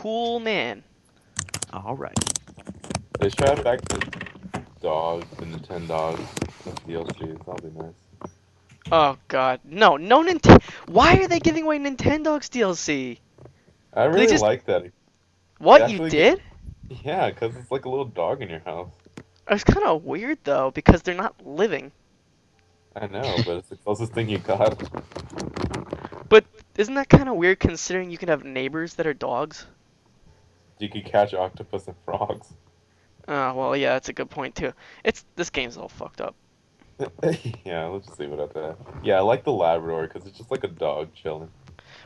cool man. All right. They should have back the dogs, the Nintendogs, with DLCs. That'll be nice. Oh god, no, no Nintendo. Why are they giving away Nintendogs DLC? I They really just like that. It what you actually did? yeah, because it's like a little dog in your house. It's kind of weird though because they're not living. I know, but it's the closest thing you got. But isn't that kind of weird considering you can have neighbors that are dogs? You could catch octopus and frogs. Oh well, yeah, that's a good point too. This game's all fucked up. Yeah, let's just leave it at that. Yeah, I like the Labrador because it's just like a dog chilling.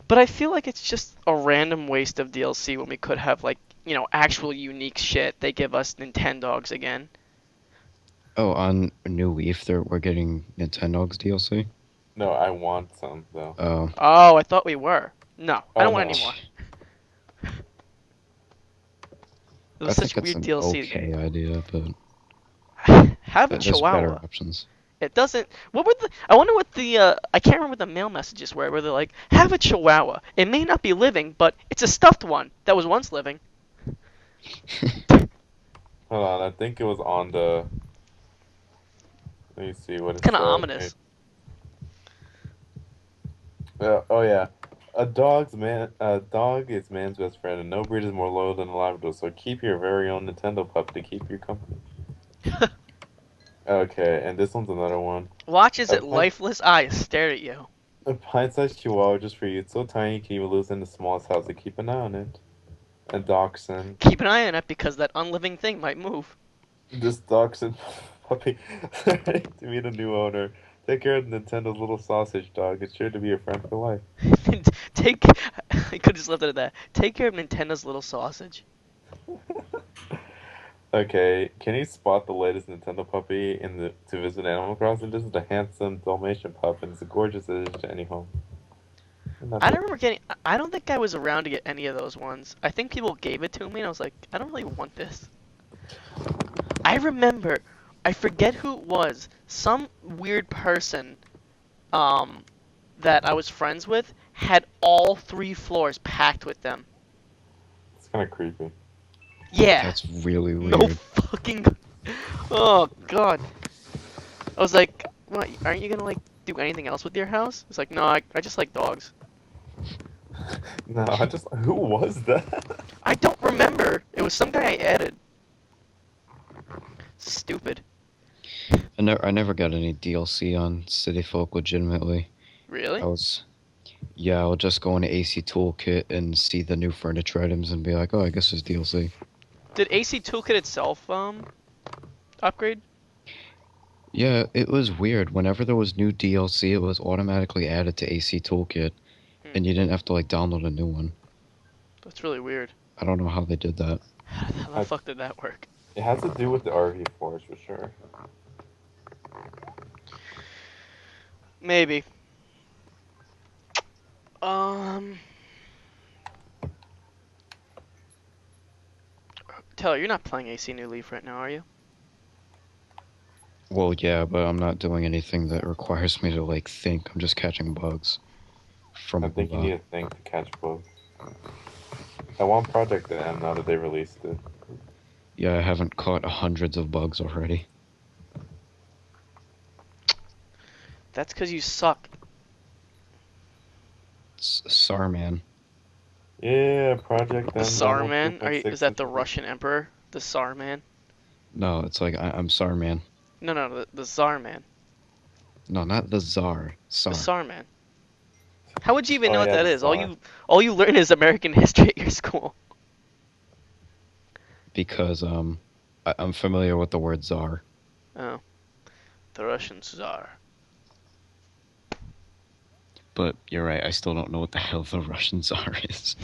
But I feel like it's just a random waste of DLC when we could have like actual unique shit. They give us Nintendogs again. Oh, on New Leaf, we're getting Nintendogs DLC. No, I want some though. Oh, Oh, I thought we were. No, I Oh don't want no. any more. It I was think such it's weird an DLC. okay idea, but Have a there's better Chihuahua. options. It doesn't. What were the? I wonder what the. I can't remember what the mail messages were. Where they're like, have a Chihuahua. It may not be living, but it's a stuffed one that was once living. Hold on, I think it was on the. Let me see what it Kind of said. ominous. Oh yeah, a dog is man's best friend, and no breed is more loyal than a Labrador. So keep your very own Nintendo pup to keep you company. Okay, and this one's another one. Watch as A its lifeless eyes stare at you. pint-sized Chihuahua just for you. It's so tiny you can even lose it in the smallest house. So keep an eye on it. A dachshund. Keep an eye on it because that unliving thing might move. This dachshund puppy to meet a new owner. Take care of Nintendo's little sausage dog. It's sure to be your friend for life. Take. I could just left it at that. Take care of Nintendo's little sausage. Okay, can you spot the latest Nintendo puppy to visit Animal Crossing? This is a handsome Dalmatian pup, and it's a gorgeous addition to any home. I don't remember getting. I don't think I was around to get any of those ones. I think people gave it to me, and I was like, I don't really want this. I remember. I forget who it was. Some weird person, that I was friends with had all 3 floors packed with them. It's kind of creepy. Yeah. That's really No weird. fucking. Oh god. I was like, what? Aren't you gonna like do anything else with your house? It's like, no, I just like dogs. No, who was that? I don't remember. It was some guy I added. Stupid. I never got any DLC on City Folk legitimately. Really? Yeah, I'll just go into AC Toolkit and see the new furniture items and be like, oh, I guess there's DLC. Did AC Toolkit itself upgrade? Yeah, it was weird. Whenever there was new DLC, it was automatically added to AC Toolkit, and you didn't have to like download a new one. That's really weird. I don't know how they did that. How the fuck did that work? It has to do with the RV Force for sure. Maybe. Taylor, you're not playing AC New Leaf right now, are you? Well, yeah, but I'm not doing anything that requires me to like think. I'm just catching bugs. I think you need to think to catch bugs. I want Project M now that they released it. Yeah, I haven't caught hundreds of bugs already. That's because you suck. Sarman. Yeah, Project The M. Sarman? Is that the Russian emperor? The Sarman? No, it's like I'm Sarman. No, the Tsarman. No, not the Tsar. The Tsarman. How would you even know what yeah, that the is? Tsar. All you learn is American history at your school. Because I'm familiar with the word Tsar. Oh. The Russian Tsar. But you're right, I still don't know what the hell the Russian Tsar is.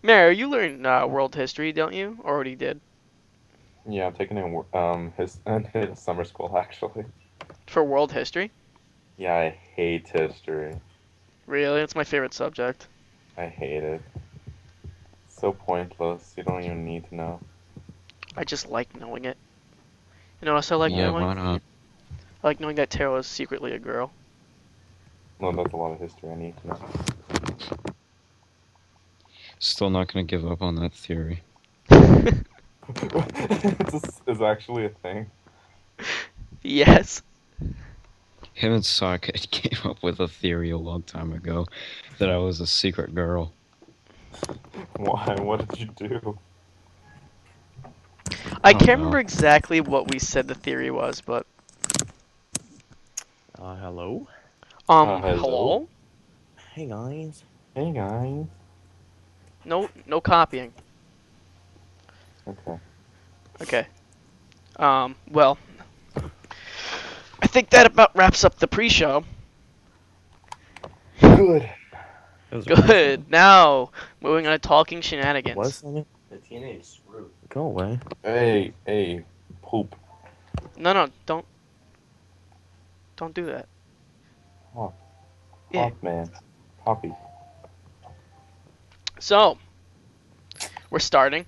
Mary, you learn world history, don't you? Or already did? Yeah, I'm taking in summer school actually. For world history? Yeah, I hate history. Really? It's my favorite subject. I hate it. So pointless. You don't even need to know. I just like knowing it. You know what else I like Yeah, knowing? why not? I like knowing that Tara is secretly a girl. No, that's a lot of history I need to know. Still not gonna give up on that theory. Is actually a thing. Yes. Him and Socket came up with a theory a long time ago that I was a secret girl. Why? What did you do? I don't can't know. remember exactly what we said the theory was, but Hello? Hello? hello? Hey guys. Hey guys. No copying. Okay. Okay. Well, I think that about wraps up the pre-show. Good. It was Good. Now, moving on to talking shenanigans. Wasn't it? The teenage screw. Go away. Hey, poop. No, don't do that. Pop. Yeah. Pop, man. Poppy. So, we're starting.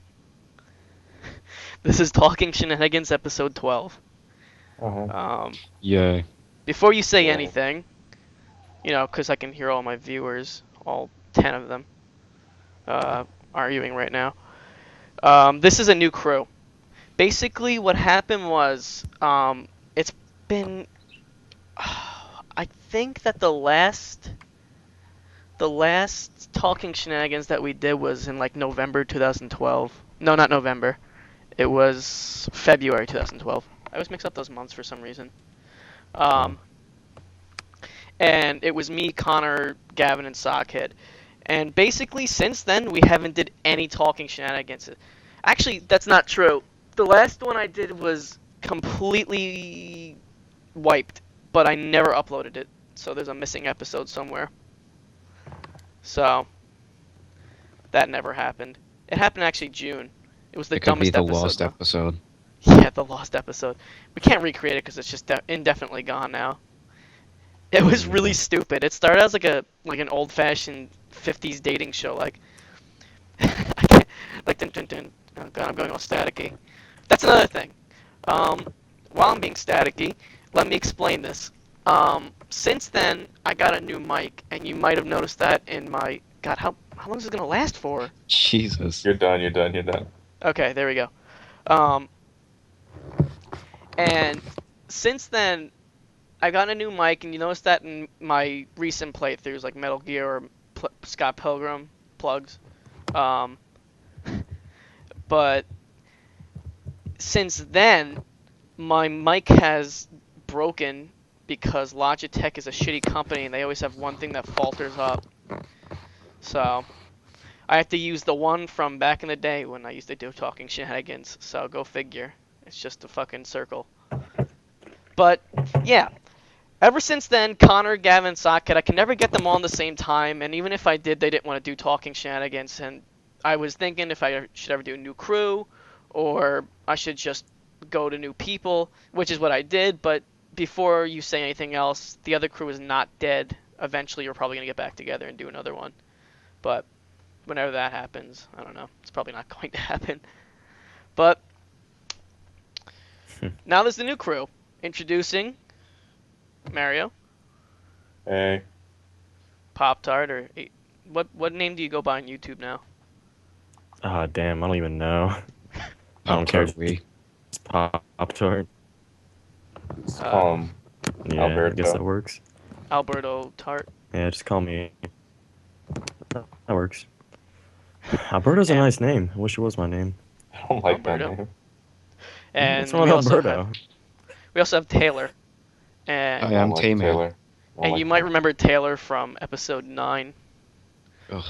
This is Talking Shenanigans, episode 12. Uh-huh. Yay. Before you say Yeah. anything, because I can hear all my viewers, all 10 of them, arguing right now. This is a new crew. Basically, what happened was, it's been... I think that the last Talking Shenanigans that we did was in, like, November 2012. No, not November. It was February 2012. I always mix up those months for some reason. And it was me, Connor, Gavin, and Sockhead. And basically, since then, we haven't did any Talking Shenanigans. Actually, that's not true. The last one I did was completely wiped, but I never uploaded it. So there's a missing episode somewhere. So, that never happened. It happened actually June. It was the It could be dumbest the episode. lost though. episode. Yeah, the lost episode. We can't recreate it because it's just indefinitely gone now. It was really stupid. It started as like an old-fashioned 50s dating show, like I can't, like dun dun dun. Oh god, I'm going all staticky. That's another thing. While I'm being staticky, let me explain this. Since then, I got a new mic, and you might have noticed that in my God. How long is this gonna last for? Jesus. You're done. Okay, there we go. And since then, I got a new mic, and you notice that in my recent playthroughs, like Metal Gear or Scott Pilgrim plugs. But since then, my mic has broken because Logitech is a shitty company, and they always have one thing that falters up. So I have to use the one from back in the day when I used to do Talking Shenanigans. So go figure. It's just a fucking circle. But yeah. Ever since then, Connor, Gavin, Socket, I can never get them all at the same time, and even if I did, they didn't want to do Talking Shenanigans, and I was thinking if I should ever do a new crew, or I should just go to new people, which is what I did, but before you say anything else, the other crew is not dead. Eventually, we're probably going to get back together and do another one, but whenever that happens, I don't know. It's probably not going to happen. But now there's the new crew. Introducing Mario. Hey. Pop-Tart, or what name do you go by on YouTube now? Damn, I don't even know. I don't care. We. It's Pop-Tart. Yeah, Yeah, Alberto. I guess that works. Alberto Tart. Yeah, just call me. That works. Alberto's a Yeah. nice name. I wish it was my name. I don't like Alberto. that name. And What's wrong we with also Alberto? have Taylor. And I am like Tay-Man. Taylor. I don't and like you might that. remember Taylor from episode 9. Ugh,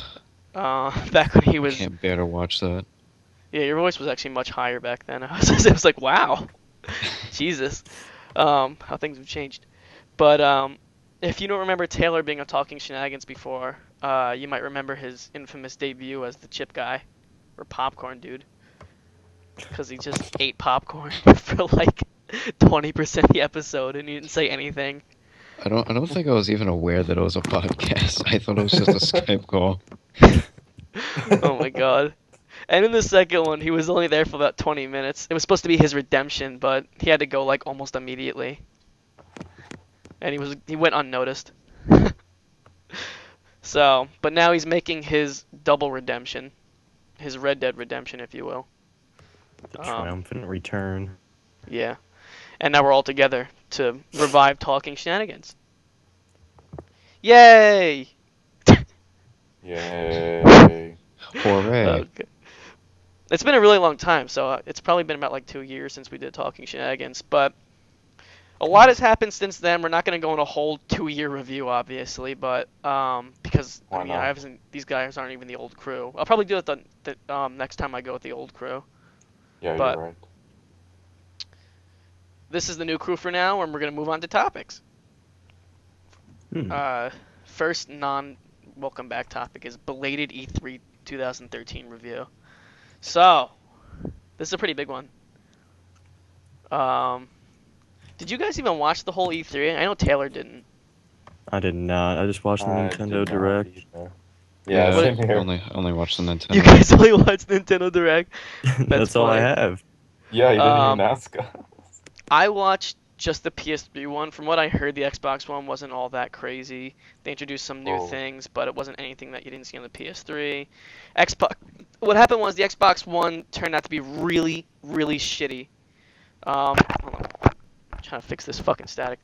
Back when he I was can't bear to watch that. Yeah, your voice was actually much higher back then. It was like, wow. Jesus. How things have changed. But if you don't remember Taylor being on Talking Shenanigans before, you might remember his infamous debut as the chip guy, or popcorn dude, because he just ate popcorn for like 20% of the episode and he didn't say anything. I don't think I was even aware that it was a podcast. I thought it was just a Skype call. Oh my god. And in the second one, he was only there for about 20 minutes. It was supposed to be his redemption, but he had to go like almost immediately. And he went unnoticed. So, but now he's making his double redemption, his Red Dead redemption, if you will. The triumphant return. Yeah. And now we're all together to revive Talking Shenanigans. Yay! Yay. Hooray. Okay. It's been a really long time, so it's probably been about like 2 years since we did Talking Shenanigans, but a lot has happened since then. We're not going to go on a whole 2-year review, obviously, but because Why not? I haven't. These guys aren't even the old crew. I'll probably do it the next time I go with the old crew. Yeah, But- you're right. This is the new crew for now, and we're going to move on to topics. First non-welcome back topic is belated E3 2013 review. So, this is a pretty big one. Did you guys even watch the whole E3? I know Taylor didn't. I did not. I just watched the I Nintendo did not Direct. either. Yeah, What- same here. I only watched the Nintendo. You guys only watched Nintendo Direct. That's all I funny. have. Yeah, you didn't Um, even ask us. I watched just the PS3 one. From what I heard, the Xbox one wasn't all that crazy. They introduced some new Oh. things, but it wasn't anything that you didn't see on the PS3. Xbox. What happened was the Xbox One turned out to be really, really shitty. Hold on. I'm trying to fix this fucking static.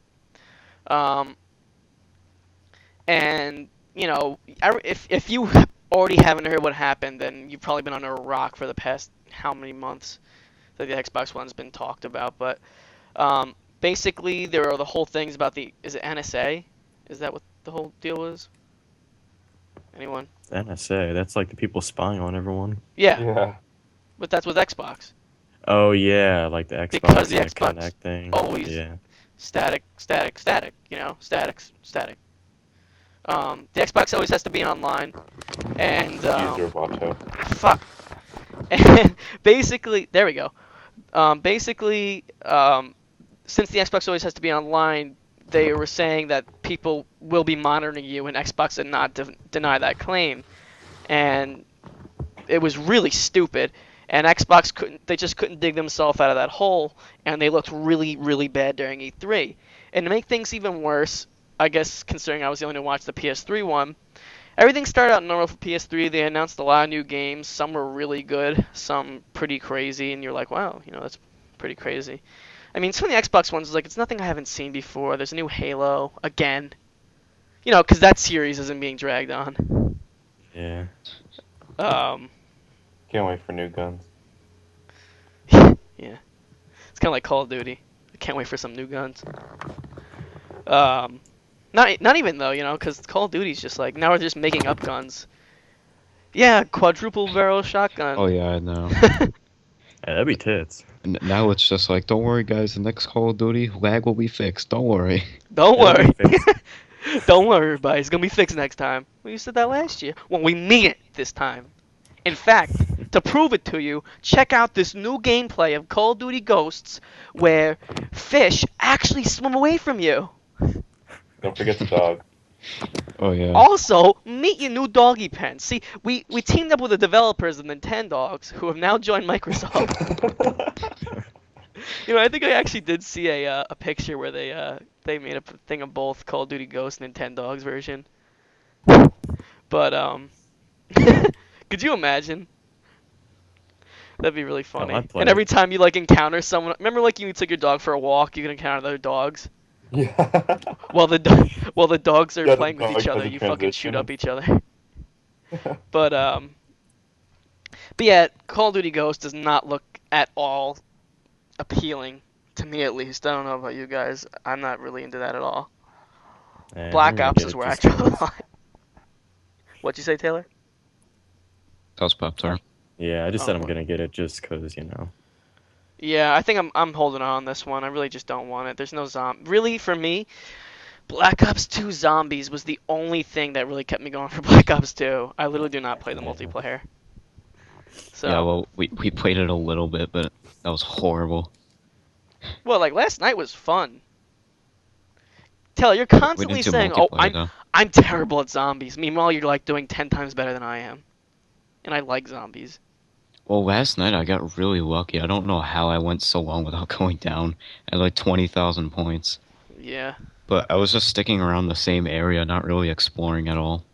And you know, if you already haven't heard what happened, then you've probably been under a rock for the past how many months that the Xbox One's been talked about. But basically, there are the whole things about is it NSA? Is that what the whole deal was? Anyone? NSA. That's like the people spying on everyone. Yeah, Yeah. but that's with Xbox. Oh yeah, like the Xbox Because the and Xbox Kinect thing. always- Yeah. Static. You know, static. The Xbox always has to be online, and User Vato. fuck. And basically, there we go. Since the Xbox always has to be online, they were saying that people will be monitoring you, and Xbox did not deny that claim. And it was really stupid. And Xbox they just couldn't dig themselves out of that hole, and they looked really, really bad during E3. And to make things even worse, I guess considering I was the only one who watched the PS3 one, everything started out normal for PS3. They announced a lot of new games. Some were really good, some pretty crazy, and you're like, wow, you know, that's pretty crazy. I mean, some of the Xbox ones, like, it's nothing I haven't seen before. There's a new Halo, again. You know, because that series isn't being dragged on. Yeah. Can't wait for new guns. Yeah. It's kind of like Call of Duty. I can't wait for some new guns. Not even though, you know, because Call of Duty's just like, now we're just making up guns. Yeah, quadruple barrel shotgun. Oh yeah, I know. Yeah, that'd be tits. Now it's just like, don't worry guys, the next Call of Duty, lag will be fixed, don't worry. Don't worry. That'd be fixed. Don't worry, everybody. It's going to be fixed next time. Well, you said that last year. Well, we mean it this time. In fact, to prove it to you, check out this new gameplay of Call of Duty Ghosts where fish actually swim away from you. Don't forget the dog. Oh yeah. Also, meet your new doggy pen. See, we teamed up with the developers of Nintendogs who have now joined Microsoft. You know, I think I actually did see a picture where they made a thing of both Call of Duty Ghosts and Nintendogs version. But could you imagine? That'd be really funny. I'd play And it. every time you like encounter someone, remember like you took your dog for a walk, you can encounter other dogs. Yeah. While the dogs are Yeah, the playing with dog each other, has a you fucking shoot transition. up each other. But yeah, Call of Duty Ghost does not look at all appealing to me, at least. I don't know about you guys. I'm not really into that at all. Yeah, Black I'm gonna Ops get is it where I just draw the 'cause. line. What'd you say, Taylor? That was Pop-Tart. Yeah, I just Oh, said I'm what? gonna get it just 'cause, you know. Yeah, I think I'm holding on this one. I really just don't want it. There's no really for me. Black Ops 2 Zombies was the only thing that really kept me going for Black Ops 2. I literally do not play the Yeah. multiplayer. So Yeah, well, we played it a little bit, but that was horrible. well, like last night was fun. Taylor, you're We constantly didn't do saying, "Oh, multiplayer, though. I'm terrible at zombies." Meanwhile, you're like doing 10 times better than I am. And I like zombies. Well, last night I got really lucky. I don't know how I went so long without going down at like 20,000 points. Yeah. But I was just sticking around the same area, not really exploring at all.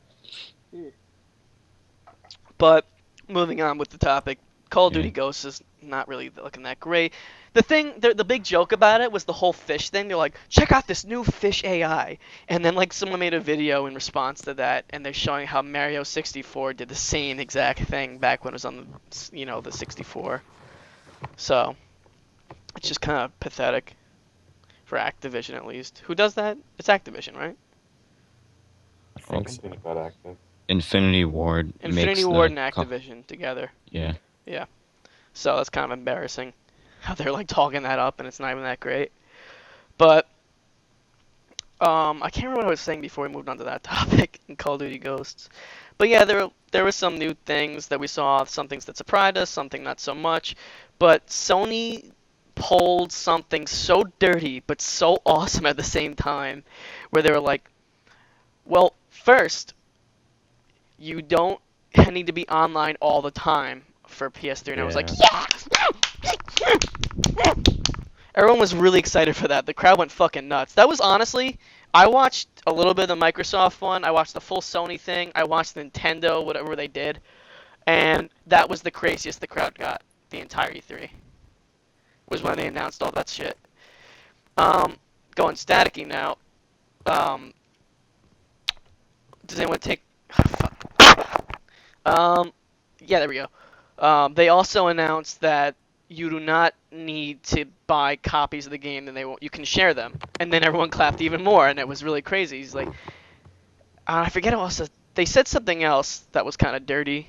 But moving on with the topic, Call of Yeah. Duty Ghosts is not really looking that great. The big joke about it was the whole fish thing. They're like, check out this new fish AI, and then like someone made a video in response to that, and they're showing how Mario 64 did the same exact thing back when it was on the 64. So it's just kind of pathetic for Activision at least. Who does that? It's Activision, right? I think so. Something about acting. Infinity Ward Infinity makes Ward the and Activision together. Yeah. So that's kind of embarrassing how they're like talking that up and it's not even that great. But I can't remember what I was saying before we moved on to that topic in Call of Duty Ghosts. But yeah, there were some new things that we saw, some things that surprised us, something not so much. But Sony pulled something so dirty but so awesome at the same time, where they were like, well, first, you don't need to be online all the time for PS3, and I was like, yeah! Everyone was really excited for that. The crowd went fucking nuts. That was honestly, I watched a little bit of the Microsoft one. I watched the full Sony thing. I watched Nintendo, whatever they did, and that was the craziest the crowd got the entire E3. Was when they announced all that shit. Going staticky now. Does anyone take? Yeah, there we go. They also announced that you do not need to buy copies of the game, then you can share them. And then everyone clapped even more, and it was really crazy. He's like, I forget what else. They said something else that was kind of dirty.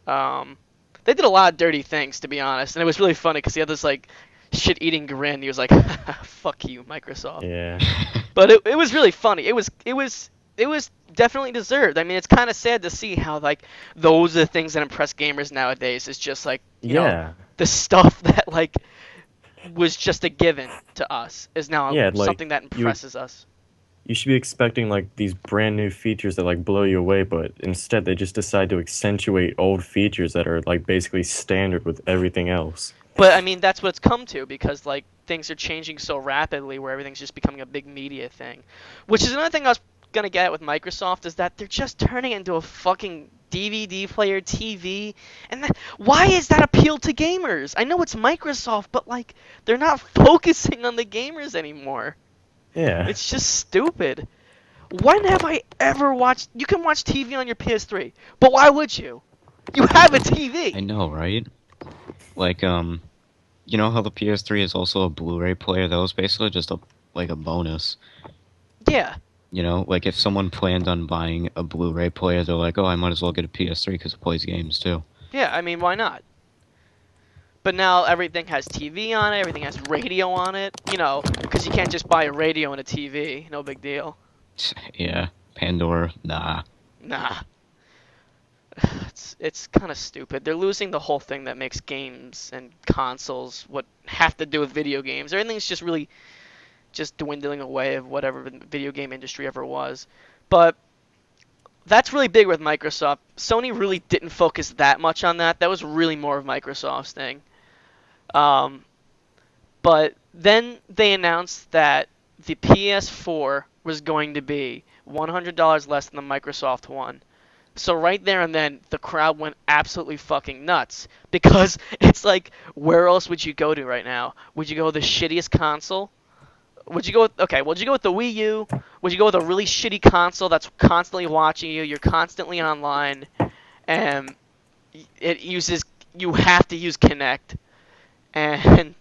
They did a lot of dirty things, to be honest, and it was really funny because he had this like shit-eating grin. He was like, "Fuck you, Microsoft." Yeah. But it was really funny. It was definitely deserved. I mean, it's kind of sad to see how like those are the things that impress gamers nowadays. It's just like you know the stuff that like was just a given to us is now Yeah, like, something that impresses us. You should be expecting like these brand new features that like blow you away, but instead they just decide to accentuate old features that are like basically standard with everything else. But I mean, that's what it's come to because like things are changing so rapidly, where everything's just becoming a big media thing. Which is another thing I was gonna get at with Microsoft is that they're just turning it into a fucking DVD player, TV, and why is that appeal to gamers? I know it's Microsoft, but like they're not focusing on the gamers anymore. Yeah. It's just stupid. When have I ever watched? You can watch TV on your PS3, but why would you? You have a TV. I know, right? Like, you know how the PS3 is also a Blu-ray player? That was basically just a bonus. Yeah. You know, like if someone planned on buying a Blu-ray player, they're like, oh, I might as well get a PS3 because it plays games too. Yeah, I mean, why not? But now everything has TV on it, everything has radio on it, you know, because you can't just buy a radio and a TV. No big deal. Yeah, Pandora, nah. Nah. It's kind of stupid. They're losing the whole thing that makes games and consoles what have to do with video games. Everything's just really just dwindling away of whatever the video game industry ever was. But that's really big with Microsoft. Sony really didn't focus that much on that. That was really more of Microsoft's thing. But then they announced that the PS4 was going to be $100 less than the Microsoft one. So right there and then, the crowd went absolutely fucking nuts. Because it's like, where else would you go to right now? Would you go with the shittiest console? Would you go with the Wii U? Would you go with a really shitty console that's constantly watching you? You're constantly online, and you have to use Kinect, and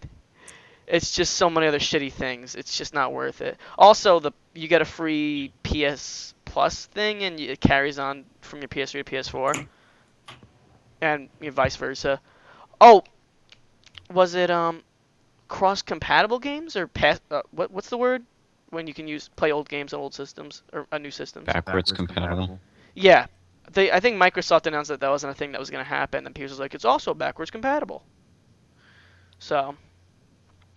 it's just so many other shitty things. It's just not worth it. Also, you get a free PS Plus thing, and it carries on from your PS3 to PS4, and vice versa. Oh, was it cross-compatible games or what's the word when you can play old games on old systems or new systems? Backwards compatible. Yeah, I think Microsoft announced that wasn't a thing that was going to happen, and Pierce was like, it's also backwards compatible. So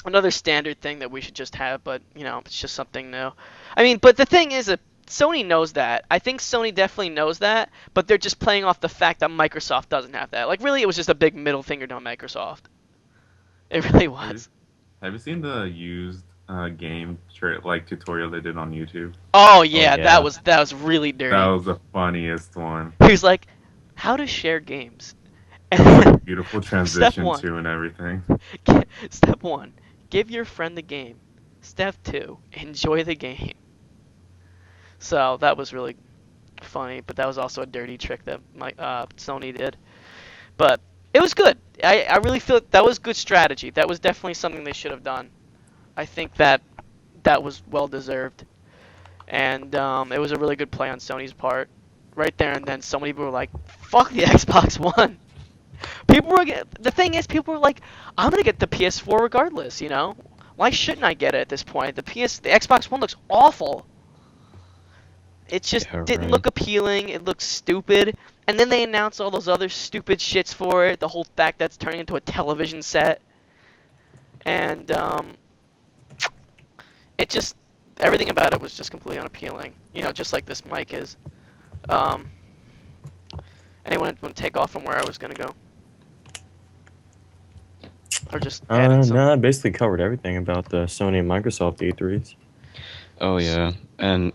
another standard thing that we should just have, but it's just something new. I mean, but the thing is that Sony knows that. I think Sony definitely knows that, but they're just playing off the fact that Microsoft doesn't have that. Like, really, it was just a big middle finger to Microsoft. It really was. Have you seen the used game tutorial they did on YouTube? Oh yeah, Oh, yeah. that was really dirty. That was the funniest one. He was like, how to share games. It was like a beautiful Step transition one. too and everything. Step 1, give your friend the game. Step 2, enjoy the game. So that was really funny, but that was also a dirty trick that Sony did. But it was good. I really feel that was good strategy. That was definitely something they should have done. I think that was well deserved, and it was a really good play on Sony's part, right there and then. So many people were like, "Fuck the Xbox One." The thing is, people were like, "I'm gonna get the PS4 regardless." You know, why shouldn't I get it at this point? The Xbox One looks awful. It just Yeah, didn't right. look appealing. It looked stupid. And then they announced all those other stupid shits for it. The whole fact that's turning into a television set. And it just, everything about it was just completely unappealing. You know, just like this mic is. Anyone want to take off from where I was going to go? Or just add in some? No, I basically covered everything about the Sony and Microsoft E3s. Oh yeah, and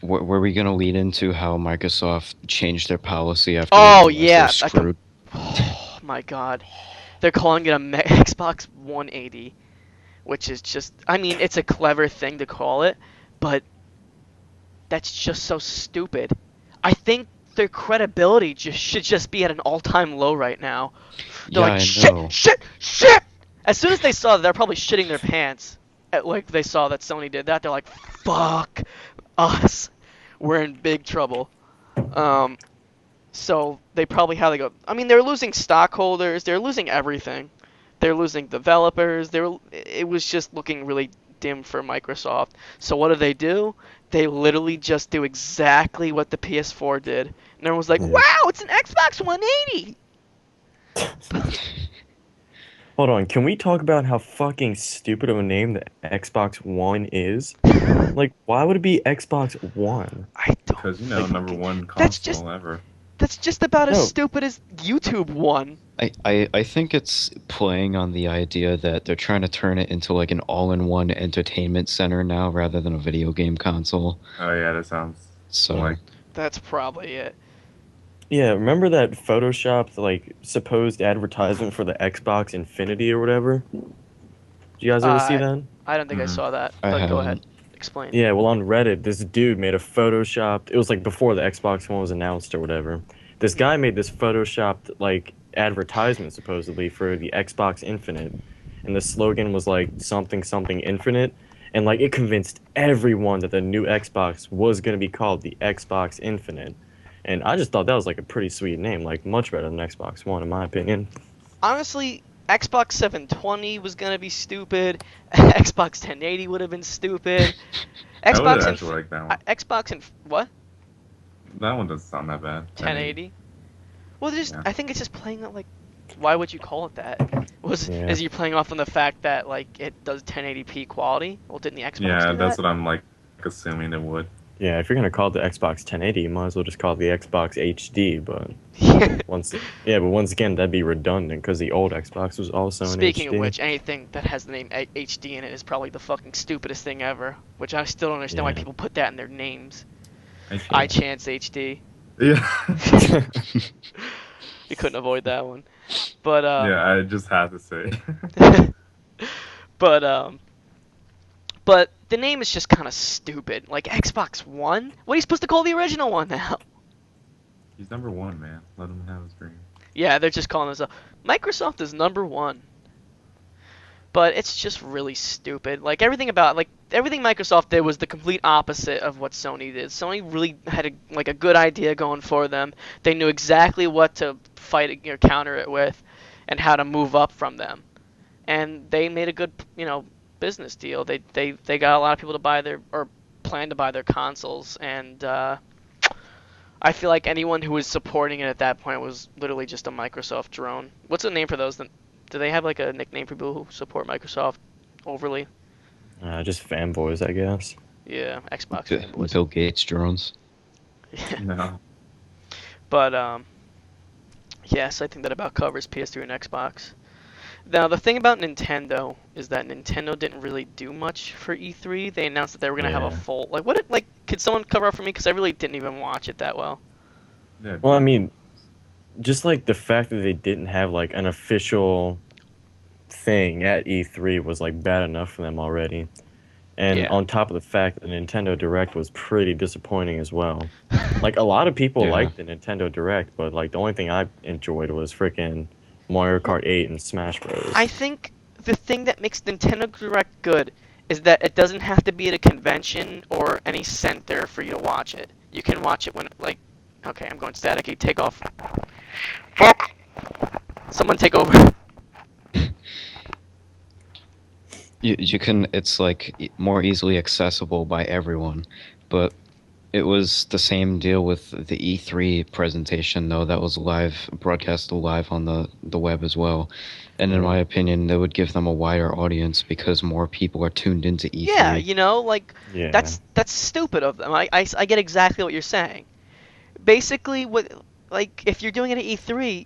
were we gonna lead into how Microsoft changed their policy after Oh, they realized yeah, they're screwed? Oh my god. They're calling it a Xbox 180, which is just, I mean, it's a clever thing to call it, but that's just so stupid. I think their credibility should just be at an all-time low right now. They're Yeah, like, I shit, know. shit, shit! As soon as they saw that, they're probably shitting their pants. Like, they saw that Sony did that, they're like, fuck us. We're in big trouble. So they probably how they go. I mean, they're losing stockholders. They're losing everything. They're losing developers. It was just looking really dim for Microsoft. So what do? They literally just do exactly what the PS4 did. And everyone was like, Yeah. "Wow, it's an Xbox 180." Hold on, can we talk about how fucking stupid of a name the Xbox One is? Like, why would it be Xbox One? I don't. Because, you know, think number one That's console just ever. that's just about as No. stupid as YouTube one. I think it's playing on the idea that they're trying to turn it into like an all-in-one entertainment center now rather than a video game console. Oh yeah, that sounds So like That's probably it. Yeah, remember that photoshopped, like, supposed advertisement for the Xbox Infinity or whatever? Did you guys ever see that? I don't think I Mhm. saw that. I But go haven't. ahead. Explain. Yeah, well, on Reddit, this dude made a photoshopped. It was like before the Xbox One was announced or whatever. This guy made this photoshopped like advertisement supposedly for the Xbox Infinite, and the slogan was like something something infinite, and like it convinced everyone that the new Xbox was gonna be called the Xbox Infinite, and I just thought that was like a pretty sweet name, like much better than Xbox One in my opinion. Honestly, Xbox 720 was gonna be stupid. Xbox 1080 would have been stupid. I would Xbox actually like that one. Xbox and what? That one doesn't sound that bad. 1080. Well, Yeah. I think it's just playing it like. Why would you call it that? Yeah. Is you playing off on the fact that like it does 1080p quality? Well, didn't the Xbox Yeah, do that's that? what I'm like assuming it would. Yeah, if you're gonna call it the Xbox 1080, you might as well just call it the Xbox HD. But once again, that'd be redundant because the old Xbox was also in Speaking HD. of which, anything that has the name HD in it is probably the fucking stupidest thing ever. Which I still don't understand why Yeah. people put that in their names. Actually, iChance HD. yeah. You couldn't avoid that one. But Yeah, I just had to say. but the name is just kind of stupid. Like Xbox One? What are you supposed to call the original one now? He's number one, man. Let him have his dream. Yeah, they're just calling themselves Microsoft is number one. But it's just really stupid. Like everything Microsoft did was the complete opposite of what Sony did. Sony really had a good idea going for them. They knew exactly what to fight or counter it with, and how to move up from them. And they made a good business deal. They got a lot of people to buy plan to buy their consoles, and I feel like anyone who was supporting it at that point was literally just a Microsoft drone. What's the name for those? Do they have like a nickname for people who support Microsoft overly? Just fanboys, I guess. Yeah, Xbox fanboys. Bill Gates drones. No. But yes, I think that about covers PS3 and Xbox. Now the thing about Nintendo is that Nintendo didn't really do much for E3. They announced that they were gonna have a Yeah. full could someone cover up for me, because I really didn't even watch it that well. Yeah, Well, I mean, just like the fact that they didn't have like an official thing at E3 was like bad enough for them already. And Yeah. on top of the fact that the Nintendo Direct was pretty disappointing as well. Like a lot of people Yeah. liked the Nintendo Direct, but like the only thing I enjoyed was freaking Mario Well, Kart 8 and Smash Bros. I think the thing that makes Nintendo Direct good is that it doesn't have to be at a convention or any center for you to watch it. You can watch it when, like, okay, I'm going staticky. Take off. Fuck! Someone take over. You can, it's like more easily accessible by everyone, but it was the same deal with the E3 presentation though. That was broadcast live on the web as well. And in my opinion, that would give them a wider audience because more people are tuned into E3. Yeah, you know, like, Yeah. that's stupid of them. I get exactly what you're saying. Basically, like, if you're doing it at E3,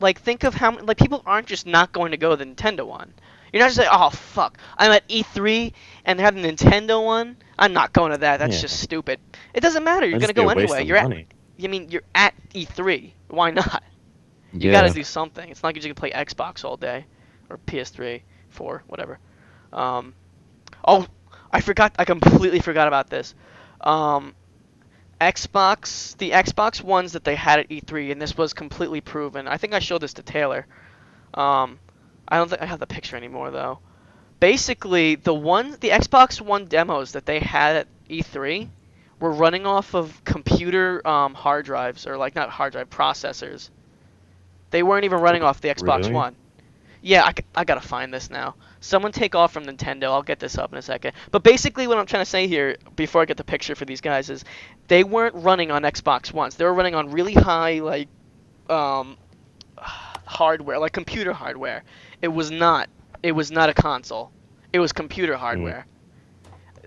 like, think of how, like, people aren't just not going to go to the Nintendo one. You're not just like, oh, fuck, I'm at E3 and they have the Nintendo one. I'm not going to that. That's Yeah. just stupid. It doesn't matter. You're That'd going to just be go a waste anyway. of money. You're at E3. Why not? You Yeah. gotta do something. It's not like you can play Xbox all day, or PS3, 4, whatever. Oh, I completely forgot about this. The Xbox ones that they had at E3, and this was completely proven. I think I showed this to Taylor. I don't think I have the picture anymore though. Basically, the Xbox One demos that they had at E3 were running off of computer hard drives, or like not hard drive processors. They weren't even running off the Xbox Really? One. Yeah, I gotta find this now. Someone take off from Nintendo. I'll get this up in a second. But basically, what I'm trying to say here, before I get the picture for these guys, is they weren't running on Xbox Ones. They were running on really high, like, hardware, like computer hardware. It was not. It was not a console. It was computer hardware.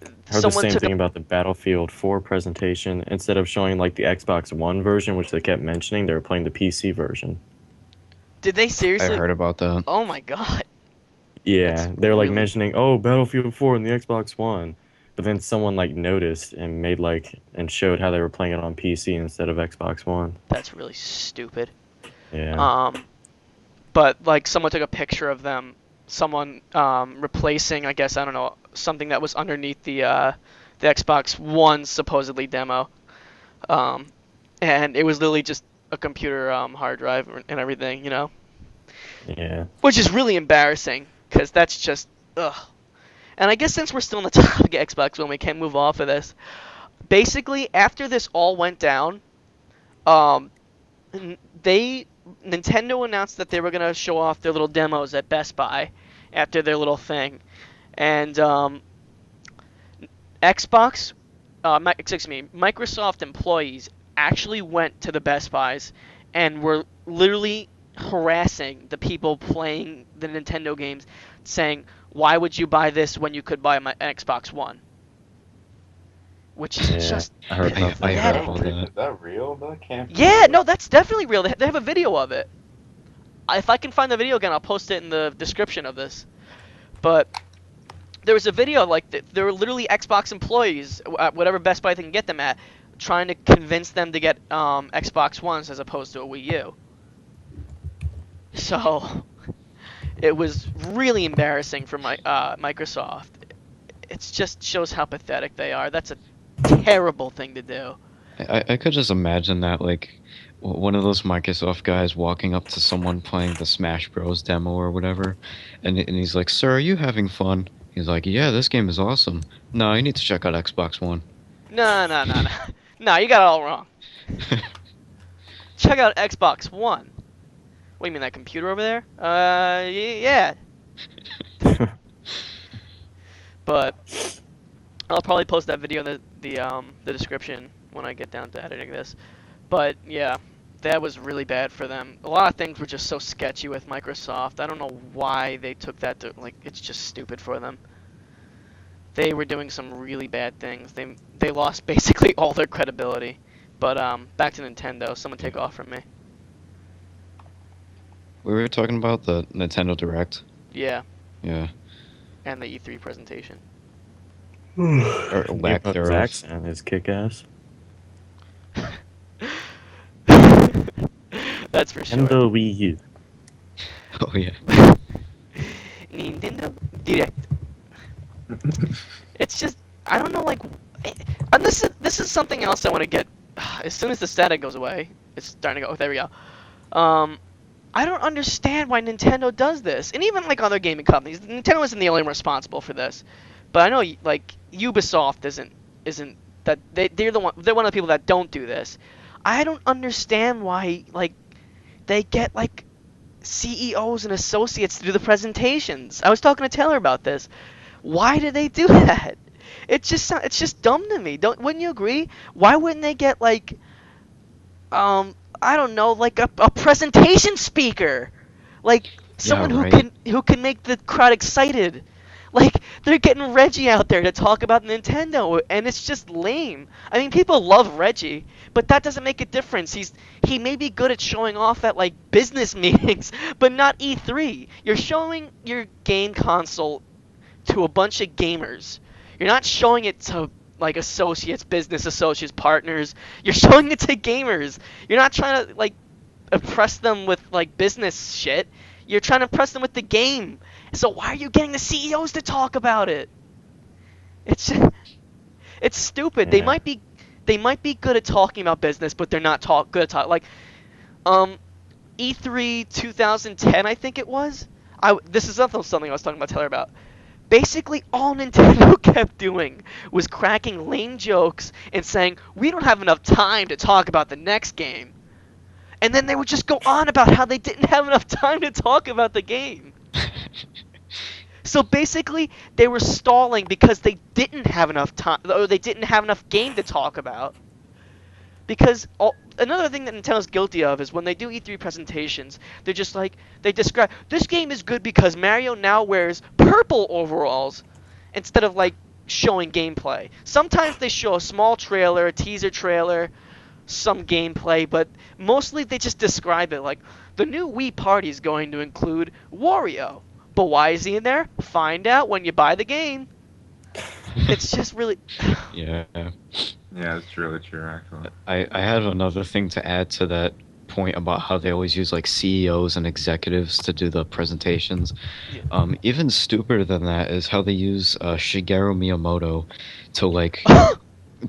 I heard the same thing about the Battlefield 4 presentation. Instead of showing like the Xbox One version, which they kept mentioning, they were playing the PC version. Did they I seriously? heard about that. Oh my god. Yeah, That's they were like really- mentioning, oh, Battlefield 4 and the Xbox One. But then someone like noticed and made like and showed how they were playing it on PC instead of Xbox One. That's really stupid. Yeah. But like someone took a picture of them, someone replacing, I guess, I don't know, something that was underneath the Xbox One supposedly demo, and it was literally just a computer hard drive and everything, you know, Yeah. which is really embarrassing because that's just ugh. And I guess since we're still on the topic of Xbox One, we can't move off of this. Basically, after this all went down, Nintendo announced that they were gonna show off their little demos at Best Buy after their little thing, and Microsoft employees actually went to the Best Buys and were literally harassing the people playing the Nintendo games, saying, "Why would you buy this when you could buy my Xbox One?" Which is Yeah, just I heard about I pathetic. heard about that. Is that real? That can't be Yeah, real. no, that's definitely real. They have a video of it. If I can find the video again, I'll post it in the description of this. But there was a video, like, there were literally Xbox employees, at whatever Best Buy they can get them at, trying to convince them to get Xbox Ones as opposed to a Wii U. So, it was really embarrassing for Microsoft. It just shows how pathetic they are. That's a terrible thing to do. I could just imagine that, like, one of those Microsoft guys walking up to someone playing the Smash Bros. Demo or whatever, and he's like, "Sir, are you having fun?" He's like, "Yeah, this game is awesome. No, you need to check out Xbox One." No. No, you got it all wrong. Check out Xbox One. What do you mean, that computer over there? Yeah. But I'll probably post that video in the description when I get down to editing this. But yeah, that was really bad for them. A lot of things were just so sketchy with Microsoft. I don't know why they took that to, like, it's just stupid for them. They were doing some really bad things. They lost basically all their credibility. But back to Nintendo. Someone take off from me. We were talking about the Nintendo Direct. Yeah, Yeah. and the E3 presentation. Or lack His thereof. accent is kick ass. That's That's for sure. Nintendo Wii U. Oh yeah. Nintendo Direct. It's just I don't know like, and this is something else I want to get. As soon as the static goes away, it's starting to go. There we go. I don't understand why Nintendo does this, and even like other gaming companies. Nintendo isn't the only one responsible for this, but I know like Ubisoft isn't that they're one of the people that don't do this. I don't understand why like they get like CEOs and associates to do the presentations. I was talking to Taylor about this. Why do they do that? It's just dumb to me. Wouldn't you agree? Why wouldn't they get like I don't know, like a presentation speaker, like someone who can make the crowd excited. Like they're getting Reggie out there to talk about Nintendo, and it's just lame. I mean, people love Reggie, but that doesn't make a difference. He may be good at showing off at like business meetings, but not E3. You're showing your game console to a bunch of gamers. You're not showing it to like associates, business associates, partners. You're showing it to gamers. You're not trying to like impress them with like business shit. You're trying to impress them with the game. So why are you getting the CEOs to talk about it? It's stupid. Yeah. They might be good at talking about business, but they're not good at talking. Like E3 2010, I think it was. This is something I was talking about Taylor about. Basically, all Nintendo kept doing was cracking lame jokes and saying, we don't have enough time to talk about the next game. And then they would just go on about how they didn't have enough time to talk about the game. So basically, they were stalling because they didn't have enough time, or they didn't have enough game to talk about. Because another thing that Nintendo's guilty of is when they do E3 presentations, they're just like, they describe, this game is good because Mario now wears purple overalls, instead of like showing gameplay. Sometimes they show a small trailer, a teaser trailer, some gameplay, but mostly they just describe it like, the new Wii Party is going to include Wario. But why is he in there? Find out when you buy the game. It's just really... Yeah. Yeah, it's really true, actually. I have another thing to add to that point about how they always use like CEOs and executives to do the presentations. Yeah. Even stupider than that is how they use Shigeru Miyamoto to like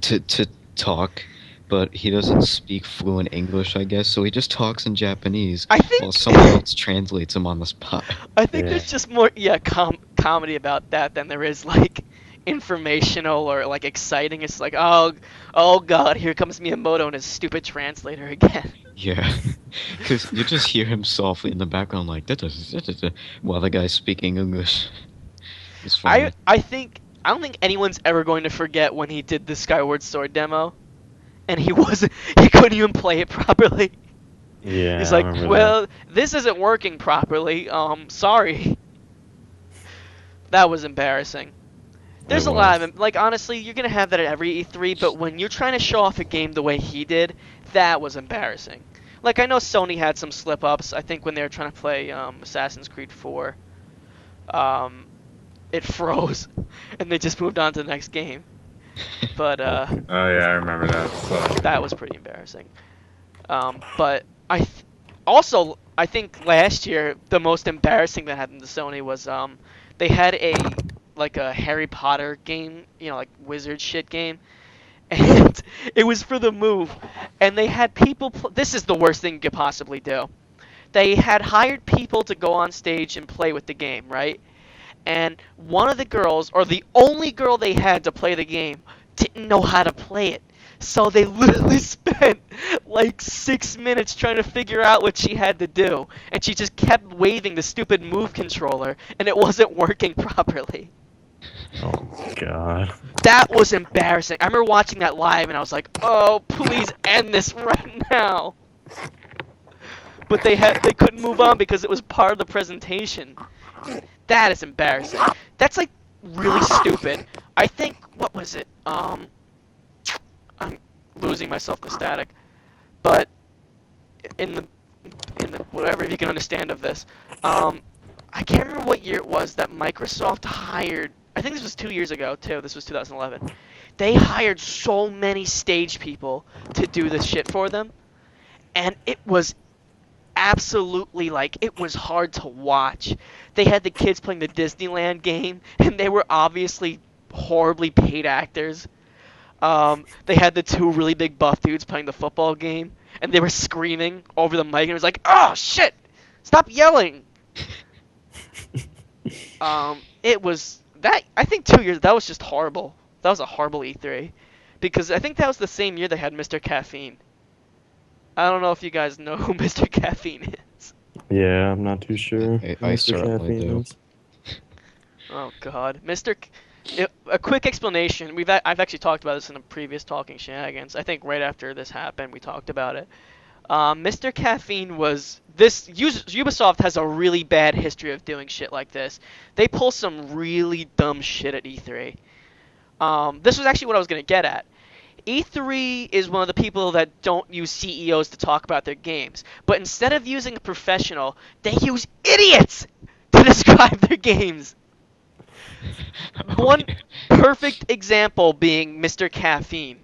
to talk, but he doesn't speak fluent English, I guess, so he just talks in Japanese I think... while someone else translates him on the spot. I think Yeah. there's just more comedy about that than there is like informational or like exciting. It's like, oh god, here comes Miyamoto and his stupid translator again. Yeah, because you just hear him softly in the background like da-da-da-da-da, while the guy's speaking English. It's funny. I don't think anyone's ever going to forget when he did the Skyward Sword demo, and he couldn't even play it properly. Yeah. He's I like, remember well, this isn't working properly. Sorry. That was embarrassing. There's a lot of, like, honestly, you're gonna have that at every E3, but when you're trying to show off a game the way he did, that was embarrassing. Like, I know Sony had some slip-ups. I think when they were trying to play Assassin's Creed 4, it froze, and they just moved on to the next game. But Oh yeah, I remember that. So. that was pretty embarrassing. But also, I think last year the most embarrassing that happened to Sony was they had a Harry Potter game, like wizard shit game, and it was for the Move, and they had people. This is the worst thing you could possibly do. They had hired people to go on stage and play with the game, right? And one of the girls, or the only girl they had to play the game, didn't know how to play it. So they literally spent like 6 minutes trying to figure out what she had to do. And she just kept waving the stupid Move controller, and it wasn't working properly. Oh god. That was embarrassing. I remember watching that live, and I was like, oh, please end this right now. But they couldn't move on because it was part of the presentation. That is embarrassing. That's like really stupid. I think, what was it? I'm losing myself to static. But in the whatever, if you can understand of this, I can't remember what year it was that Microsoft hired. I think this was 2 years ago too. This was 2011. They hired so many stage people to do this shit for them, and it was absolutely, like, it was hard to watch. They had the kids playing the Disneyland game, and they were obviously horribly paid actors. They had the two really big buff dudes playing the football game, and they were screaming over the mic, and it was like, oh, shit! Stop yelling! It was, that, I think 2 years, that was just horrible. That was a horrible E3. Because I think that was the same year they had Mr. Caffeine. I don't know if you guys know who Mr. Caffeine is. Yeah, I'm not too sure. I certainly do. Oh God, A quick explanation. I've actually talked about this in a previous Talking Shenanigans. I think right after this happened, we talked about it. Mr. Caffeine was this. Ubisoft has a really bad history of doing shit like this. They pull some really dumb shit at E3. This was actually what I was gonna get at. E3 is one of the people that don't use CEOs to talk about their games, but instead of using a professional, they use idiots to describe their games. One perfect example being Mr. Caffeine.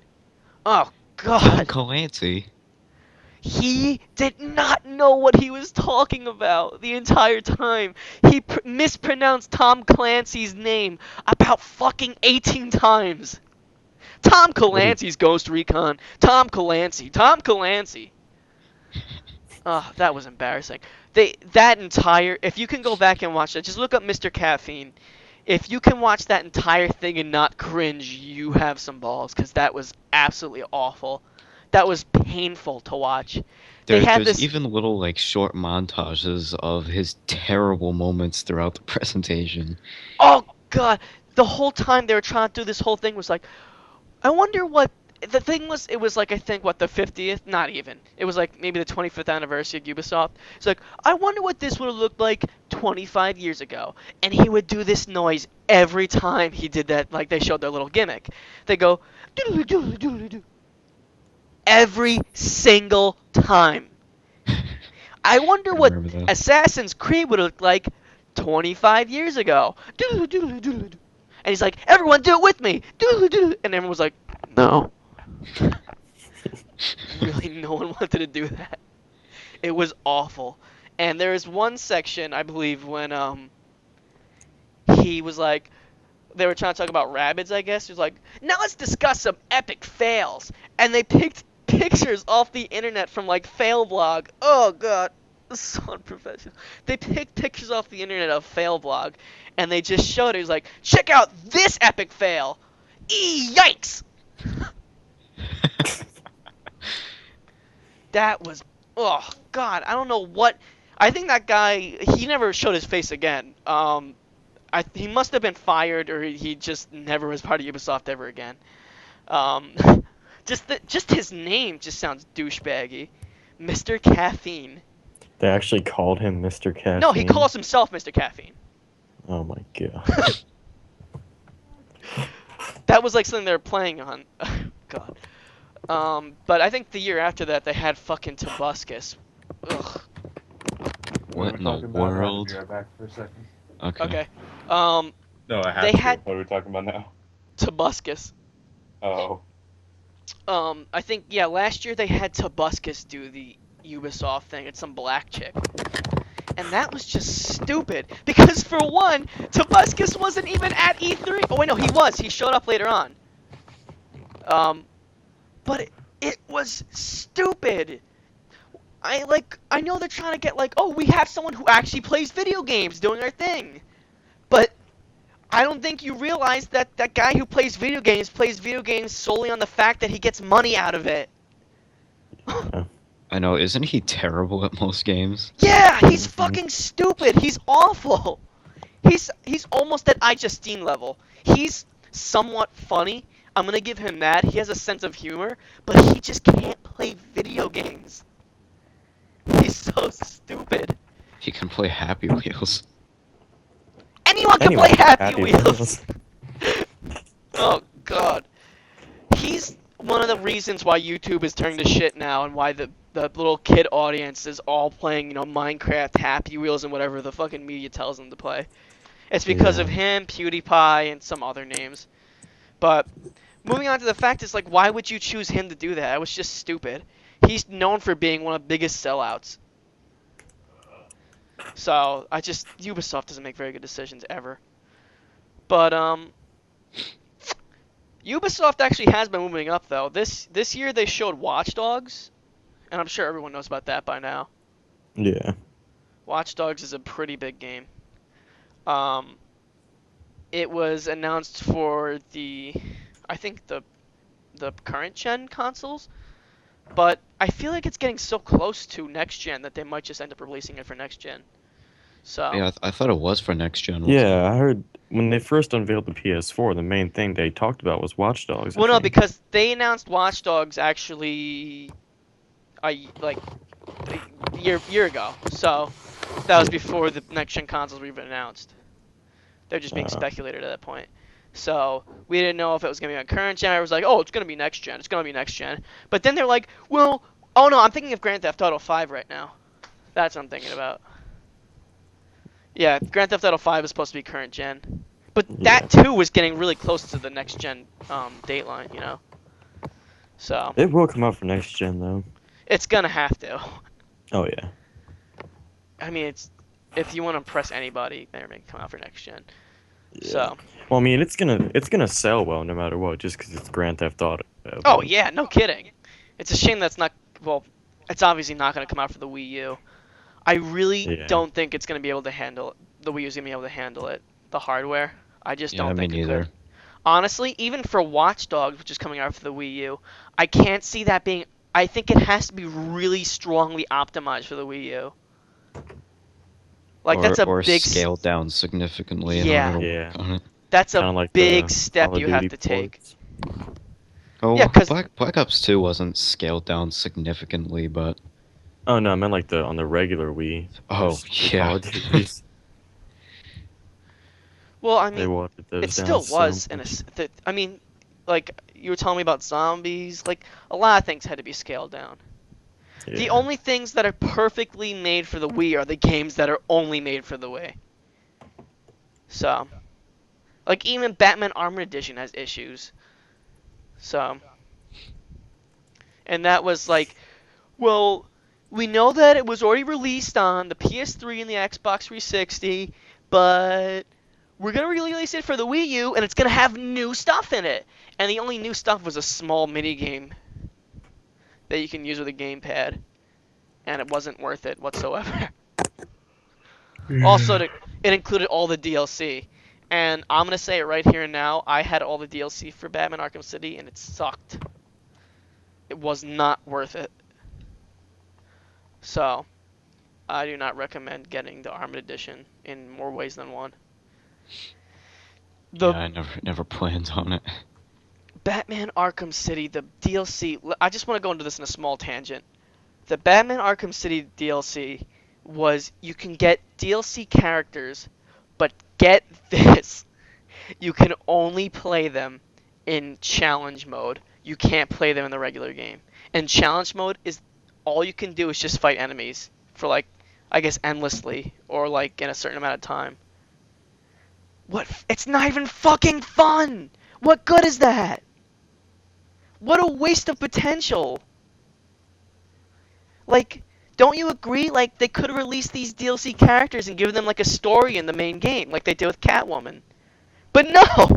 Oh Tom God. Clancy. He did not know what he was talking about the entire time. He mispronounced Tom Clancy's name about fucking 18 times. Tom Clancy's Ghost Recon. Tom Clancy. Tom Clancy. Oh, that was embarrassing. If you can go back and watch that, just look up Mr. Caffeine. If you can watch that entire thing and not cringe, you have some balls, because that was absolutely awful. That was painful to watch. There's even little like short montages of his terrible moments throughout the presentation. Oh God! The whole time they were trying to do this whole thing was like, I wonder what the thing was. It was like, I think, what, the 50th? Not even. It was like maybe the 25th anniversary of Ubisoft. It's like, I wonder what this would have looked like 25 years ago. And he would do this noise every time he did that. Like, they showed their little gimmick. They go doodle doodle doodle doodle every single time. I wonder what Assassin's Creed would look like 25 years ago. Doodle doodle doodle doodle. And he's like, everyone do it with me. Doodle doodle. And everyone was like, no. Really, no one wanted to do that. It was awful. And there is one section, I believe, when he was like, they were trying to talk about rabbits, I guess. He was like, now let's discuss some epic fails. And they picked pictures off the internet from like Failblog. Oh God, so unprofessional. They picked pictures off the internet of Failblog, and they just showed it. He was like, check out this epic fail. Yikes! That was, oh God, I don't know what. I think that guy, he never showed his face again. He must have been fired, or he just never was part of Ubisoft ever again. Just his name just sounds douchebaggy. Mr. Caffeine. They actually called him Mr. Caffeine? No, he calls himself Mr. Caffeine. Oh my God. That was like something they were playing on. God. But I think the year after that, they had fucking Tobuscus. Ugh. What in the world? I'll be right back for a second. Okay. Okay. No, I have They to. had- What are we talking about now? Tobuscus. Oh. I think, yeah, last year they had Tobuscus do the Ubisoft thing. It's some black chick. And that was just stupid. Because, for one, Tobuscus wasn't even at E3. Oh, wait, no, he was. He showed up later on. But it was stupid. I know they're trying to get, like, oh, we have someone who actually plays video games doing our thing. But I don't think you realize that that guy who plays video games solely on the fact that he gets money out of it. I know, isn't he terrible at most games? Yeah, he's fucking stupid. He's awful. He's almost at iJustine level. He's somewhat funny. I'm gonna give him that. He has a sense of humor, but he just can't play video games. He's so stupid. He can play Happy Wheels. Anyone can play Happy Wheels. Oh God. He's one of the reasons why YouTube is turning to shit now, and why the little kid audience is all playing, Minecraft, Happy Wheels, and whatever the fucking media tells them to play. It's because of him, PewDiePie, and some other names. But moving on to the fact is, like, why would you choose him to do that? It was just stupid. He's known for being one of the biggest sellouts. So Ubisoft doesn't make very good decisions ever. But Ubisoft actually has been moving up though. This year they showed Watch Dogs, and I'm sure everyone knows about that by now. Yeah. Watch Dogs is a pretty big game. It was announced for I think the current gen consoles, but I feel like it's getting so close to next gen that they might just end up releasing it for next gen. So Yeah, I thought it was for next gen. Yeah, I heard when they first unveiled the PS4, the main thing they talked about was Watch Dogs. well, no, because they announced Watch Dogs actually like a year ago. So that was before the next gen consoles were even announced. They're just being speculated at that point. So we didn't know if it was gonna be on current gen. I was like, oh, it's gonna be next gen. It's gonna be next gen. But then they're like, well, oh no, I'm thinking of Grand Theft Auto 5 right now. That's what I'm thinking about. Yeah, Grand Theft Auto 5 is supposed to be current gen, but that too was getting really close to the next gen dateline, you know. So it will come out for next gen though. it's gonna have to. Oh yeah. I mean, if you want to impress anybody, they're gonna come out for next gen. Yeah. So. Well, I mean, it's gonna sell well no matter what, just because it's Grand Theft Auto. Oh yeah, no kidding. It's a shame that's not. Well, it's obviously not gonna come out for the Wii U. I really don't think it's gonna be able to handle it. The Wii U's gonna be able to handle it. The hardware. I just don't think me it neither. could. Honestly, even for Watch Dogs, which is coming out for the Wii U, I can't see that being. I think it has to be really strongly optimized for the Wii U. Like that's a or big scaled down significantly. Yeah. Yeah. That's a like big the step Call of you have Duty to take. ports. Oh, Yeah, 'cause- Black Ops 2 wasn't scaled down significantly, but Oh no, I meant like on the regular Wii. oh Just yeah. Call of Duties. Well, I They mean, watered those it down still so was much. I mean, like you were telling me about zombies, like a lot of things had to be scaled down. The Yeah. only things that are perfectly made for the Wii are the games that are only made for the Wii. So, like even Batman Armored Edition has issues. So, and that was like, well, we know that it was already released on the PS3 and the Xbox 360, but we're gonna release it for the Wii U, and it's gonna have new stuff in it. And the only new stuff was a small mini game that you can use with a gamepad, and it wasn't worth it whatsoever. Also, it included all the DLC, and I'm gonna say it right here and now. I had all the DLC for Batman Arkham City, and it sucked. It was not worth it. So, I do not recommend getting the Armored Edition in more ways than one. Yeah, I never planned on it. Batman Arkham City, the DLC. I just want to go into this in a small tangent. The Batman Arkham City DLC was you can get DLC characters, but get this. You can only play them in challenge mode. You can't play them in the regular game. And challenge mode is all you can do is just fight enemies for like, I guess endlessly or like in a certain amount of time. What? It's not even fucking fun! What good is that? What a waste of potential! Like, don't you agree? Like, they could have released these DLC characters and given them like a story in the main game, like they did with Catwoman. But no!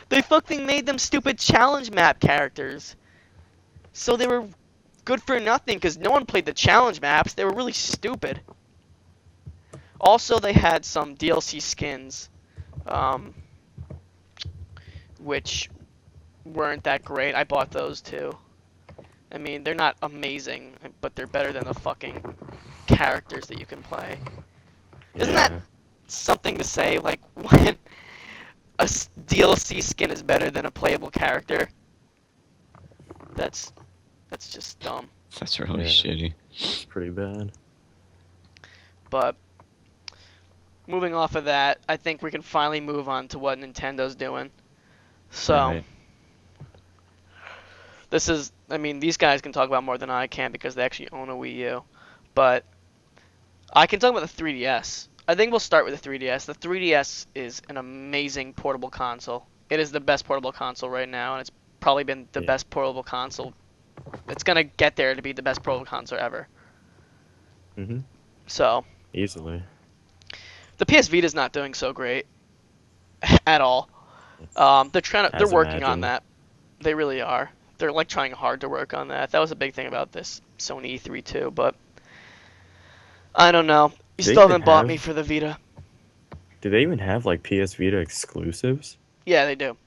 They fucking made them stupid challenge map characters. So they were good for nothing because no one played the challenge maps. They were really stupid. Also, they had some DLC skins, which weren't that great. I bought those too. I mean, they're not amazing, but they're better than the fucking characters that you can play. Isn't that something to say? Like, when a DLC skin is better than a playable character? That's just dumb. That's really shitty. It's pretty bad. But moving off of that, I think we can finally move on to what Nintendo's doing. So, Right. this is, I mean, these guys can talk about more than I can because they actually own a Wii U. But I can talk about the 3DS. I think we'll start with the 3DS. The 3DS is an amazing portable console. It is the best portable console right now, and it's probably been the best portable console. It's going to get there to be the best portable console ever. Mhm. So, easily. The PS Vita's not doing so great at all. They're As working on imagined. that. They really are. They're like trying hard to work on that. That was a big thing about this Sony E3 too, but I don't know. You They still even haven't bought me have- for the Vita. Do they even have like PS Vita exclusives? Yeah, they do.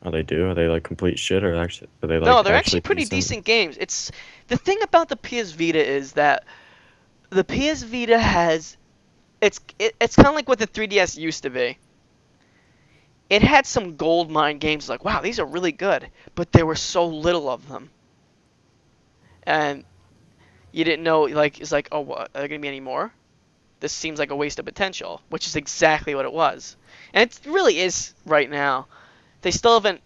Oh, they do. Are they like complete shit, or actually are they like No, they're actually pretty decent? decent games. It's the thing about the PS Vita is that the PS Vita has it's kind of like what the 3DS used to be. It had some gold mine games like, wow, these are really good, but there were so little of them. And you didn't know, like, it's like, oh, what, are there going to be any more? This seems like a waste of potential, which is exactly what it was. And it really is right now. They still haven't,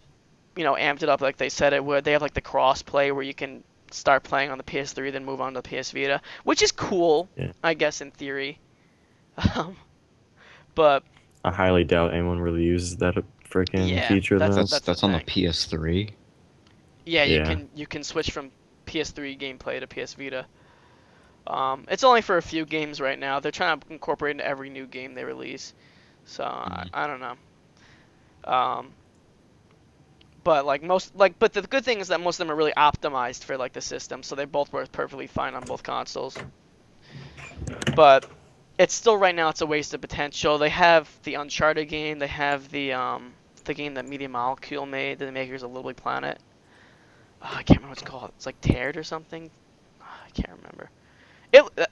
amped it up like they said it would. They have, like, the cross-play where you can start playing on the PS3, then move on to the PS Vita, which is cool, Yeah. I guess, in theory. But I highly doubt anyone really uses that freaking Yeah, feature though. that's That's the on the thing. PS3. yeah, Yeah. you can switch from PS3 gameplay to PS Vita. It's only for a few games right now. They're trying to incorporate it into every new game they release. So I don't know. But but the good thing is that most of them are really optimized for like the system, so they both work perfectly fine on both consoles. But it's still right now it's a waste of potential. They have the Uncharted game, they have the game that Media Molecule made, the makers of Little Big Planet. I can't remember what it's called. It's like Teared or something. I can't remember.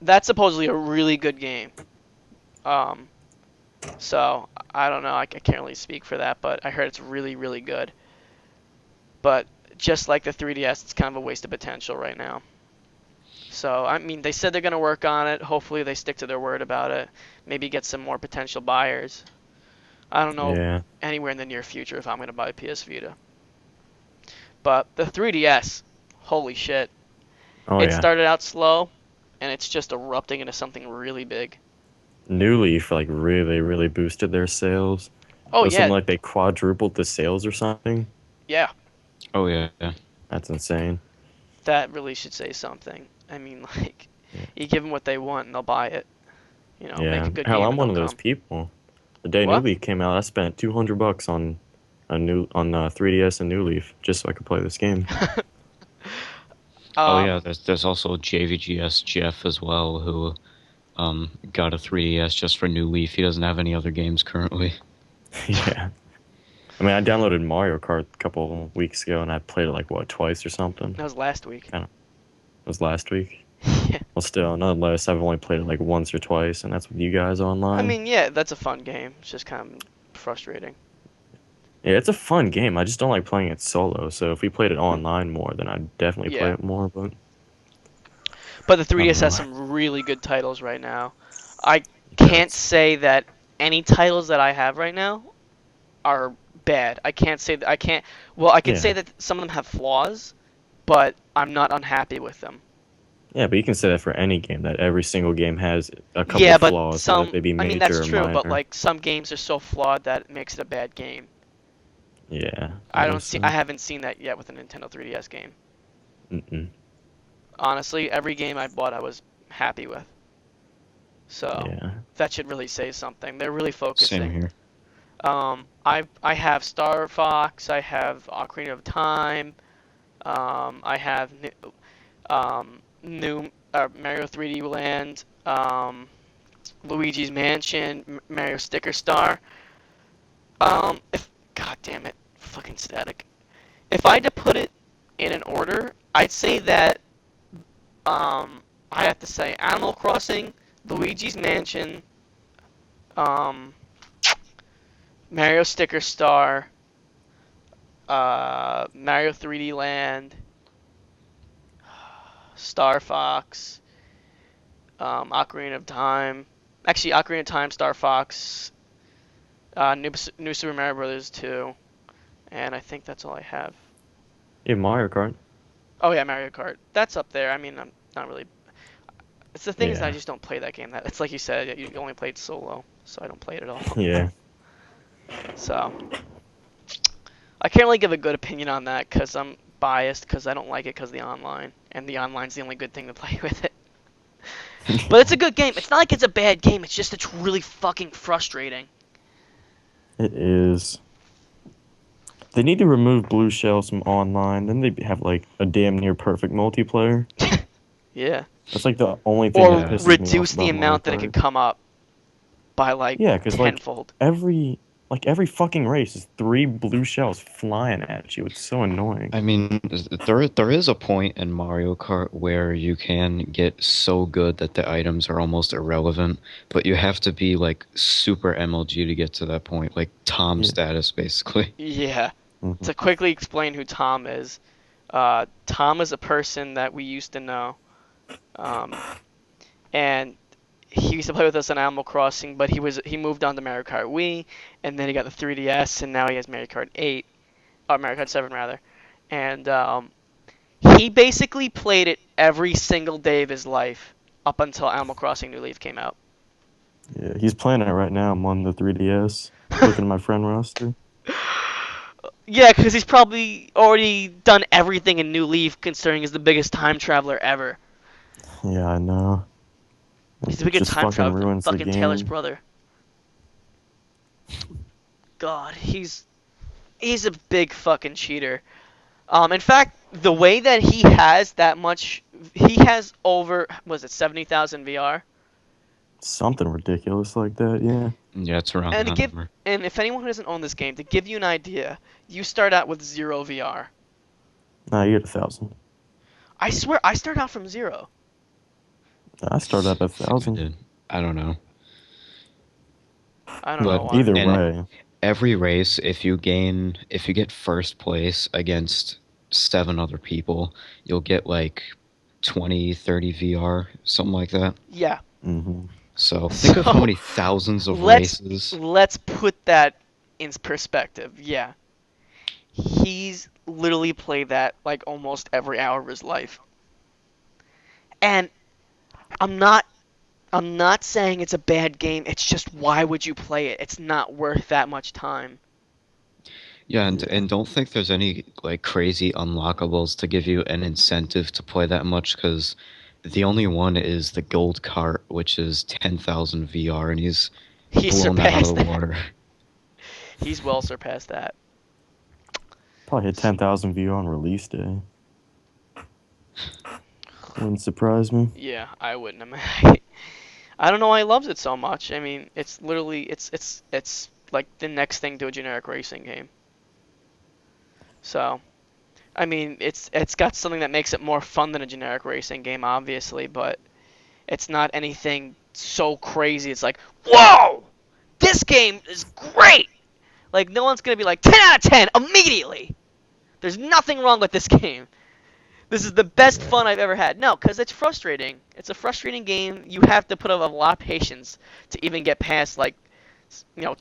That's supposedly a really good game. So I don't know. I can't really speak for that, but I heard it's really, really good. But just like the 3DS, it's kind of a waste of potential right now. So I mean, they said they're gonna work on it. Hopefully, they stick to their word about it. Maybe get some more potential buyers. I don't know Yeah. anywhere in the near future if I'm gonna buy a PS Vita. But the 3DS, holy shit! Oh It yeah. started out slow, and it's just erupting into something really big. New Leaf like really boosted their sales. Oh It was yeah, something like they quadrupled the sales or something. yeah. Oh yeah. That's insane. That really should say something. I mean, like, Yeah. you give them what they want and they'll buy it. Make Yeah. a good Hell, game I'm and one they'll of those come. people. The day What? New Leaf came out, I spent $200 on 3DS and New Leaf just so I could play this game. Oh yeah. There's also JVGS Jeff as well, who got a 3DS just for New Leaf. He doesn't have any other games currently. Yeah. I mean, I downloaded Mario Kart a couple weeks ago and I played it like what, twice or something. That was last week. It was last week. Yeah. Well, still, nonetheless, I've only played it like once or twice, and that's with you guys online. I mean, yeah, that's a fun game. It's just kind of frustrating. yeah, it's a fun game. I just don't like playing it solo. So if we played it online more, then I'd definitely play Yeah. it more. But But the 3DS has know. some really good titles right now. I can't say that any titles that I have right now are bad. I can't say that I can't. Well, I can Yeah. say that some of them have flaws, but I'm not unhappy with them. Yeah, but you can say that for any game. That every single game has a couple Yeah, but flaws, some. whether they be I major mean, that's or true, minor. but like some games are so flawed that it makes it a bad game. Yeah. I don't guess see. so. I haven't seen that yet with a Nintendo 3DS game. Mm-mm. Honestly, every game I bought, I was happy with. So Yeah. that should really say something. They're really focusing. Same here. I have Star Fox. I have Ocarina of Time. I have new Mario 3D Land. Luigi's Mansion. Mario Sticker Star. God damn it, fucking static. If I had to put it in an order, I'd say that I have to say Animal Crossing, Luigi's Mansion, Mario Sticker Star, Mario 3D Land, Star Fox, Ocarina of Time. Actually, Ocarina of Time, Star Fox, New Super Mario Brothers 2, and I think that's all I have. Yeah, Mario Kart. Oh yeah, Mario Kart. That's up there. I mean, I'm not really. It's the thing is that I Yeah. just don't play that game. It's like you said, you only played solo, so I don't play it at all. Yeah. So I can't really give a good opinion on that because I'm biased because I don't like it because of the online, and the online's the only good thing to play with it. But it's a good game. It's not like it's a bad game. It's just it's really fucking frustrating. It is. They need to remove blue shells from online. Then they have like a damn near perfect multiplayer. Yeah. That's like the only thing Or that pisses me reduce off the about amount that Mario it could Kart. come up by like Yeah, because like tenfold. every fucking race is 3 blue shells flying at you. It's so annoying. I mean, there is a point in Mario Kart where you can get so good that the items are almost irrelevant, but you have to be like super MLG to get to that point, like Tom Yeah. status basically. Yeah. Mhm. To quickly explain who Tom is, Tom is a person that we used to know, and he used to play with us on Animal Crossing, but he moved on to Mario Kart Wii, and then he got the 3DS, and now he has Mario Kart 8, or Mario Kart 7 rather, and he basically played it every single day of his life up until Animal Crossing New Leaf came out. Yeah, he's playing it right now. I'm on the 3DS, looking at my friend roster. Yeah, because he's probably already done everything in New Leaf, considering he's the biggest time traveler ever. Yeah, I know. He's the It biggest just time fucking traveler than ruins the fucking Taylor's game. brother. God, he's a big fucking cheater. In fact, the way that he has that much, he has over, was it 70,000 VR? Something ridiculous like that, yeah. Yeah, it's around And to that give, number. and if anyone who doesn't own this game, to give you an idea, you start out with 0 VR. Nah, you get 1,000. I swear, I start out from 0. I started at I think I 1,000. did. I don't know. I don't know But why. Either and way, every race, if you get first place against 7 other people, you'll get like 20, 30 VR, something like that. Yeah. hmm So think of how So, many thousands of let's races. let's put that in perspective. Yeah. He's literally played that like almost every hour of his life. And I'm not saying it's a bad game. It's just why would you play it? It's not worth that much time. Yeah, and don't think there's any like crazy unlockables to give you an incentive to play that much, because the only one is the gold cart, which is 10,000 VR, and he's He blown that out surpassed of the that. water. He's well surpassed that. probably hit 10,000 view on release day. Wouldn't surprise me. Yeah, I wouldn't imagine. I don't know why he loves it so much. I mean, it's literally it's like the next thing to a generic racing game. So, I mean, it's got something that makes it more fun than a generic racing game, obviously, but it's not anything so crazy. It's like, whoa, this game is great. Like no one's gonna be like 10 out of 10 immediately. There's nothing wrong with this game. This is the best Yeah. fun I've ever had. No, because it's frustrating. It's a frustrating game. You have to put up a lot of patience to even get past, like,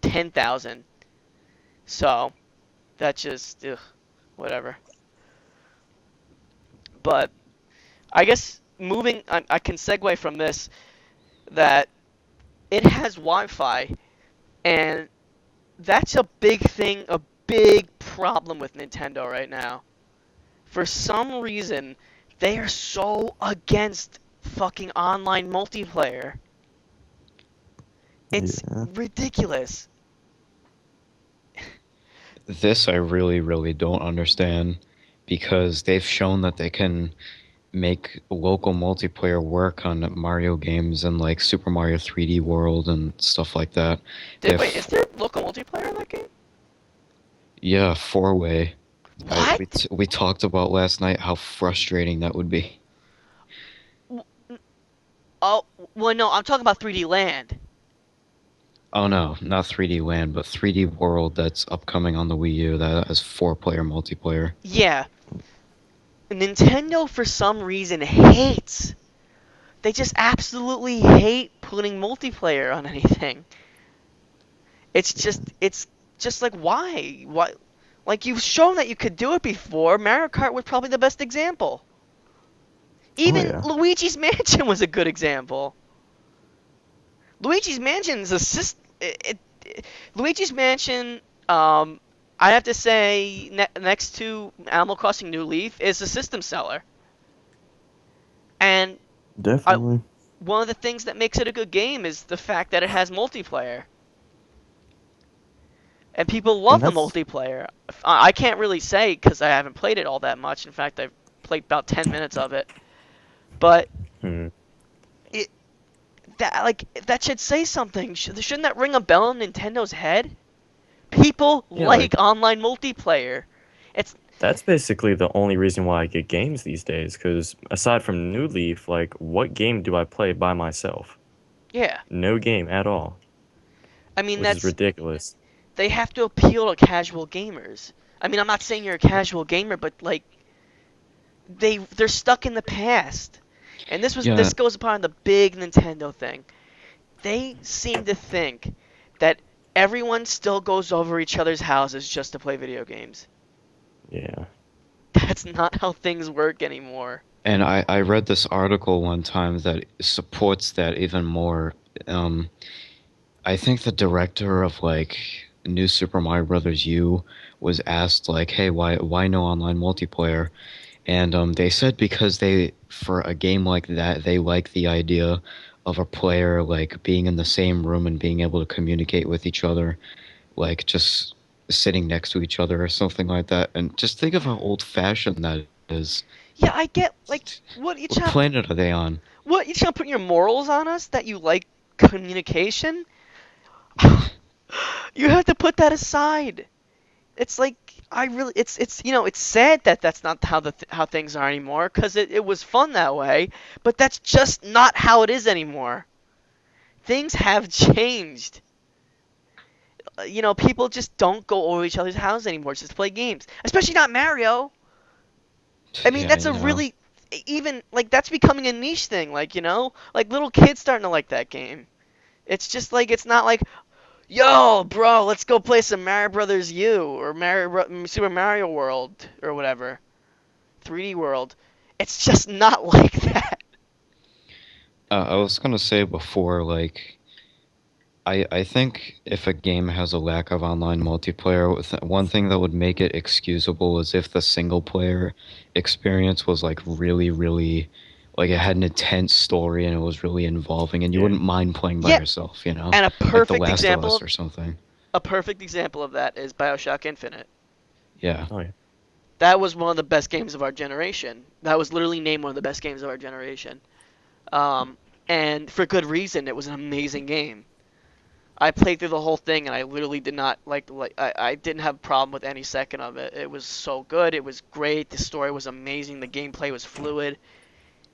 10,000. So, that's just, whatever. But, I guess, I can segue from this, that it has Wi-Fi, and that's a big thing, a big problem with Nintendo right now. For some reason, they are so against fucking online multiplayer. It's Yeah. ridiculous. This I really, really don't understand, because they've shown that they can make local multiplayer work on Mario games and like Super Mario 3D World and stuff like that. Wait, is there local multiplayer in that game? Yeah, 4-way. What? We talked about last night how frustrating that would be. Oh, well, no, I'm talking about 3D Land. Oh no, not 3D Land, but 3D World that's upcoming on the Wii U that has 4-player multiplayer. Yeah. Nintendo, for some reason, hates. They just absolutely hate putting multiplayer on anything. It's just like, why? Why? Like, you've shown that you could do it before. Mario Kart was probably the best example. Even yeah. Luigi's Mansion was a good example. Luigi's Mansion is Luigi's Mansion, I have to say, next to Animal Crossing New Leaf, is a system seller. And Definitely. one of the things that makes it a good game is the fact that it has multiplayer. And people love And the that's multiplayer. I can't really say because I haven't played it all that much. In fact, I've played about 10 minutes of it. But hmm. it that should say something. Shouldn't that ring a bell in Nintendo's head? People Yeah, like online multiplayer. It's That's basically the only reason why I get games these days. Because aside from New Leaf, like, what game do I play by myself? yeah. No game at all, I mean which is that's ridiculous. they have to appeal to casual gamers. I mean I'm not saying you're a casual gamer, but like they're stuck in the past. And Yeah, this goes upon the big Nintendo thing. They seem to think that everyone still goes over each other's houses just to play video games. Yeah. That's not how things work anymore. and I read this article one time that supports that even more. Um, I think the director of like New Super Mario Brothers U was asked like, "Hey, why no online multiplayer?" And they said because for a game like that, they like the idea of a player like being in the same room and being able to communicate with each other, like just sitting next to each other or something like that. And just think of how old-fashioned that is. Yeah, I get like what What planet are they on? you trying to put your morals on us that you like communication? You have to put that aside. It's like I really it's it's sad that that's not how how things are anymore because it was fun that way, but that's just not how it is anymore. Things have changed. People just don't go over each other's houses anymore just to play games, especially not Mario. I mean, Yeah, that's a really even like that's becoming a niche thing, like, like little kids starting to like that game. It's just like it's not like, "Yo, bro, let's go play some Mario Brothers U or Super Mario World or whatever, 3D World." It's just not like that. I was gonna say before, like, I think if a game has a lack of online multiplayer, one thing that would make it excusable is if the single player experience was like really, really, like it had an intense story and it was really involving, and you Yeah. wouldn't mind playing by Yeah, yourself, and a like The perfect Last of example Us of or something. a perfect example of that is BioShock Infinite. Yeah, Oh yeah. That was one of the best games of our generation. That was literally named one of the best games of our generation. Um, and for good reason. It was an amazing game. I played through the whole thing, and I literally did not I didn't have a problem with any second of it. It was so good. It was great. The story was amazing. The gameplay was fluid,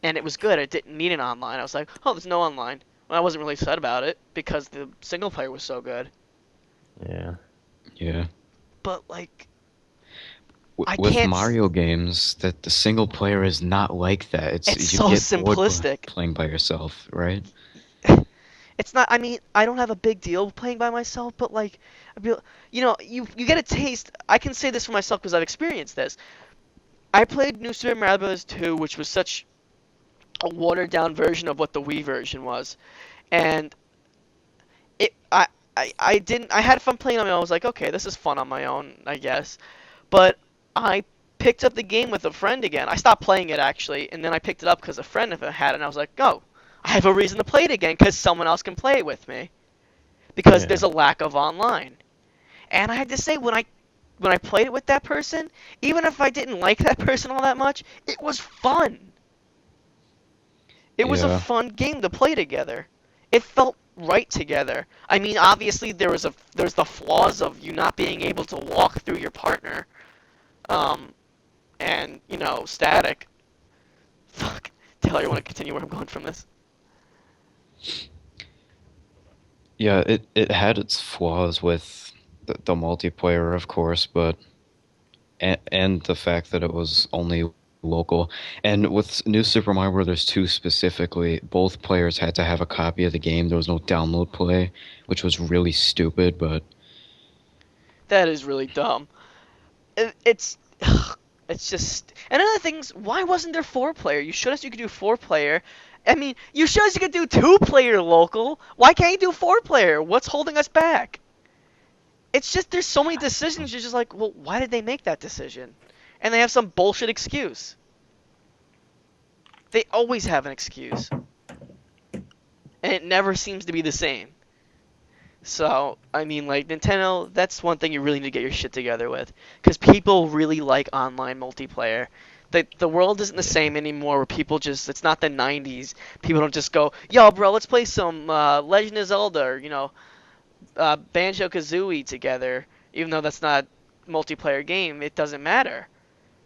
and it was good. It didn't need an online. I was like, oh, there's no online. Well, I wasn't really upset about it because the single player was so good. Yeah. yeah. But like, I With can't. Mario games, that the single player is not like that. It's You so get bored simplistic. playing by yourself, right? It's not. I mean, I don't have a big deal playing by myself, but like, you get a taste. I can say this for myself because I've experienced this. I played New Super Mario Bros. 2, which was such a watered down version of what the Wii version was, and it I didn't I had fun playing on my own. I was like, okay, this is fun on my own, I guess. But I picked up the game with a friend again. I stopped playing it actually, and then I picked it up because a friend of it had it, and I was like, oh, I have a reason to play it again because someone else can play it with me. Because Yeah. there's a lack of online. And I had to say, when I played it with that person, even if I didn't like that person all that much, it was fun. It was a Yeah. fun game to play together. It felt right together. I mean, obviously there's the flaws of you not being able to walk through your partner, um, and static. Fuck, Taylor, you want to continue where I'm going from this? Yeah, it had its flaws with the multiplayer, of course, but and the fact that it was only local. And with New Super Mario Bros. 2 specifically, both players had to have a copy of the game. There was no download play, which was really stupid, but That is really dumb. It's it's just. And another thing is, why wasn't there 4-player? You showed us you could do 4-player. I mean, you showed us you could do 2-player local. Why can't you do 4-player? What's holding us back? It's just there's so many decisions. You're just like, well, why did they make that decision? And they have some bullshit excuse. They always have an excuse. and it never seems to be the same. So, I mean, like, Nintendo, that's one thing you really need to get your shit together with. Because people really like online multiplayer. The world isn't the same anymore where people just, it's not the 90s. People don't just go, yo, bro, let's play some Legend of Zelda or, Banjo-Kazooie together. Even though that's not a multiplayer game, it doesn't matter.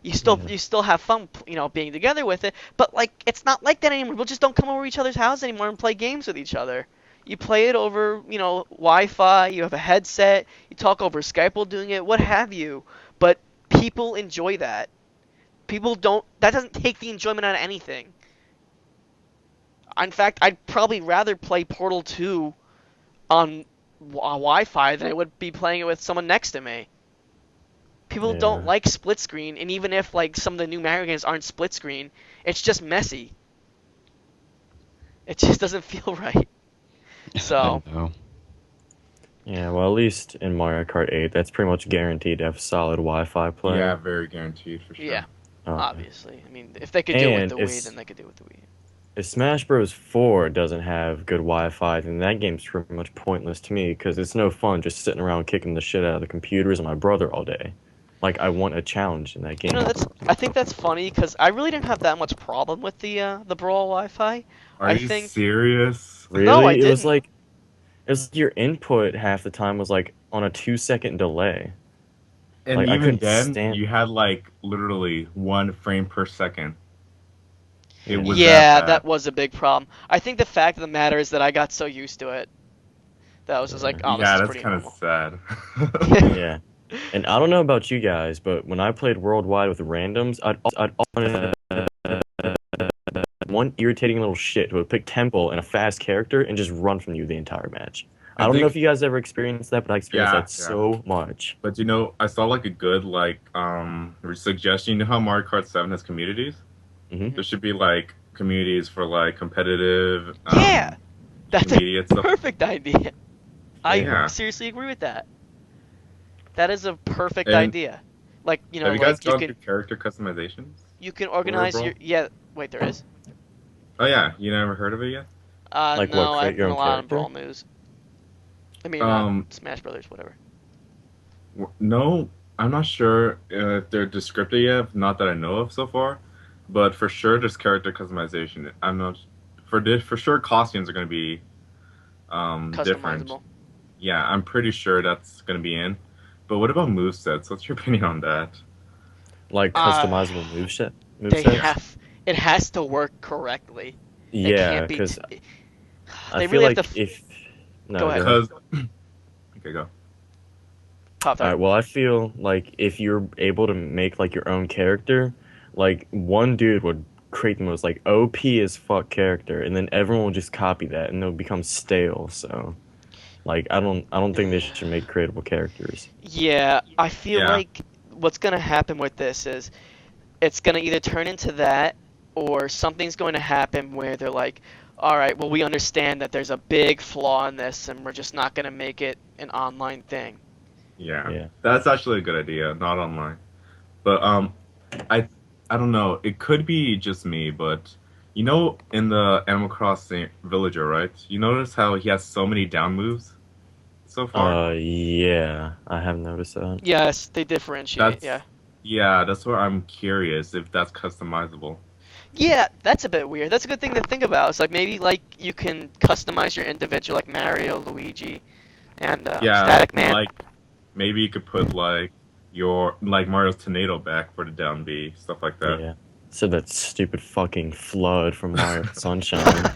You still have fun, being together with it. But, like, it's not like that anymore. People just don't come over each other's house anymore and play games with each other. You play it over, Wi-Fi, you have a headset, you talk over Skype while doing it, what have you. But people enjoy that. That doesn't take the enjoyment out of anything. In fact, I'd probably rather play Portal 2 on Wi-Fi than I would be playing it with someone next to me. People don't like split screen, and even if, like, some of the new Mario games aren't split screen, it's just messy. It just doesn't feel right. So, I know. Yeah, well, at least in Mario Kart 8, that's pretty much guaranteed to have solid Wi-Fi play. Yeah, very guaranteed for sure. yeah, Okay. obviously. I mean, if they could do it with And the Wii, it's- then they could do it with the Wii. If Smash Bros. 4 doesn't have good Wi-Fi, then that game's pretty much pointless to me because it's no fun just sitting around kicking the shit out of the computers and my brother all day. Like, I want a challenge in that game. I think that's funny because I really didn't have that much problem with the Brawl Wi-Fi. Are I you think- serious? Really? No, I It was didn't. like, your input half the time was like on a 2-second delay. And Like, I even couldn't then, stand- you had like literally 1 frame per second. It was Yeah, that that bad. was a big problem. I think the fact of the matter is that I got so used to it that I was just like, oh, this Yeah, is that's pretty kind of normal. sad. Yeah. And I don't know about you guys, but when I played worldwide with randoms, I'd one irritating little shit who would pick Temple and a fast character and just run from you the entire match. I don't know if you guys ever experienced that, but I experienced that so much. But I saw like a good suggestion. You know how Mario Kart 7 has communities? Mhm. There should be like communities for like competitive, Yeah, that's a intermediate stuff. perfect idea. I Yeah. seriously agree with that. That is a perfect And- idea. Like, Have you guys like gone through character customizations? you can organize Brawl? your yeah. Wait, there is. Oh yeah, you never heard of it yet? Like what, No, create I've your been a own lot on character? Brawl News. I mean, Smash Brothers, whatever. No, I'm not sure if they're descriptive yet. Not that I know of so far, but for sure there's character customization. I'm not for sure costumes are going to be different. Customizable. Yeah, I'm pretty sure that's going to be in. But what about movesets? What's your opinion on that? Like customizable moveset. They have. It has to work correctly. It Yeah, can't be. because They I feel really like have to. if no, Go ahead. Because okay, go. Pop All right, well, I feel like if you're able to make like your own character, like one dude would create the most like OP as fuck character, and then everyone will just copy that, and they'll become stale. So, like, I don't think they should make creatable characters. Yeah, I feel Yeah. like what's gonna happen with this is it's gonna either turn into that or something's going to happen where they're like, all right, well, we understand that there's a big flaw in this and we're just not gonna make it an online thing. Yeah, that's actually a good idea. Not online, but I don't know. It could be just me, but in the Animal Crossing Villager, right? You notice how he has so many down moves so far. Yeah, I have noticed that. Yes, they differentiate. That's- Yeah. Yeah, that's where I'm curious if that's customizable. Yeah, that's a bit weird. That's a good thing to think about. It's like maybe like you can customize your individual, like Mario, Luigi, and Static Man. like maybe you could put like Mario's tornado back for the down B, stuff like that. Yeah. So that stupid fucking flood from Mario Sunshine.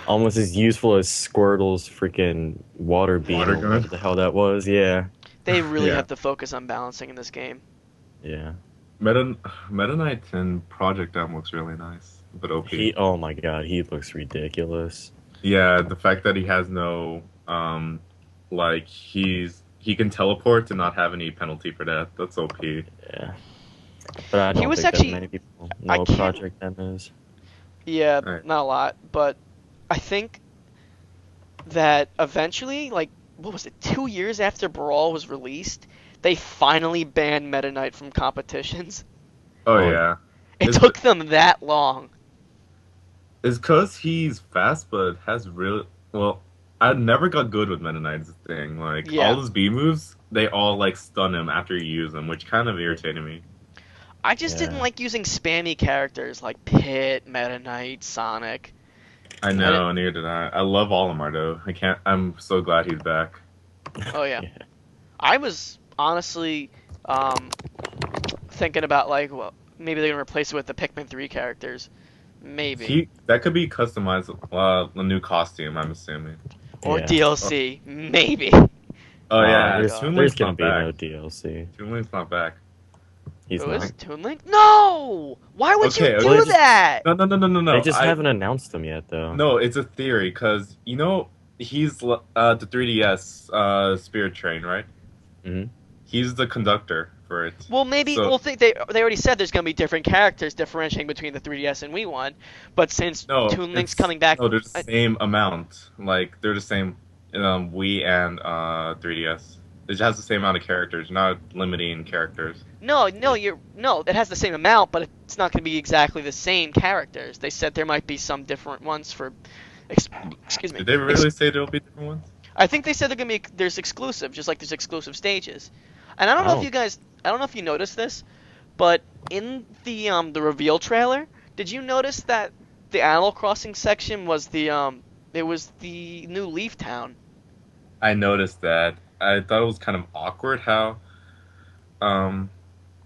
Almost as useful as Squirtle's freaking water beam. Water or gun? whatever the hell that was. Yeah. They really Yeah. have to focus on balancing in this game. Yeah. Meta Knight and Project M looks really nice, but OP. Oh my god, he looks ridiculous. Yeah, the fact that he has no he can teleport and not have any penalty for that. That's OP. Yeah. But I don't was think actually- that many people I know what can't- Project M is. Yeah, Right. not a lot, but I think that eventually, like, what was it, 2 years after Brawl was released, they finally banned Meta Knight from competitions. Oh Oh, yeah. It Is took them that long. It's because he's fast, but has real. Well, I never got good with Meta Knight's thing. Like Yeah. all his B moves, they all like stun him after you use them, which kind of irritated me. I just didn't Yeah. like using spammy characters like Pit, Meta Knight, Sonic. I know, neither did I. I love Olimar though. I can't. I'm so glad he's back. Oh yeah. I was honestly thinking about like, well, maybe they're gonna replace it with the Pikmin 3 characters. Maybe. That could be customized. A new costume, I'm assuming. Or Yeah. DLC. Maybe. Oh yeah, there's, God. Toon there's Link's gonna not be back. no DLC. Toon Link's not back. He's Who not. is Toon Link? No! Why would Okay, you okay, do just- that? No. They just I- haven't announced them yet, though. No, it's a theory because you know he's the 3DS Spirit Train, right? Mhm. He's the conductor for it. Well, maybe So- we'll think they already said there's gonna be different characters differentiating between the 3DS and Wii one, but since No, Toon Link's it's- coming back, No, they're the same amount. Like they're the same Wii and 3DS. It just has the same amount of characters, not limiting characters. no, it has the same amount, but it's not gonna be exactly the same characters. They said there might be some different ones for, excuse me. Did they really say there'll be different ones? I think they said they're gonna be there's exclusive, just like there's exclusive stages. And I don't know if Oh. you guys, I don't know if you noticed this, but in the reveal trailer, did you notice that the Animal Crossing section was it was the new Leaf Town? I noticed that. I thought it was kind of awkward how,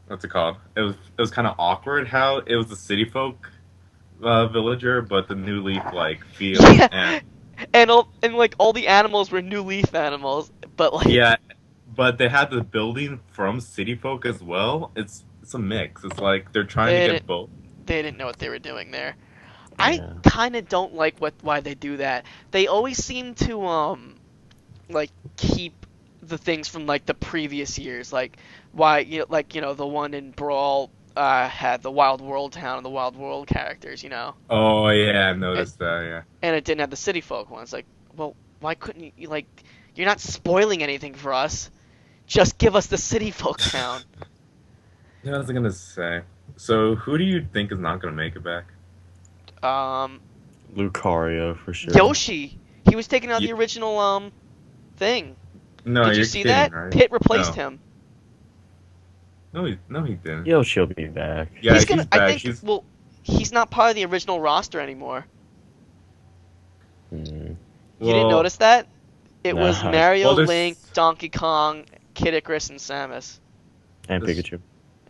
what's it called? It was kind of awkward how it was the city folk villager, but the new leaf like feel Yeah. And like all the animals were new Leaf animals, but like yeah, but they had the building from city folk as well. It's a mix. It's like they're trying They to didn't- get both. they didn't know what they were doing there. I Yeah. kind of don't like why they do that. They always seem to like keep the things from like the previous years, like why the one in Brawl had the Wild World town and the Wild World characters, Oh yeah, I noticed that. Yeah. and it didn't have the city folk ones. Like, well, why couldn't you like? You're not spoiling anything for us. Just give us the city folk town. Yeah, I was gonna say. So who do you think is not gonna make it back? Lucario for sure. Yoshi. He was taking out Ye- the original thing. No, Did you you're see kidding, that? Right? Pit replaced No. him. No, he didn't. Yoshi'll be back. Yeah, he's gonna. back. I think. Well, he's not part of the original roster anymore. Hmm. You Well, didn't notice that? It Nah. was Mario, Well, there's- Link, Donkey Kong, Kid Icarus, and Samus. And That's- Pikachu.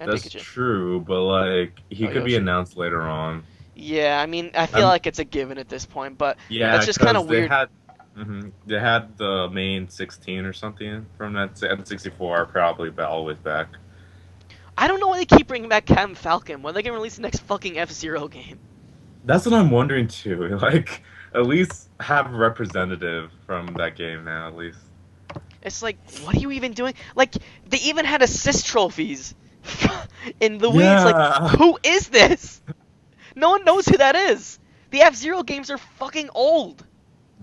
And That's Pikachu. true, but like he Oh, could be Yoshi. announced later on. Yeah, I mean, I feel I'm- like it's a given at this point, but Yeah, that's just kind of 'cause they weird. They had the main 16 or something from that N64 probably always back. I don't know why they keep bringing back Captain Falcon. When are they gonna release the next fucking F-Zero game? That's what I'm wondering too. Like, at least have a representative from that game now. At least. It's like, what are you even doing? Like, they even had assist trophies in the Wii. It's Yeah. like, who is this? No one knows who that is. The F-Zero games are fucking old.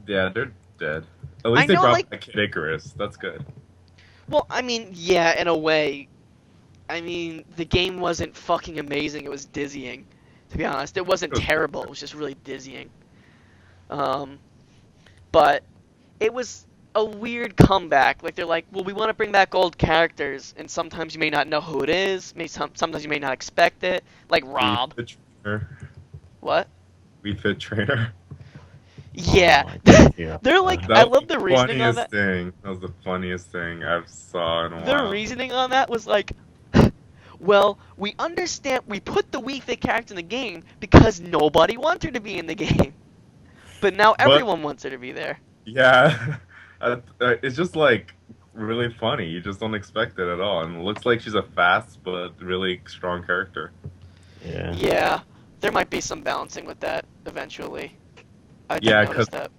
Yeah, they're dead. At I least they know, brought like- back Kid Icarus. That's good. Well, I mean, yeah, in a way. I mean, the game wasn't fucking amazing. It was dizzying, to be honest. It wasn't terrible. It was just really dizzying. But it was a weird comeback. Like, they're like, well, we want to bring back old characters, and sometimes you may not know who it is. Sometimes you may not expect it. Like Rob. Wii Fit Trainer. What? Wii Fit Trainer. Yeah. Oh my God, yeah. They're like, That I was love the reasoning on funniest that. thing. That was the funniest thing I've saw in a The while. reasoning on that was like, well, we understand, we put the Wii Fit character in the game because nobody wants her to be in the game. But now But- everyone wants her to be there. Yeah, it's just like really funny. You just don't expect it at all, and it looks like she's a fast but really strong character. Yeah. Yeah, there might be some balancing with that eventually. I did Yeah, notice 'cause- that.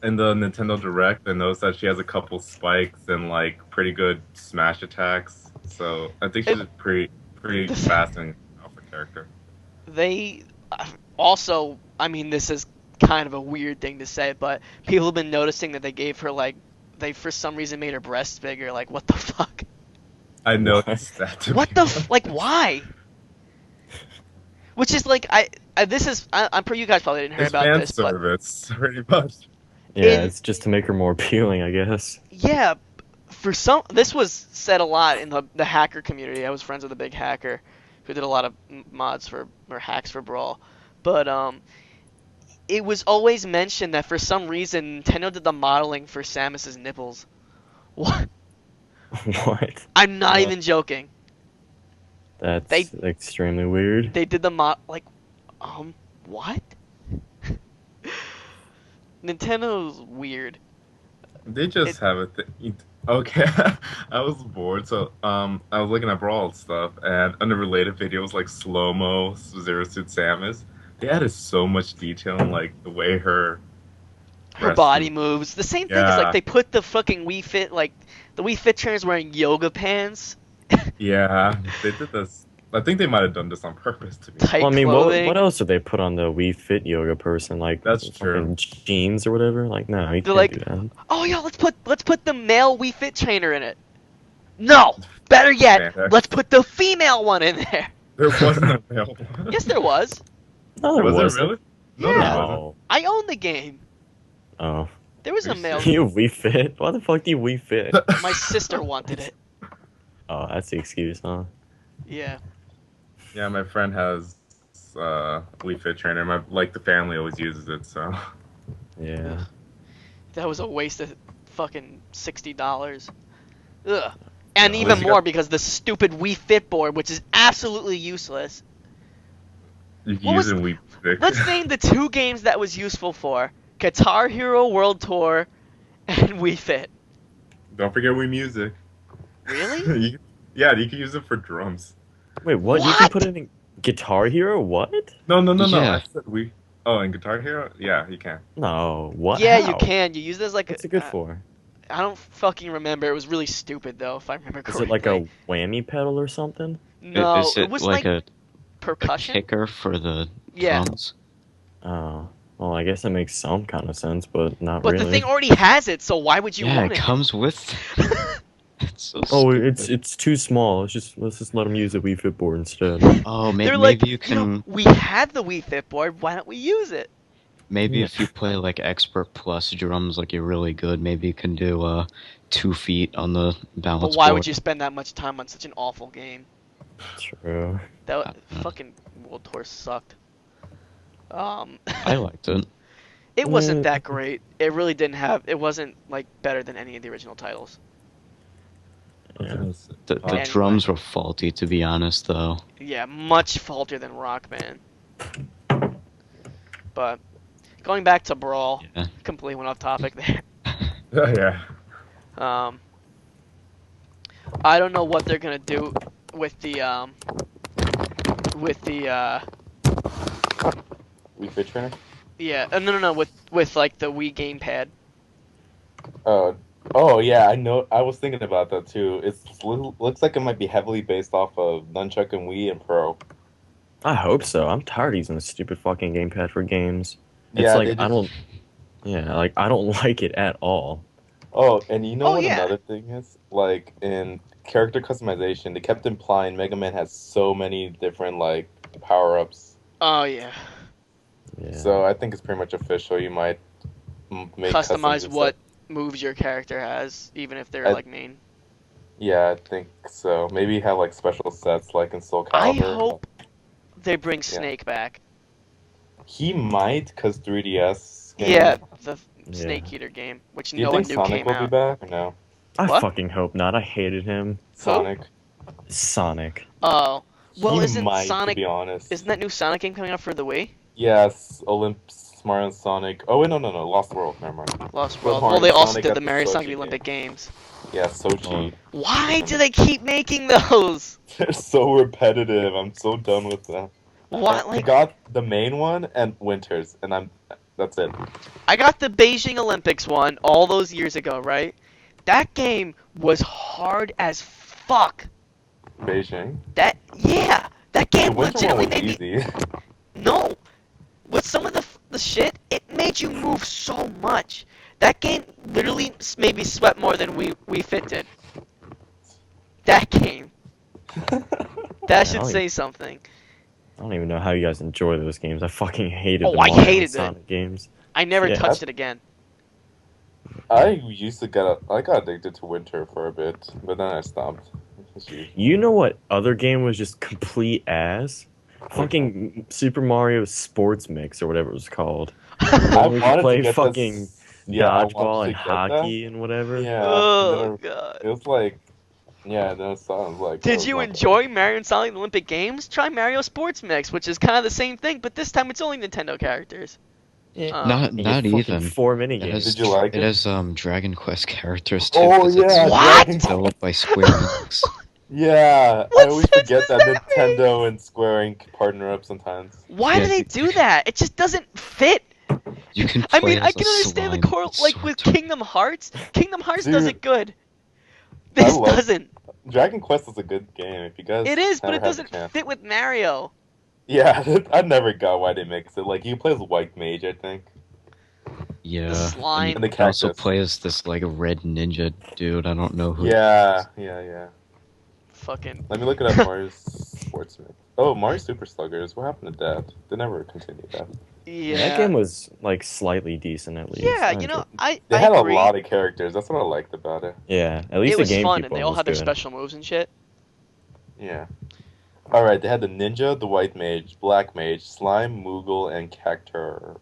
In the Nintendo Direct, I noticed that she has a couple spikes and like pretty good smash attacks. So I think she's a pretty fast and powerful character. They also, I mean, this is kind of a weird thing to say, but people have been noticing that they gave her like, they for some reason made her breasts bigger. Like, what the fuck? I noticed that. To What be the honest. like? Why? Which is like I'm pretty you guys probably didn't hear It's about fan this, but service, pretty much. Yeah, In- it's just to make her more appealing, I guess. yeah, this was said a lot in the hacker community. I was friends with a big hacker who did a lot of mods or hacks for Brawl, but it was always mentioned that for some reason Nintendo did the modeling for Samus's nipples. What? What? I'm not What? even joking. That's They- extremely weird. They did the what? Nintendo weird. They just have a thing. Okay, I was bored, so I was looking at Brawl stuff, and unrelated videos like slow mo Zero Suit Samus. They added so much detail in like the way her Body resting- moves. The same thing is like Yeah. they put the fucking Wii Fit, like the Wii Fit trainer's wearing yoga pants, Yeah, they did this. I think they might have done this on purpose to be. tight Well, I mean, clothing. what else did they put on the Wii Fit yoga person? Like That's fucking true. jeans or whatever. Like, no, you They're can't like- do that. Oh yeah, let's put the male Wii Fit trainer in it. No, better yet, Spandex. let's put the female one in there. There wasn't a male. Yes, there was. No, there Was wasn't. it really? No, Yeah. there wasn't. No. I own the game. Oh. There was a You male. You Wii Fit? Why the fuck do you Wii Fit? My sister wanted it. Oh, that's the excuse, huh? Yeah. Yeah, my friend has Wii Fit trainer. The family always uses it, so. Yeah. That was a waste of fucking $60. Ugh. And No, even you more got- because the stupid Wii Fit board, which is absolutely useless. You can What use was- it in Wii Fit. Let's name the two games that was useful for: Guitar Hero World Tour and Wii Fit. Don't forget Wii Music. Really? Yeah, you can use it for drums. Wait, what? You can What? put it in Guitar Hero? What? No. Yeah. I said Wii. Oh, in Guitar Hero? Yeah, you can. No. What? Yeah, How? you can. You use it as like What's it good for? I don't fucking remember. It was really stupid though, if I remember Is correctly. it like a whammy pedal or something? No, Is it it was like like, a percussion. kicker for the Yeah. drums? Oh. Well, I guess that makes some kind of sense, but not But really. the thing already has it, so why would you Yeah, want it it? comes with. It's so Oh, stupid. it's too small. Let's just let them use the Wii Fit board instead. Oh, They're maybe like, you can. we have the Wii Fit board. Why don't we use it? Maybe Yeah. if you play like expert plus drums, like you're really good, maybe you can do 2 feet on the balance But why board. would you spend that much time on such an awful game? True. That fucking World Tour sucked. I liked it. It wasn't that great. It really didn't have. It wasn't like better than any of the original titles. Yeah. The Anyway. drums were faulty, to be honest, though. Yeah, much faultier than Rock Band. But going back to Brawl, Yeah. completely went off topic there. Yeah. I don't know what they're gonna do with the Wii Fit trainer? yeah no with like the Wii gamepad. Oh yeah, I know. I was thinking about that too. Looks like it might be heavily based off of Nunchuck and Wii and Pro. I hope so. I'm tired of using this stupid fucking gamepad for games. It's Yeah, like they I just- don't. Yeah, like I don't like it at all. Oh, and you know Oh, what yeah. another thing is? Like in character customization, they kept implying Mega Man has so many different like power-ups. Oh yeah, Yeah. So I think it's pretty much official. You might make customize customs and what stuff. moves your character has, even if they're I- like main. Yeah, I think so. Maybe have like special sets like in Soul I Calibur. hope they bring Snake back. He might, cause 3DS. game. Yeah, the Yeah. Snake Eater game, which Do you no one think knew Sonic came will out. be back or no? I What? fucking hope not. I hated him. Sonic. Sonic. Oh, well, he isn't might, Sonic? to be honest. Isn't that new Sonic game coming out for the Wii? Yes, Mario Sonic. Oh wait, no, Lost World. Never mind. Lost Well, World. Mario Well, they also Sonic did at the the Mario Sonic Sochi Olympic Games. Yeah, Sochi. Why do they keep making those? They're so repetitive. I'm so done with them. What? I Like, got the main one and Winters, and that's it. I got the Beijing Olympics one all those years ago, right? That game was hard as fuck. Beijing. That The game winter one legitimately was made me easy. no. With some of the shit, it made you move so much. That game literally made me sweat more than Wii Fit did. That game. That should Hell yeah. say something. I don't even know how you guys enjoy those games. I fucking hated Oh, the I Mario hated and Sonic games. I never Yeah. touched it again. I used to I got addicted to Winter for a bit, but then I stopped. You know what other game was just complete ass? Fucking Super Mario Sports Mix or whatever it was called. I We could wanted play to get fucking this. Yeah, I wanted dodgeball to and get hockey and whatever. that. Yeah, Oh god. it was like, yeah, that sounds like. Did you enjoy Mario and Sonic Olympic Games? Try Mario Sports Mix, which is kind of the same thing, but this time it's only Nintendo characters. Not You get fucking even. 4 mini It games. has, Did you like it it? has Dragon Quest characters too. Oh 'cause it's yeah, What? developed by Square Enix. Yeah, What I always sense forget does that that make? Nintendo and Square Enix partner up sometimes. Why Yeah, do they you- do that? It just doesn't fit. You can I play mean, as I can a understand the slime. core It's like so with adorable. Kingdom Hearts. Kingdom Hearts does Dude, it good. I This love- doesn't. Dragon Quest is a good game if you guys. It is, but never it had the doesn't chance. fit with Mario. Yeah, I never got why they mix it. Like you play as White Mage, I think. Yeah. slime. And the You can also cactus. play as this like red ninja dude. I don't know who. Yeah, yeah. Fucking. Let me look it up. Mario Sportsman. Oh, Mario Super Sluggers. What happened to that? They never continued that. Yeah. That game was like slightly decent at least. Yeah, I you know, enjoyed it. I They had agree. a lot of characters. That's what I liked about it. Yeah, at least It the was game fun, and people they all was had their good. special moves and shit. Yeah. All right. They had the Ninja, the White Mage, Black Mage, Slime, Moogle, and Cactur.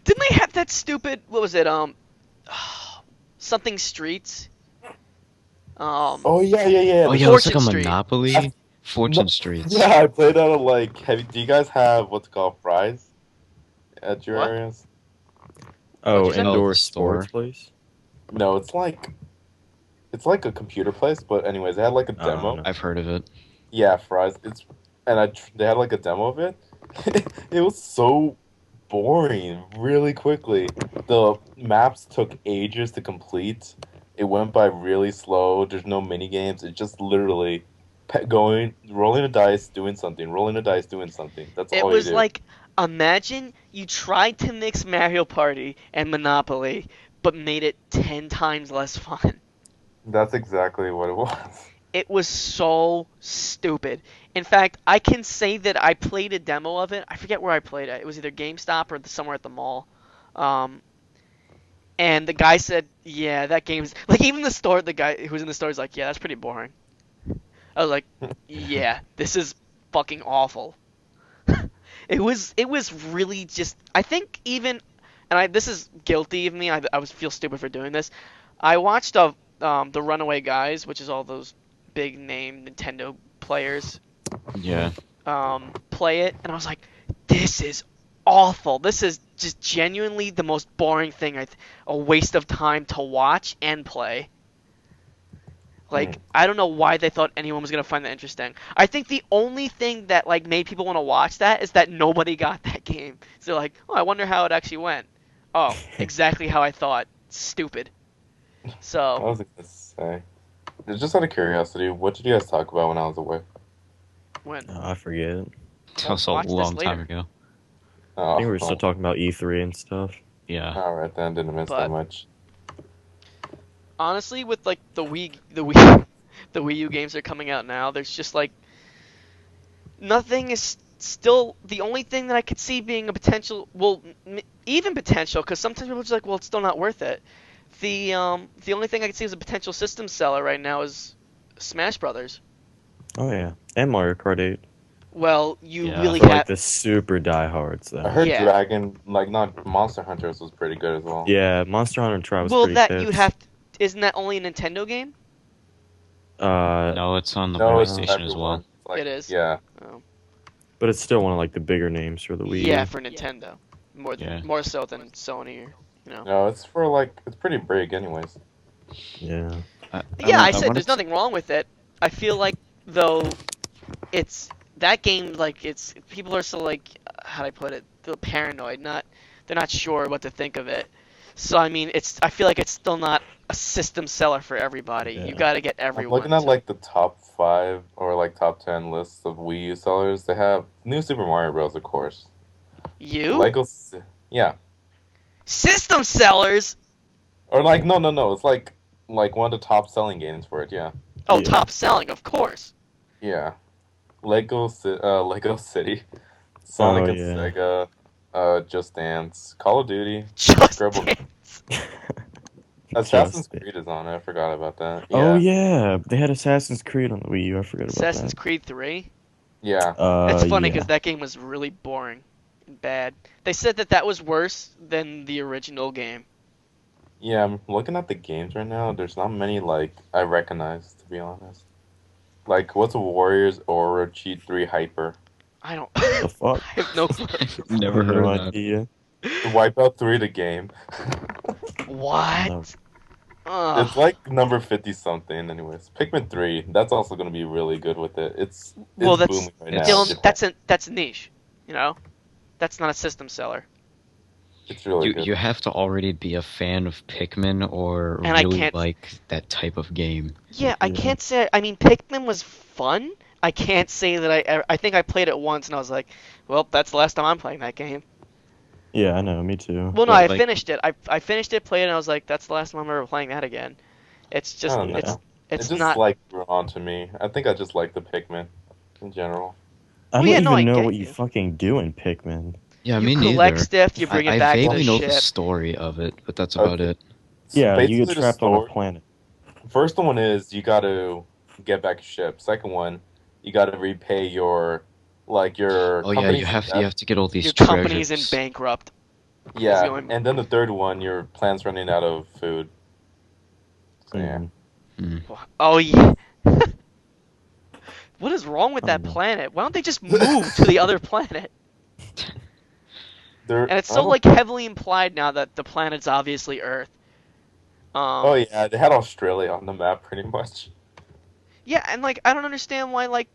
Didn't they have that stupid? What was it? Something Streets. Oh yeah. Oh the yeah, it's like Fortune a Street. Monopoly. Fortune No- Streets. Yeah, I played out of like. Do you guys have what's called fries at your What? areas? Oh, What'd you say? Oh, indoor the sports store. place. No, it's like a computer place. But anyways, they had like a Oh, demo. no. I've heard of it. Yeah, fries. They had like a demo of it. It was so boring really quickly. The maps took ages to complete. It went by really slow. There's no mini games. It's just literally rolling a dice, doing something, rolling a dice, doing something. That's It all was you do. like, imagine you tried to mix Mario Party and Monopoly, but made it 10 times less fun. That's exactly what it was. It was so stupid. In fact, I can say that I played a demo of it. I forget where I played it. It was either GameStop or somewhere at the mall. And the guy said, "Yeah, that game's like." Even the store, the guy who was in the store is like, "Yeah, that's pretty boring." I was like, "Yeah, this is fucking awful." It was really just. I think even, and this is guilty of me. I feel stupid for doing this. I watched the Runaway Guys, which is all those big name Nintendo players, Yeah. play it, and I was like, this is awful. This is just genuinely the most boring thing. A waste of time to watch and play. Like, I don't know why they thought anyone was gonna find that interesting. I think the only thing that like made people want to watch that is that nobody got that game. So they're like, oh, I wonder how it actually went. Oh, exactly how I thought. Stupid. I So was gonna say. Just out of curiosity, what did you guys talk about when I was away? when Oh, I forget. That was a watch this long later. time ago. I Oh, think we were still talking about E3 and stuff. Yeah. all right then, didn't miss But- that much. honestly, with like the Wii U games that are coming out now, there's just like nothing is still the only thing that I could see being a potential. Well, even potential, because sometimes people are just like, well, it's still not worth it. The only thing I could see as a potential system seller right now is Smash Brothers. Oh yeah, and Mario Kart 8. Well, you Yeah. really For like have. the super diehards I though. heard Yeah. Dragon, like not Monster Hunters, was pretty good as well. Yeah, Monster Hunter Tri was Well, pretty that tits. you'd have. Isn't that only a Nintendo game? No, it's on the No, it's PlayStation as everyone. well. It's like- It is? Yeah. Oh. but it's still one of like the bigger names for the Wii. Yeah, U. for Nintendo, Yeah. more so than Sony or No, it's for like it's pretty big, anyways. Yeah. Yeah, I I said wanted there's to- nothing wrong with it. I feel like though, it's that game like it's people are so like how do I put it? They're paranoid, they're not sure what to think of it. So I mean, I feel like it's still not a system seller for everybody. Yeah. You got to get I'm everyone. looking at to- like the top 5 or like top 10 lists of Wii U sellers. They have New Super Mario Bros. Of course. you Lego, yeah, system sellers. or like no, it's like one of the top selling games for it. Yeah, Oh, Yeah. top selling, of course. yeah. Lego City, Oh Sonic and yeah. Sega, Just Dance, Call of Duty, Just Scribble. Dance. Assassin's Just it. Creed is on it. I forgot about that. Oh Yeah, yeah, they had Assassin's Creed on the Wii U. I forgot about Assassin's that. Creed 3. yeah. It's funny because Yeah. that game was really boring and bad. They said that that was worse than the original game. Yeah, I'm looking at the games right now. There's not many like I recognize, to be honest. Like, what's a Warriors Orochi 3 Hyper? I don't. The I fuck? have no clue. Never heard No of that. idea. Wipeout 3 the game. No. What? It's Ugh. like number 50 something, anyways. Pikmin 3, that's also gonna be really good with it. It's Well, that's booming right It's- now in Dylan. Japan. That's niche. You know, that's not a system seller. It's really You good. you have to already be a fan of Pikmin or And I really can't- like that type of game. Yeah, I Yeah. can't say. I mean, Pikmin was fun. I can't say that I think I played it once and I was like, well, that's the last time I'm playing that game. Yeah, I know. Me too. Well, no, But, I like- finished it. I finished it, played it, and I was like, that's the last time I'm ever playing that again. It's just, I don't know. it's It's just not. like drawn to me. I think I just like the Pikmin in general. I Well, don't yeah, no, I even know get what you you. fucking do in Pikmin. Yeah, You me collect neither. stuff, you bring it I back to vaguely the know the ship. story of it, but that's about Okay. it. Yeah, you Basically, get the trapped on a story- planet. First one is you got to get back a ship. Second one, you got to repay your Oh yeah, company's you have to get all these Your treasures. company's in bankrupt. Yeah, the only- and then the third one, your plan's running out of food. So yeah, Mhm. Oh yeah. What is wrong with that Oh, no. planet? Why don't they just move to the other planet? They're- And it's I so don't- like heavily implied now that the planet's obviously Earth. Oh yeah, they had Australia on the map pretty much. Yeah, and like I don't understand why like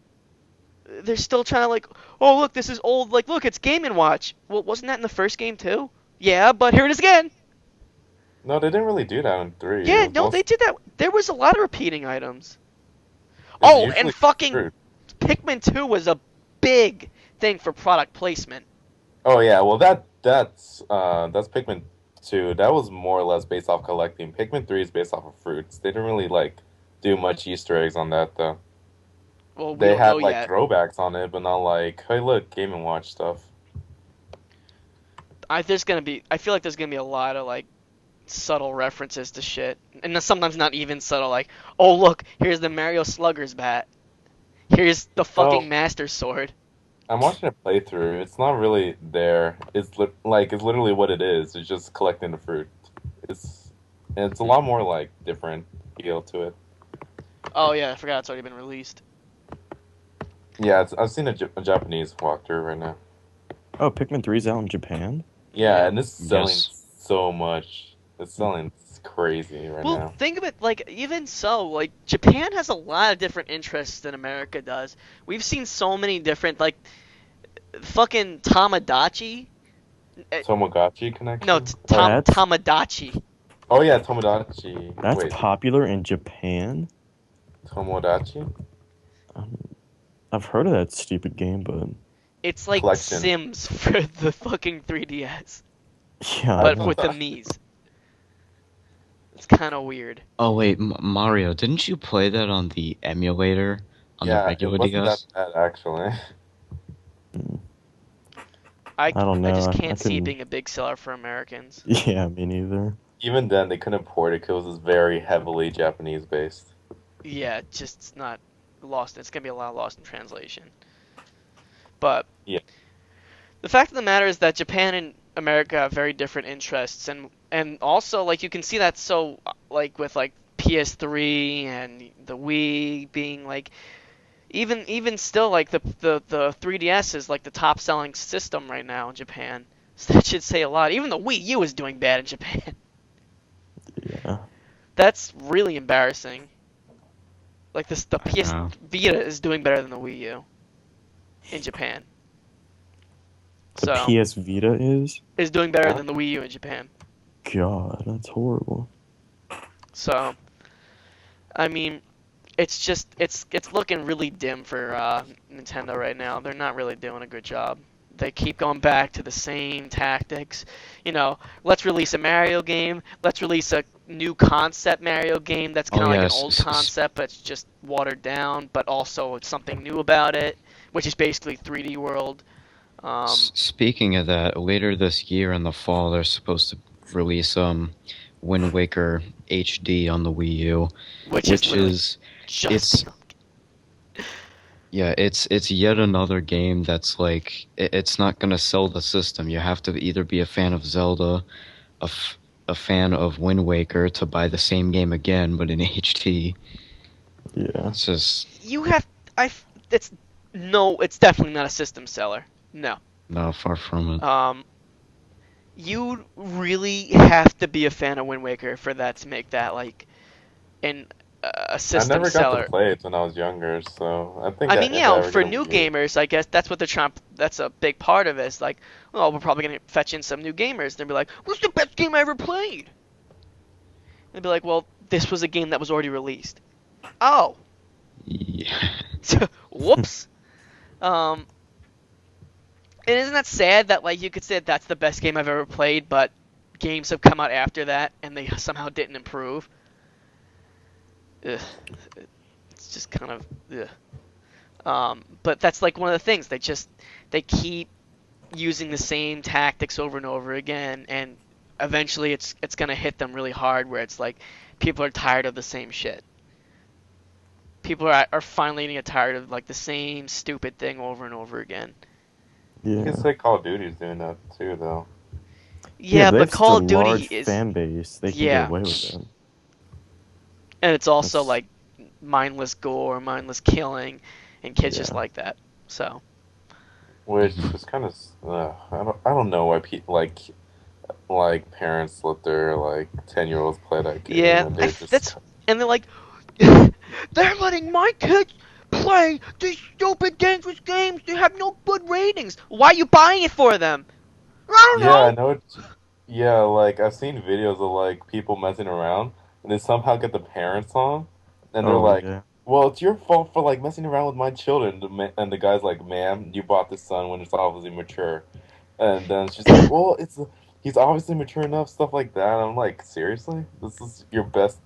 they're still trying to like, oh look, this is old. Like look, it's Game and Watch. Well, wasn't that in the first game too? Yeah, but here it is again. No, they didn't really do that in 3. Yeah, It was no, most- they did that. There was a lot of repeating items. it was Oh, usually and fucking fruit. Pikmin 2 was a big thing for product placement. Oh yeah, well that's Pikmin 2. That was more or less based off collecting. Pikmin 3 is based off of fruits. They didn't really like do much Easter eggs on that though. Well, we They don't had know like yet. throwbacks on it, but not like, hey look, Game and Watch stuff. I feel like there's gonna be a lot of like subtle references to shit, and then sometimes not even subtle. Like, oh look, here's the Mario Slugger's bat. Here's the fucking Oh. Master Sword. I'm watching a playthrough. It's not really there. It's it's literally what it is. It's just collecting the fruit. It's a lot more like different feel to it. Oh yeah, I forgot it's already been released. Yeah, I've seen a Japanese walkthrough right now. Oh, Pikmin 3's out in Japan? Yeah, and it's selling Yes. so much. It's selling crazy right Well, now. think of it like even so, like Japan has a lot of different interests than America does. We've seen so many different like fucking Tamagotchi. Tomodachi connection. No, that's- Tamagotchi. Oh yeah, Tomodachi. That's Wait, popular in Japan? Tomodachi? I've heard of that stupid game, but It's like Collection. Sims for the fucking 3DS, yeah, but I- with the Mii's. It's kind of weird. Oh wait, Mario, didn't you play that on the emulator on the Yeah, it regular wasn't DS? that bad actually. I don't I just know, I can't see it couldn't- being a big seller for Americans. yeah, me neither. Even then, they couldn't port it because it was very heavily Japanese based. Yeah, it's not lost. It's gonna be a lot lost in translation. But Yeah. the fact of the matter is that Japan and America have very different interests, and also like you can see that so like with like PS3 and the Wii being like even still like the 3DS is like the top selling system right now in Japan. So that should say a lot. Even the Wii U is doing bad in Japan. Yeah. That's really embarrassing. Like the PS know. Vita is doing better than the Wii U in Japan. The So PS Vita is? doing better than the Wii U in Japan. God, that's horrible. So I mean, it's just it's looking really dim for Nintendo right now. They're not really doing a good job. They keep going back to the same tactics. You know, let's release a Mario game. Let's release a new concept Mario game that's kind of Oh, like yes. an old concept, but it's just watered down, but also it's something new about it. which is basically 3D World. Speaking of that, later this year in the fall, they're supposed to release Wind Waker HD on the Wii U, which is just it's yeah, it's yet another game that's like it's not gonna sell the system. You have to either be a fan of Zelda, a fan of Wind Waker to buy the same game again, but in HD. Yeah. It's just you have it's it's definitely not a system seller. No. no, far from it. You really have to be a fan of Wind Waker for that to make that like a I system never got seller. to play it when I was younger, so I think. I mean, if yeah, ever for get a new Wii- gamers, I guess that's what they're trying. That's a big part of it. It's like, well, we're probably gonna fetch in some new gamers. They'll be like, "What's the best game I ever played?" They'd be like, "Well, this was a game that was already released." Oh, Yeah. whoops. And isn't that sad that like you could say that's the best game I've ever played, but games have come out after that and they somehow didn't improve? Ugh. It's just kind of but that's like one of the things they keep using the same tactics over and over again, and eventually it's gonna hit them really hard where it's like people are tired of the same shit. People are finally getting tired of like the same stupid thing over and over again. You Yeah. can say Call of Duty's doing that too, though. Yeah, they but have Call such of a Duty large is, fan base. They can yeah. get away with it. and it's also That's- like mindless gore, mindless killing, and kids just Yeah. like that. So Which is kind of. I don't know why like parents let their like 10-year-olds play that game. yeah, And they're just, that's and they're like, they're letting my kids play these stupid dangerous games. They have no good ratings. Why are you buying it for them? I don't yeah, I know. know. Yeah, like I've seen videos of like people messing around, and they somehow get the parents on, and they're Oh, like, yeah. "Well, it's your fault for like messing around with my children." And the guy's like, "Ma'am, you bought this son when it's obviously mature," and then she's like, "Well, he's obviously mature enough," stuff like that. I'm like, seriously, this is your best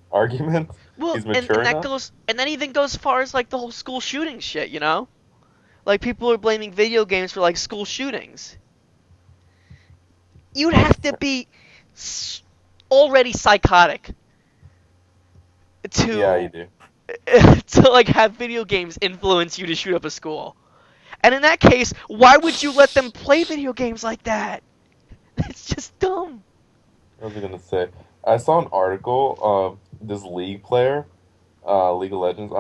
argument? Well, He's and mature that enough? goes, and that even goes as far as like the whole school shooting shit. You know, like people are blaming video games for like school shootings. You'd have to be already psychotic to Yeah, you do. to like have video games influence you to shoot up a school. And in that case, why would you let them play video games like that? It's just dumb. What was I gonna say? I saw an article of this League player, League of Legends.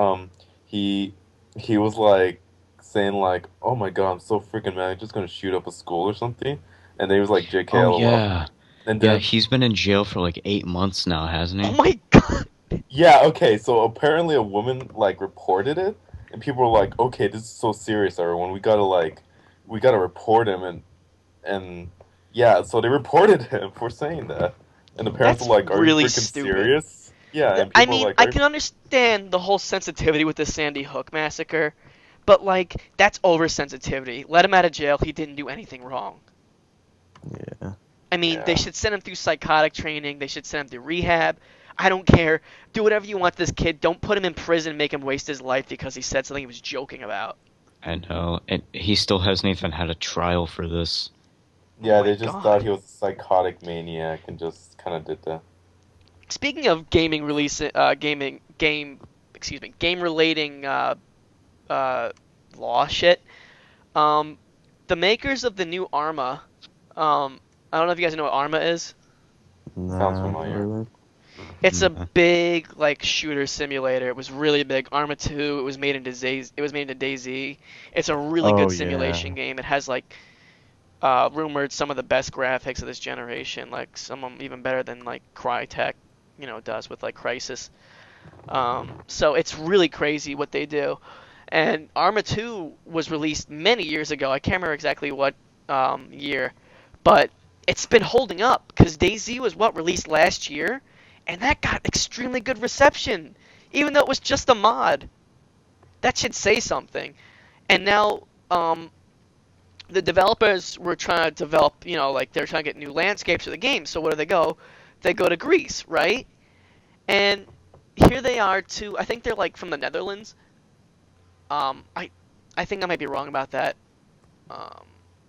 He he was like saying like, "Oh my God, I'm so freaking mad! I'm just gonna shoot up a school or something." And then he was like, "JK, Oh LOL." yeah. And Yeah, then he's been in jail for like 8 months now, hasn't Oh he? my god. yeah, okay. So apparently a woman like reported it, and people were like, "Okay, this is so serious, everyone. We gotta report him." And yeah, so they reported him for saying that. And the parents That's were like, "Are really you freaking stupid. serious?" Yeah, and I people were mean, like, I "Are you can understand the whole sensitivity with the Sandy Hook massacre, but like that's oversensitivity. Let him out of jail. He didn't do anything wrong. Yeah. I mean, Yeah. they should send him through psychotic training. They should send him through rehab. I don't care. Do whatever you want to this kid. Don't put him in prison and make him waste his life because he said something he was joking about. I know. And he still hasn't even had a trial for this. Yeah, Oh my they just God. thought he was a psychotic maniac and just kind of did that. Speaking of gaming game relating law shit. The makers of the new Arma, I don't know if you guys know what Arma is. Sounds familiar. Really? It's a Mhm. big like shooter simulator. It was really big. Arma 2. It was made into DayZ. It's a really Oh, good yeah. simulation game. It has like rumored some of the best graphics of this generation. Like some of them even better than like Crytek, does with like Crysis. So it's really crazy what they do. And Arma 2 was released many years ago. I can't remember exactly what year, but it's been holding up because DayZ was released last year, and that got extremely good reception, even though it was just a mod. That should say something. And now the developers were trying to develop, like they're trying to get new landscapes for the game. So where do they go? They go to Greece, right? And here they are too. I think they're like from the Netherlands. I I think I might be wrong about that.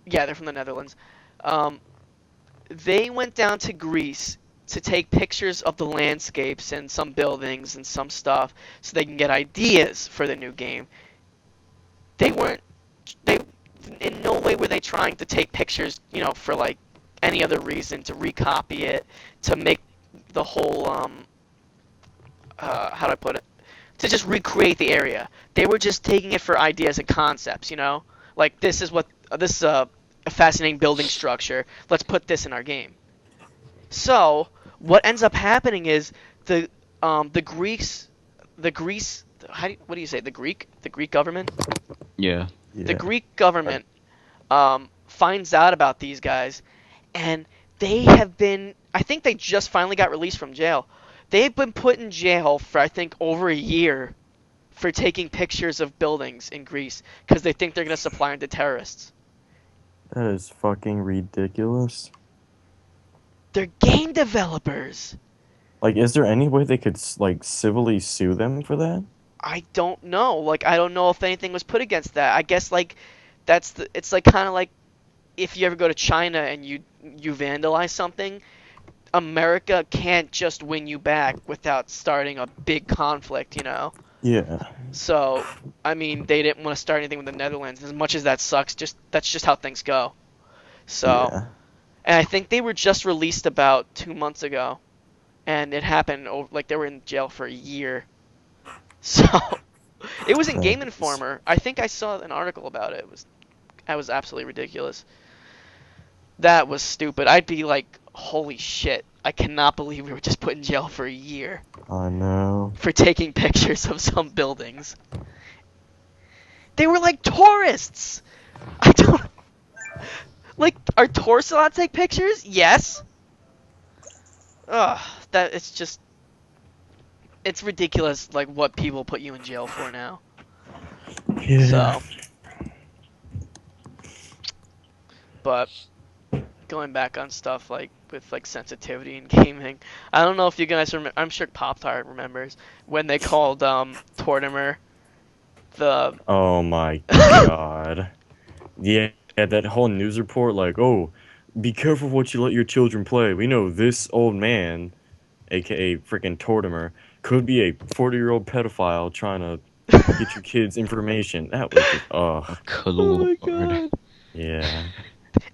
Yeah, they're from the Netherlands. Um, they went down to Greece to take pictures of the landscapes and some buildings and some stuff so they can get ideas for the new game. They weren't they in no way were they trying to take pictures, for like any other reason to recopy it, to make the whole how do I put it? To just recreate the area. They were just taking it for ideas and concepts, Like this is a fascinating building structure. Let's put this in our game. So what ends up happening is the Greeks, what do you say, the Greek government? Yeah. The Greek government finds out about these guys, and they have been, I think they just finally got released from jail. They've been put in jail for, I think, over a year for taking pictures of buildings in Greece because they think they're going to supply them to terrorists. That is fucking ridiculous. They're game developers. Like, is there any way they could, like, civilly sue them for that? I don't know. Like, I don't know if anything was put against that. I guess, like, it's like kind of like if you ever go to China and you vandalize something, America can't just win you back without starting a big conflict, Yeah. So, I mean, they didn't want to start anything with the Netherlands. As much as that sucks, that's just how things go. So, Yeah. and I think they were just released about 2 months ago, and it happened like they were in jail for a year. So, it was in Game Informer. I think I saw an article about it. That was absolutely ridiculous. That was stupid. I'd be like, holy shit, I cannot believe we were just put in jail for a year I know. for taking pictures of some buildings. They were like tourists. I don't... Like, are tourists allowed to take pictures? Yes. Ugh, it's just... It's ridiculous, like, what people put you in jail for now. Yeah. So... But... Going back on stuff like with like sensitivity in gaming, I don't know if you guys remember. I'm sure Pop Tart remembers when they called Tortimer the. Oh my god. Yeah, that whole news report, like, oh, be careful what you let your children play. We know this old man, aka freaking Tortimer, could be a 40-year-old pedophile trying to get your kids information. That was just, ugh. Oh my god. Yeah.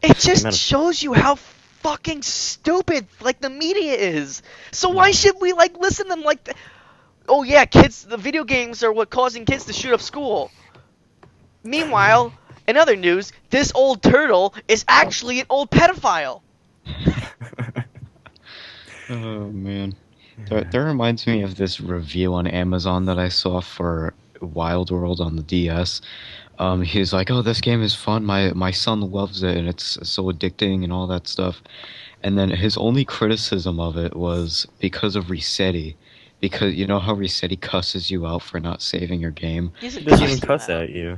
It just shows you how fucking stupid like the media is. So why should we like listen to them like oh yeah, kids, the video games are what causing kids to shoot up school. Meanwhile, in other news, this old turtle is actually an old pedophile. Oh man. That reminds me of this review on Amazon that I saw for Wild World on the DS. He was like, "Oh, this game is fun. My son loves it, and it's so addicting and all that stuff." And then his only criticism of it was because of Resetti, because you know how Resetti cusses you out for not saving your game. He He doesn't even cuss at you.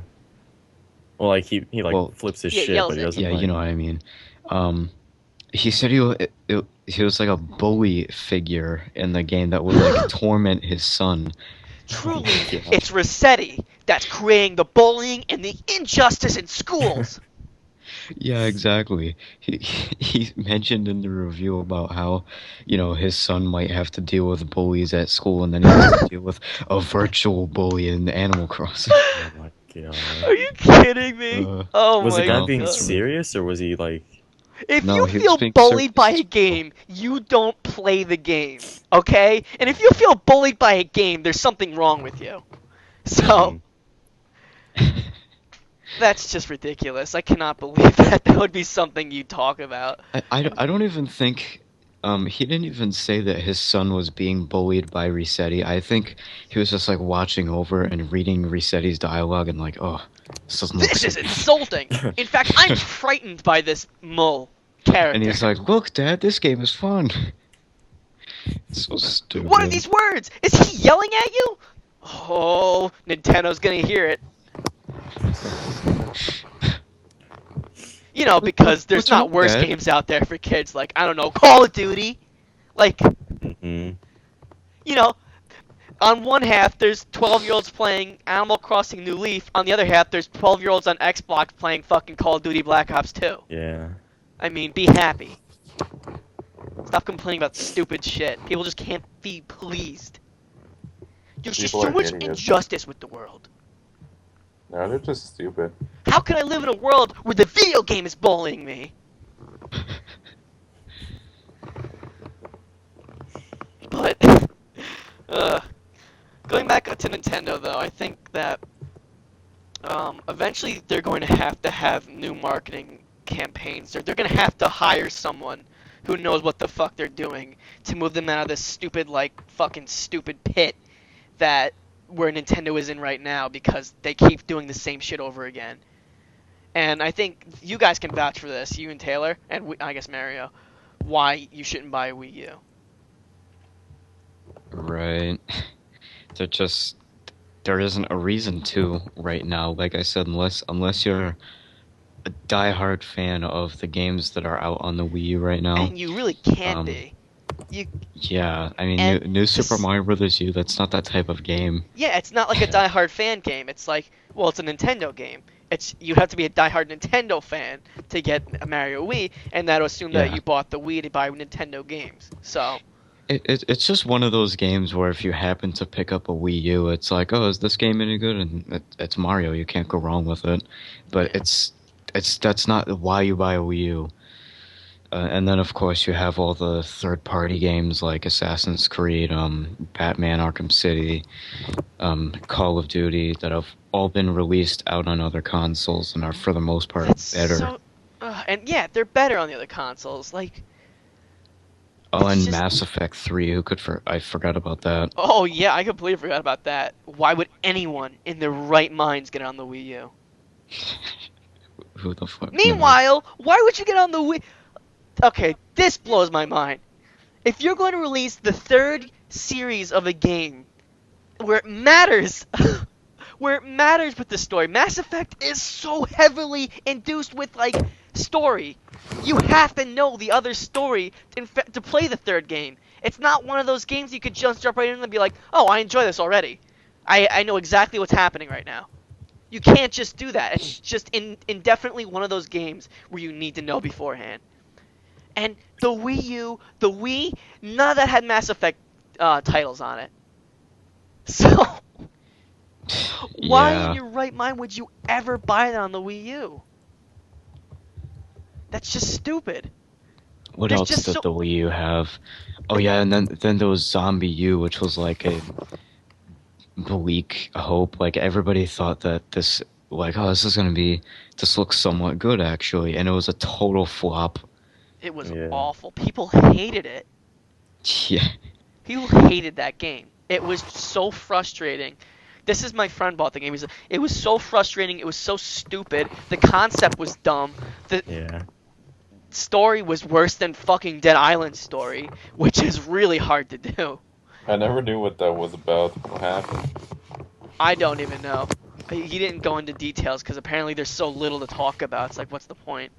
Well, like he flips his shit, yells but he at doesn't. Yeah, like... you know what I mean. He said he was like a bully figure in the game that would like torment his son. Truly, it's Resetti that's creating the bullying and the injustice in schools. Yeah, exactly. He mentioned in the review about how, his son might have to deal with bullies at school, and then he has to deal with a virtual bully in Animal Crossing. Oh my god. Are you kidding me? Oh Was my the guy god. being serious, or was he like... If No, you he was feel being bullied by a serious. game, you don't play the game, okay? And if you feel bullied by a game, there's something wrong with you. So, that's just ridiculous. I cannot believe that would be something you talk about. I don't even think he didn't even say that his son was being bullied by Resetti. I think he was just like watching over and reading Resetti's dialogue and like, oh, This is insulting. In fact, I'm frightened by this mole character. And he's like, look, Dad, this game is fun. It's so stupid. What are these words? Is he yelling at you? Oh, Nintendo's gonna hear it. Because there's What's not wrong, worse Dad? games out there for kids. Like, I don't know, Call of Duty. Like, Mm-hmm. On one half, there's 12-year-olds playing Animal Crossing New Leaf. On the other half, there's 12-year-olds on Xbox playing fucking Call of Duty Black Ops 2. Yeah. I mean, be happy. Stop complaining about stupid shit. People just can't be pleased. There's just People so are much idiots. injustice with the world. No, they're just stupid. How can I live in a world where the video game is bullying me? But, going back to Nintendo, though, I think that eventually they're going to have new marketing campaigns. They're going to have to hire someone who knows what the fuck they're doing to move them out of this stupid, fucking stupid pit that where Nintendo is in right now because they keep doing the same shit over again. And I think you guys can vouch for this, you and Taylor, and I guess Mario, why you shouldn't buy a Wii U. Right. There isn't a reason to right now. Like I said, unless you're a diehard fan of the games that are out on the Wii U right now. And you really can't be. Yeah, I mean, And new Super Mario Brothers U, that's not that type of game. Yeah, it's not like a diehard fan game. It's like, well, it's a Nintendo game. You have to be a diehard Nintendo fan to get a Mario Wii, and that'll assume that Yeah. you bought the Wii to buy Nintendo games. So, It's just one of those games where if you happen to pick up a Wii U, it's like, oh, is this game any good? And it's Mario, you can't go wrong with it. But that's not why you buy a Wii U. And then, of course, you have all the third-party games like Assassin's Creed, Batman Arkham City, Call of Duty that have all been released out on other consoles and are, for the most part, that's better. so... and yeah, they're better on the other consoles. Like, Oh, and it's just- Mass Effect 3, I forgot about that. oh yeah, I completely forgot about that. Why would anyone in their right minds get on the Wii U? Who the fuck? Meanwhile, why would you get on the Wii? Okay, this blows my mind. If you're going to release the third series of a game where it matters, where it matters with the story, Mass Effect is so heavily induced with, like, story. You have to know the other story to play the third game. It's not one of those games you could just jump right in and be like, oh, I enjoy this already. I know exactly what's happening right now. You can't just do that. It's just indefinitely one of those games where you need to know beforehand. And the Wii, none of that had Mass Effect titles on it. So, why Yeah. in your right mind would you ever buy that on the Wii U? That's just stupid. What There's else just did so- the Wii U have? Oh yeah, and then there was Zombie U, which was like a bleak hope. Like everybody thought that this looks somewhat good actually, and it was a total flop. It was Yeah. awful. People hated it. Yeah. People hated that game. It was so frustrating. This is my friend bought the game. It was so frustrating. It was so stupid. The concept was dumb. The Yeah. story was worse than fucking Dead Island's story, which is really hard to do. I never knew what that was about. What happened? I don't even know. He didn't go into details because apparently there's so little to talk about. It's like, what's the point?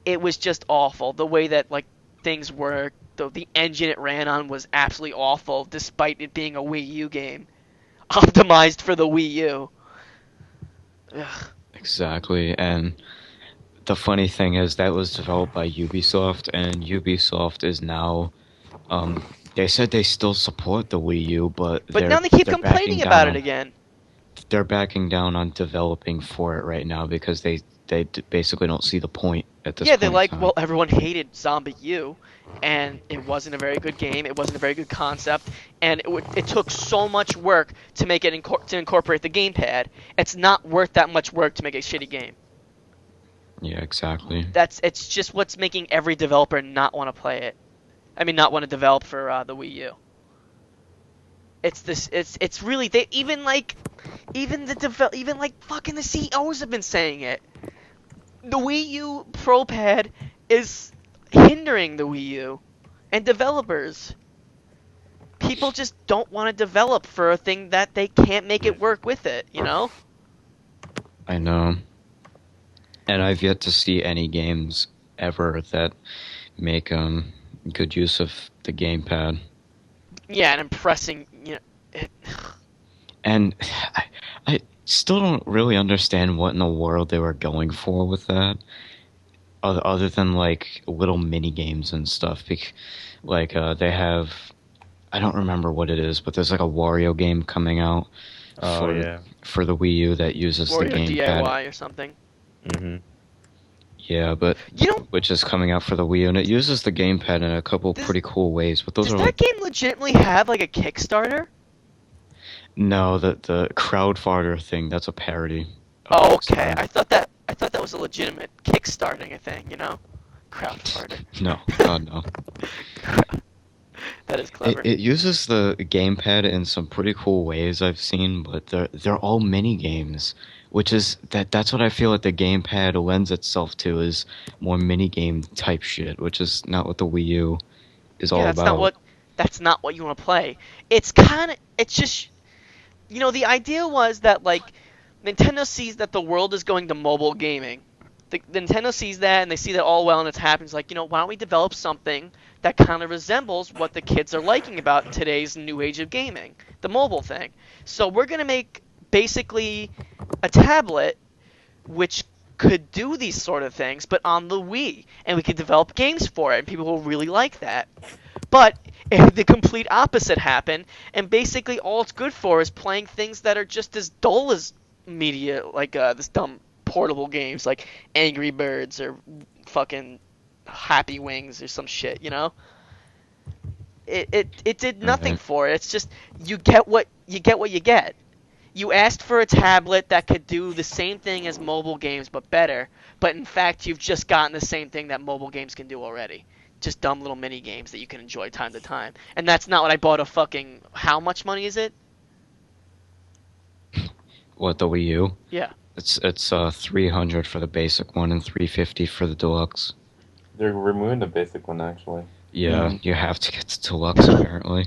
It was just awful. The way that things worked, the engine it ran on was absolutely awful, despite it being a Wii U game, optimized for the Wii U. Ugh. Exactly, and the funny thing is that was developed by Ubisoft, and Ubisoft is now, they said they still support the Wii U, but Now they keep they're complaining backing about down it again. They're backing down on developing for it right now because they basically don't see the point at this Yeah, point. they're in like, time. well, everyone hated Zombie U, and it wasn't a very good game. It wasn't a very good concept, and it took so much work to make it to incorporate the gamepad. It's not worth that much work to make a shitty game. Yeah, exactly. It's just what's making every developer not want to play it. I mean, not want to develop for the Wii U. It's really even fucking the CEOs have been saying it. The Wii U Pro Pad is hindering the Wii U and developers. People just don't want to develop for a thing that they can't make it work with it, you know? I know. And I've yet to see any games ever that make good use of the gamepad. Yeah, and impressing, And I still don't really understand what in the world they were going for with that, other than like little mini games and stuff. Like they have, I don't remember what it is, but there's like a Wario game coming out Oh for yeah. for the Wii U that uses the Wario gamepad. DIY or something. Mhm. Yeah, but which is coming out for the Wii U, and it uses the gamepad in a couple pretty cool ways. But those Does are that like game legitimately have like a Kickstarter? no, the crowdfarter thing. That's a parody. Oh, Of okay. something. I thought that was a legitimate kickstarting a thing, Crowdfarter. No, God no. That is clever. It uses the gamepad in some pretty cool ways I've seen, but they're all mini games, which is that's what I feel like the gamepad lends itself to is more mini game type shit, which is not what the Wii U is all that's about. that's not what you want to play. It's just the idea was that like Nintendo sees that the world is going to mobile gaming. The Nintendo sees that and they see that all well and it's happening. It's like, why don't we develop something that kind of resembles what the kids are liking about today's new age of gaming, the mobile thing. So we're going to make basically a tablet which could do these sort of things, but on the Wii, and we could develop games for it, and people will really like that. But the complete opposite happened, and basically all it's good for is playing things that are just as dull as media, like this dumb portable games like Angry Birds or fucking Happy Wings or some shit, It did nothing for it. It's just you get what you get. You asked for a tablet that could do the same thing as mobile games but better, but in fact you've just gotten the same thing that mobile games can do already. Just dumb little mini games that you can enjoy time to time. And that's not what I bought a fucking how much money is it? What, the Wii U? Yeah. It's 300 for the basic one and 350 for the deluxe. They're removing the basic one actually. Yeah, you have to get the deluxe apparently.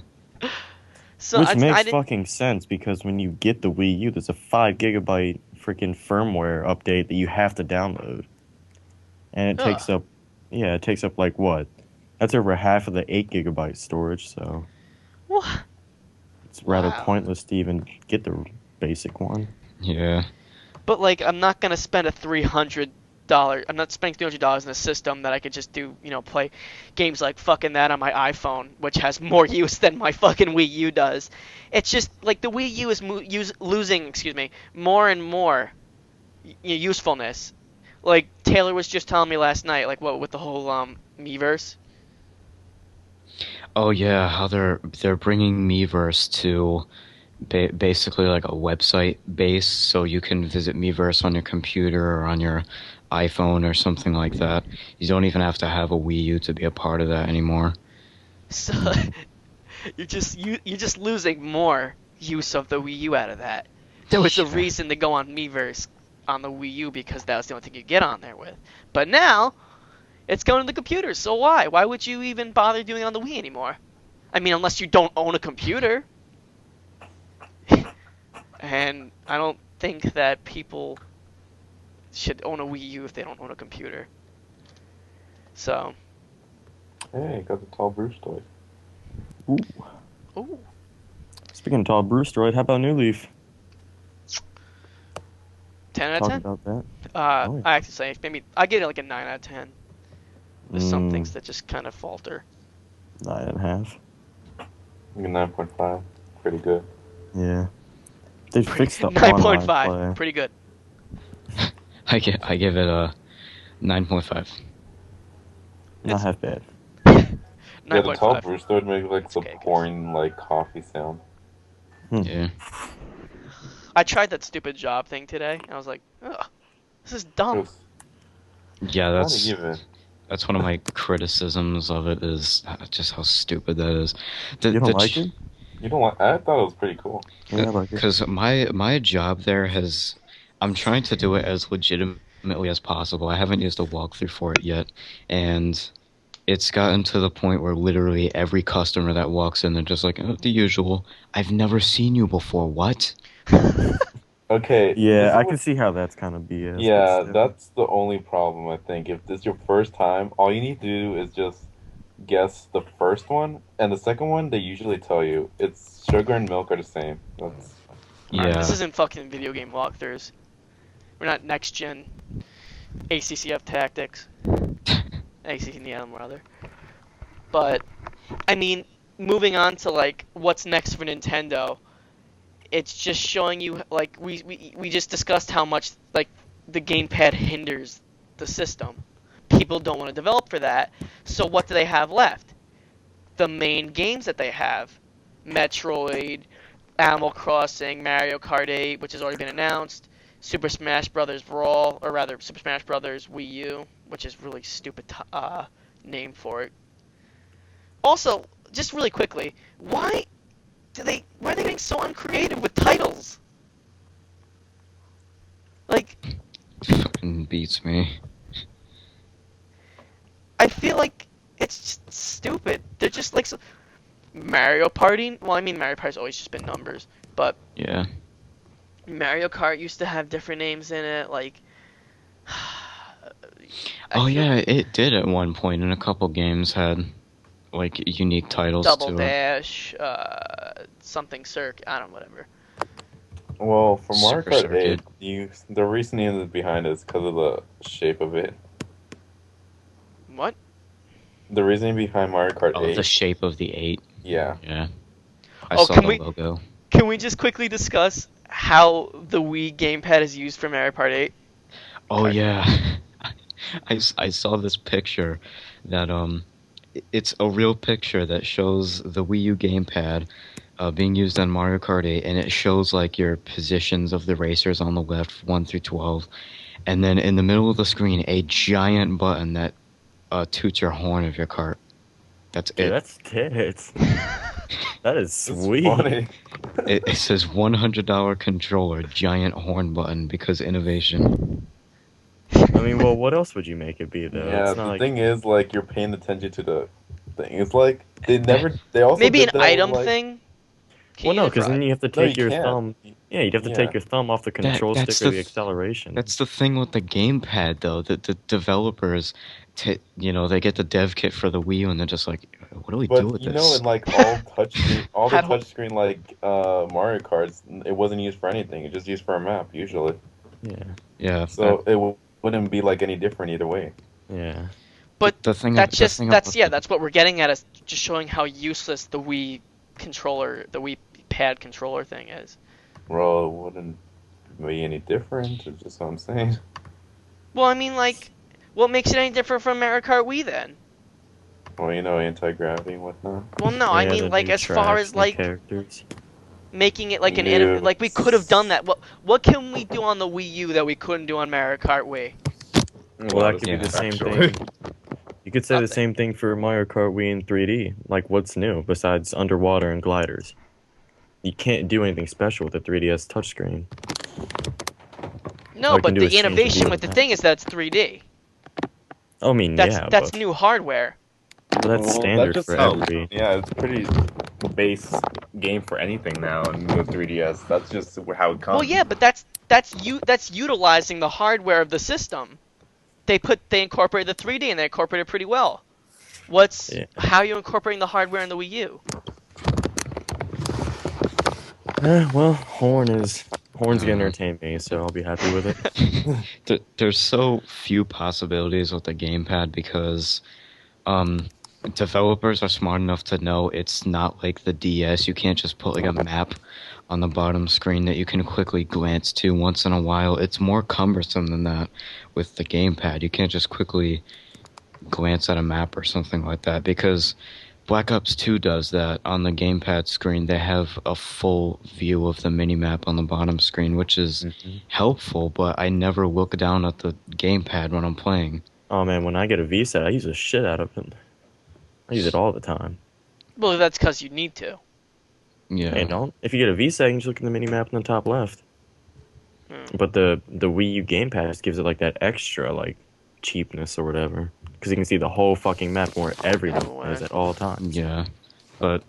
So Which makes fucking sense because when you get the Wii U, there's a 5 gigabyte freaking firmware update that you have to download, and it takes up, like what? That's over half of the 8 gigabyte storage. So what? It's rather pointless to even get the basic one. Yeah. But like, I'm not gonna spend I'm not spending $300 in a system that I could just do, play games like fucking that on my iPhone, which has more use than my fucking Wii U does. It's just like the Wii U is losing, more and more usefulness. Like Taylor was just telling me last night, like what with the whole Miiverse. Oh yeah, how they're bringing Miiverse to basically like a website base, so you can visit Miiverse on your computer or on your iPhone or something like that. You don't even have to have a Wii U to be a part of that anymore. So you're just losing more use of the Wii U out of that. There was a reason to go on Miiverse on the Wii U because that was the only thing you get on there with. But now it's going to the computer. So why? Why would you even bother doing it on the Wii anymore? I mean, unless you don't own a computer. And I don't think that people should own a Wii U if they don't own a computer. So. Hey, got the tall Bruce toy. Ooh. Speaking of tall Bruce droid, how about New Leaf? 10 out of 10? Talk about that. I actually say maybe I give it like a 9 out of 10. There's some things that just kind of falter. 9.5. 9.5. Pretty good. Yeah. They fixed the 9.5. Pretty good. I give it a 9.5. Not half bad. Yeah, the tall Bruce would make like the pouring like coffee sound. Yeah. I tried that stupid job thing today, and I was like, ugh, this is dumb. Yeah, that's one of my criticisms of it is just how stupid that is. You don't like it? You don't like? I thought it was pretty cool. Yeah, I like it. Because my job there I'm trying to do it as legitimately as possible. I haven't used a walkthrough for it yet, and it's gotten to the point where literally every customer that walks in, they're just like, oh, the usual. I've never seen you before. What? Okay. Yeah, I can see how that's kind of BS. Yeah, that's the only problem, I think. If this is your first time, all you need to do is just guess the first one, and the second one they usually tell you it's sugar and milk are the same. That's Alright, Yeah. this isn't fucking video game walkthroughs. We're not next gen ACCF tactics. ACCM rather. But I mean, moving on to like what's next for Nintendo, it's just showing you like we just discussed how much like the gamepad hinders the system. People don't want to develop for that. So what do they have left? The main games that they have. Metroid, Animal Crossing, Mario Kart 8, which has already been announced, Super Smash Brothers Brawl, or rather Super Smash Brothers Wii U, which is really stupid name for it. Also, just really quickly, why are they getting so uncreative with titles? Like, Fucking beats me. I feel like it's just stupid. They're just like Mario Party. Well, I mean Mario Party's always just been numbers, but Yeah. Mario Kart used to have different names in it. Like, Oh yeah, it did at one point, and a couple games had like unique titles Double to it. Dash, something Circ. I don't know, whatever. well for Mario Super Kart 8, Circuit. the reasoning behind it is because of the shape of it. What? The reasoning behind Mario Kart Oh, 8, the shape of the 8. yeah. Yeah. I Oh, saw can the we- logo. Can we just quickly discuss how the Wii gamepad is used for Mario Kart 8? Oh Okay. yeah. I saw this picture that it's a real picture that shows the Wii U gamepad being used on Mario Kart 8, and it shows like your positions of the racers on the left, 1 through 12, and then in the middle of the screen a giant button that toots your horn of your cart. That's Dude, it. that's tits. That is It's sweet. funny. It says $100 controller, giant horn button because innovation. I mean, well, what else would you make it be though? Yeah, It's the not like thing is, like, you're paying attention to the thing. It's like they also Maybe did an that, item like, thing? Can well, you no, because define- then you have to No, take you your can't. thumb. Yeah, you'd have to Yeah. take your thumb off the control that's stick or the the th- acceleration. That's the thing with the gamepad, though. The developers, they get the dev kit for the Wii U, and they're just like, what do we do But with you this? know, in like all touchscreen, all the How do- touchscreen like Mario Karts, it wasn't used for anything. It just used for a map usually. Yeah, Yeah. So it wouldn't be like any different either way. yeah. But the thing. that's the just thing that's about yeah, the- that's what we're getting at, is just showing how useless the Wii controller, the Wii pad controller thing is. Well, it wouldn't be any different. Is just what I'm saying. Well, I mean, like, what makes it any different from Mario Kart Wii then? Well, you know, anti-gravity and whatnot. Well, no, I Yeah, mean, the like, new as far tracks as and like characters. making it like an Yeah. like we could have done that. What can we do on the Wii U that we couldn't do on Mario Kart Wii? Well, that could be Yeah. the same Actually. thing. You could say the Nothing. same thing for Mario Kart Wii in 3D. Like, what's new besides underwater and gliders? You can't do anything special with the 3DS touchscreen. No, All you but can do the is change the innovation view with of the the thing is that it's 3D. I mean, That's yeah, that's but new hardware. that's Well, standard just for how- every. Yeah, it's pretty base game for anything now in the 3DS. That's just how it comes. Well, yeah, but that's utilizing the hardware of the system. They incorporate the 3D and they incorporate it pretty well. Yeah. How are you incorporating the hardware in the Wii U? Well, Horn's gonna entertain me, so I'll be happy with it. There's so few possibilities with the gamepad because developers are smart enough to know it's not like the DS. You can't just put like a map on the bottom screen that you can quickly glance to once in a while. It's more cumbersome than that with the gamepad. You can't just quickly glance at a map or something like that because Black Ops 2 does that. On the gamepad screen, they have a full view of the minimap on the bottom screen, which is helpful, but I never look down at the gamepad when I'm playing. Oh man, when I get a V set, I use the shit out of it. I use it all the time. Well, that's because you need to. Yeah. Hey, don't. If you get a V set, you can just look at the mini map in the top left. Hmm. But the Wii U gamepad just gives it like that extra like cheapness or whatever, because you can see the whole fucking map where everything is at all times. Yeah, but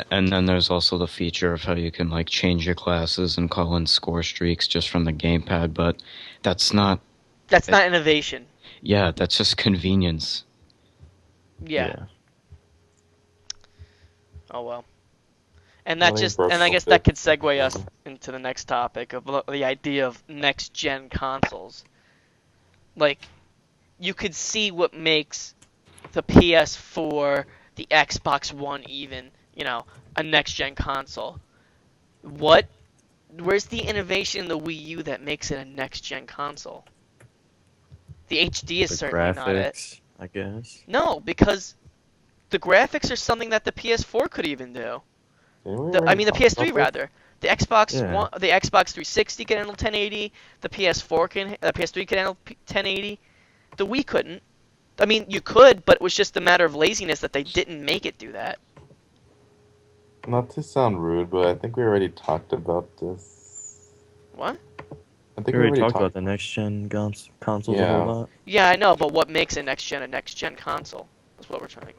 and then there's also the feature of how you can like change your classes and call in score streaks just from the gamepad, but that's not. That's not innovation. Yeah, that's just convenience. Yeah. Oh well. And I that think just, broke and I a guess bit. that could segue us into the next topic of the idea of next gen consoles. Like, you could see what makes the PS4, the Xbox One, even, a next gen console. Where's the innovation in the Wii U that makes it a next gen console? The HD is The certainly not it. graphics, I guess. No, because the graphics are something that the PS4 could even do. Didn't we I already mean, the talk PS3 about this? rather. The Xbox Yeah. One, the Xbox 360 can handle 1080. The PS3 can handle 1080. The Wii couldn't. I mean, you could, but it was just a matter of laziness that they didn't make it do that. Not to sound rude, but I think we already talked about this. What? I We think already talked about the next gen consoles a whole Yeah. lot. Yeah, I know, but what makes a next gen console? That's what we're trying.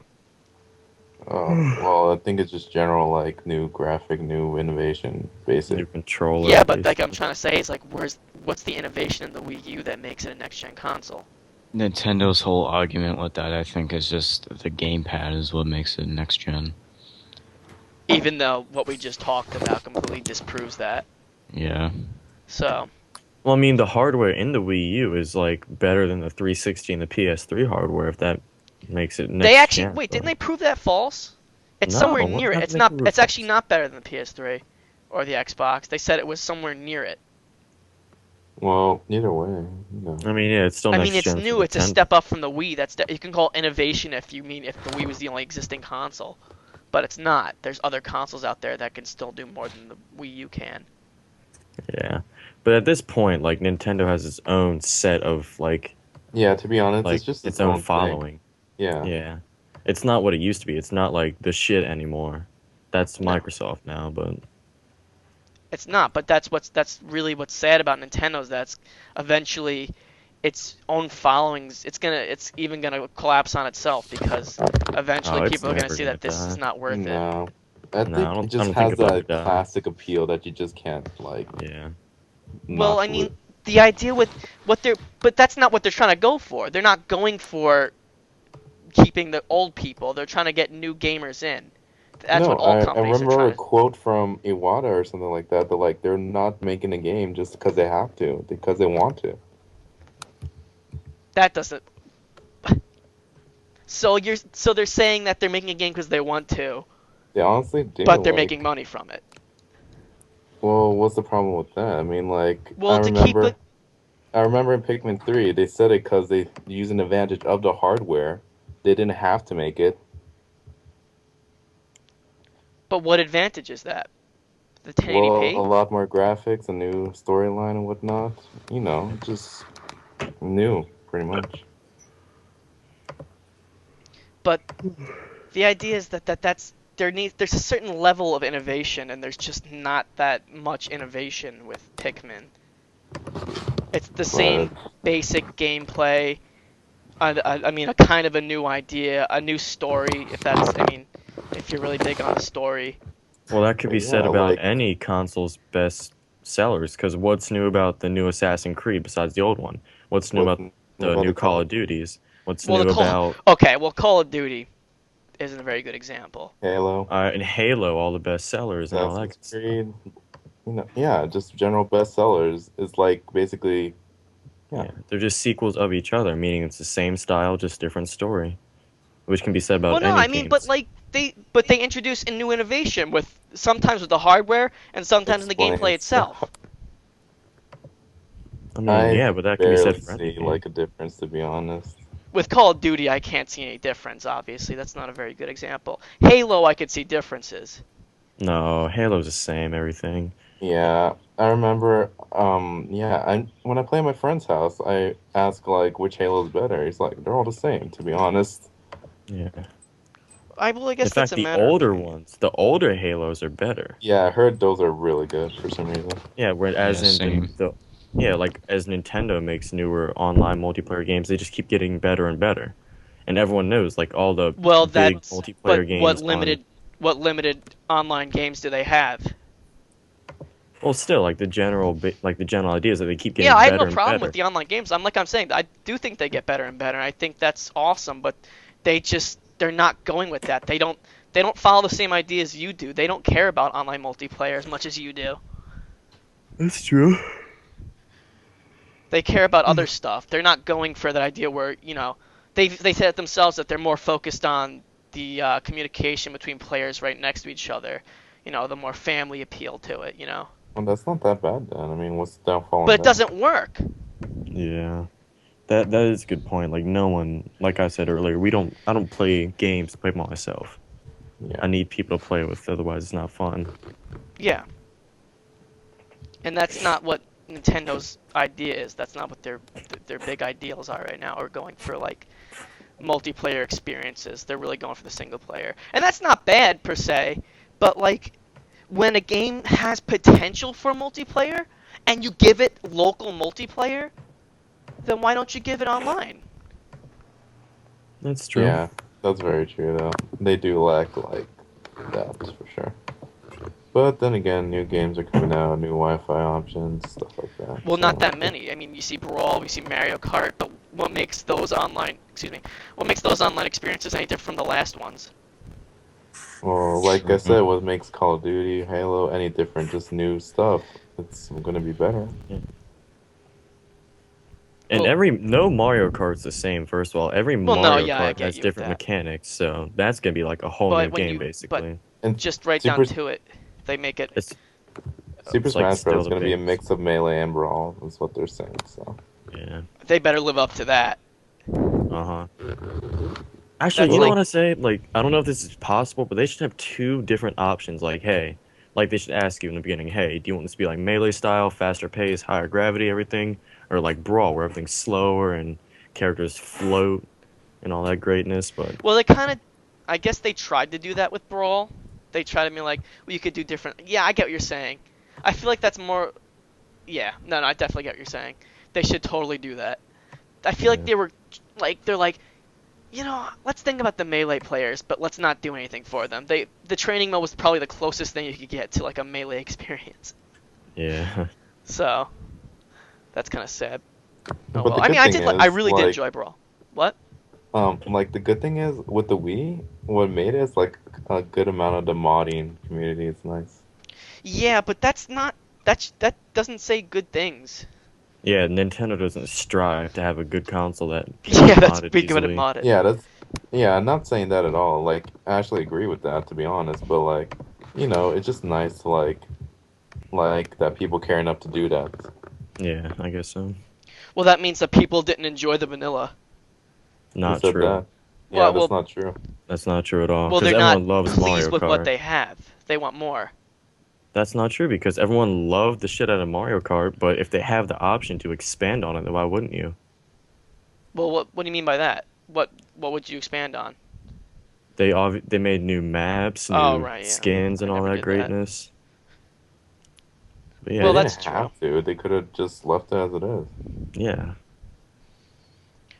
Well, I think it's just general like new graphic, new innovation, basic. New controller. Yeah, but like I'm basically. trying to say is like, what's the innovation in the Wii U that makes it a next gen console? Nintendo's whole argument with that, I think, is just the gamepad is what makes it next gen. Even though what we just talked about completely disproves that. Yeah. So. Well, I mean, the hardware in the Wii U is like better than the 360 and the PS3 hardware. If that makes it next They actually gen, wait, but- didn't they prove that false? It's No, somewhere what near it. happened It's to not. prove it It's actually false? not better than the PS3 or the Xbox. They said it was somewhere near it. Well, either way, you know. I mean, yeah, it's still I next mean, it's gen. for new. It's a Nintendo. step up from the Wii. You can call it innovation if the Wii was the only existing console, but it's not. There's other consoles out there that can still do more than the Wii U can. Yeah, but at this point, like Nintendo has its own set of like Yeah, to be honest, like it's just its own thing. following. Yeah. Yeah, it's not what it used to be. It's not like the shit anymore. That's No. Microsoft now, but It's not, but that's really what's sad about Nintendo is that's eventually its own followings. It's even gonna collapse on itself because eventually Oh, it's people are gonna never see gonna that this is die. not worth it. No. I think No, I don't it just think has it'll ever that die. classic appeal that you just can't like. yeah. Well, not I mean, with. the idea with but that's not what they're trying to go for. They're not going for keeping the old people. They're trying to get new gamers in. That's No, what all I companies are remember trying a to. quote from Iwata or something like that. That like they're not making a game just because they have to, because they want to. That doesn't. So they're saying that they're making a game because they want to, They honestly do. but they're like, making money from it. Well, what's the problem with that? I mean, like Well, to keep it. I remember in Pikmin 3, they said it because they use an advantage of the hardware. They didn't have to make it. But what advantage is that? The Well, 1080p? a lot more graphics, a new storyline and whatnot. You know, just new, pretty much. But the idea is that's there's a certain level of innovation, and there's just not that much innovation with Pikmin. It's the same basic gameplay. I mean, a kind of a new idea, a new story. If you're really big on the story. Well, that could be Yeah, said about like- any console's best sellers. Because what's new about the new Assassin's Creed besides the old one? What's new about the new Call of Duties? What's new about Okay, well, Call of Duty isn't a very good example. Halo? and Halo? All the best sellers and all that. Assassin's Creed? You know, yeah, just general bestsellers. It's like basically, Yeah, they're just sequels of each other, meaning it's the same style, just different story, which can be said about Well, no, any I mean, games. but they introduce a new innovation with sometimes with the hardware and sometimes in the Explain gameplay itself. I mean, I yeah, but that can be barely said for any see game. like a difference, to be honest. With Call of Duty, I can't see any difference. Obviously, that's not a very good example. Halo, I could see differences. No, Halo's the same, everything. Yeah, I remember. When I play at my friend's house, I ask like which Halo's better. He's like, they're all the same, to be honest. Yeah. I guess In that's fact, a the matter. older ones, the older Halos are better. Yeah, I heard those are really good for some reason. Yeah, whereas Yeah, in like as Nintendo makes newer online multiplayer games, they just keep getting better and better. And everyone knows like all the Well, big that's multiplayer but games. what limited online games do they have? Well, still like the general idea is that they keep getting Yeah, I have better no problem and better. with the online games. I'm saying, I do think they get better and better. And I think that's awesome, but they're not going with that. They don't follow the same ideas you do. They don't care about online multiplayer as much as you do. That's true. They care about other stuff. They're not going for that idea where, they said it themselves that they're more focused on the communication between players right next to each other. The more family appeal to it, Well, that's not that bad then. I mean, what's the downfall in But it that? doesn't work. Yeah. That is a good point. Like no one, like I said earlier, I don't play games to play by myself. Yeah. I need people to play with, otherwise it's not fun. Yeah. And that's not what Nintendo's idea is. That's not what their big ideals are right now, or going for like multiplayer experiences. They're really going for the single player. And that's not bad per se, but like when a game has potential for multiplayer and you give it local multiplayer, then why don't you give it online? That's true. Yeah, that's very true though. They do lack like that for sure. But then again, new games are coming out, new Wi-Fi options, stuff like that. Well, so- not that many. I mean, you see Brawl, you see Mario Kart, but what makes those online experiences any different from the last ones? Well, like I said, what makes Call of Duty, Halo any different? Just new stuff. It's gonna be better. And Well- no Mario Kart's the same. First of all, every Well, no, Mario yeah, I Kart get has you with different that. mechanics, so that's gonna be like a whole But new when game you- basically. And Just right Super, down to it, they make it. It's Super it's like Smash still Bros. is the gonna be a base. mix of Melee and Brawl, is what they're saying. So Yeah. They better live up to that. Uh-huh. Actually, That's you know like- what I say? Like, I don't know if this is possible, but they should have two different options. Like, hey, like they should ask you in the beginning, hey, do you want this to be like melee style, faster pace, higher gravity, everything, or like Brawl, where everything's slower and characters float and all that greatness? But Well, they kind of, I guess they tried to do that with Brawl. They tried to be like, well, you could do different. Yeah, I get what you're saying. I feel like that's more. Yeah, no, I definitely get what you're saying. They should totally do that. I feel like they're like, let's think about the melee players, but let's not do anything for them. The training mode was probably the closest thing you could get to like a melee experience. yeah, So, that's kind of sad. Oh, But well. the I good mean, thing I is, really did like- enjoy Brawl. What? like the good thing is with the Wii, what made it is like a good amount of the modding community. It's nice. Yeah, but that's not. That doesn't say good things. yeah. Nintendo doesn't strive to have a good console that can Yeah, be that's modded pretty good at easily. modded. Yeah, I'm not saying that at all. Like, I actually agree with that, to be honest. But like, it's just nice to like that people care enough to do that. Yeah, I guess so. Well, that means that people didn't enjoy the vanilla. Who Not said true. that? Yeah, Well, that's well- not true. That's not true at all. Well, Because they're not everyone loves pleased Mario with Kart. what they have. They want more. That's not true because everyone loved the shit out of Mario Kart, but if they have the option to expand on it, then why wouldn't you? Well, what do you mean by that? What would you expand on? They made new maps, new Oh, right, yeah. skins, and I all never that did that. greatness. But yeah, Well, They that's didn't have to. They could have just left it as it is. yeah.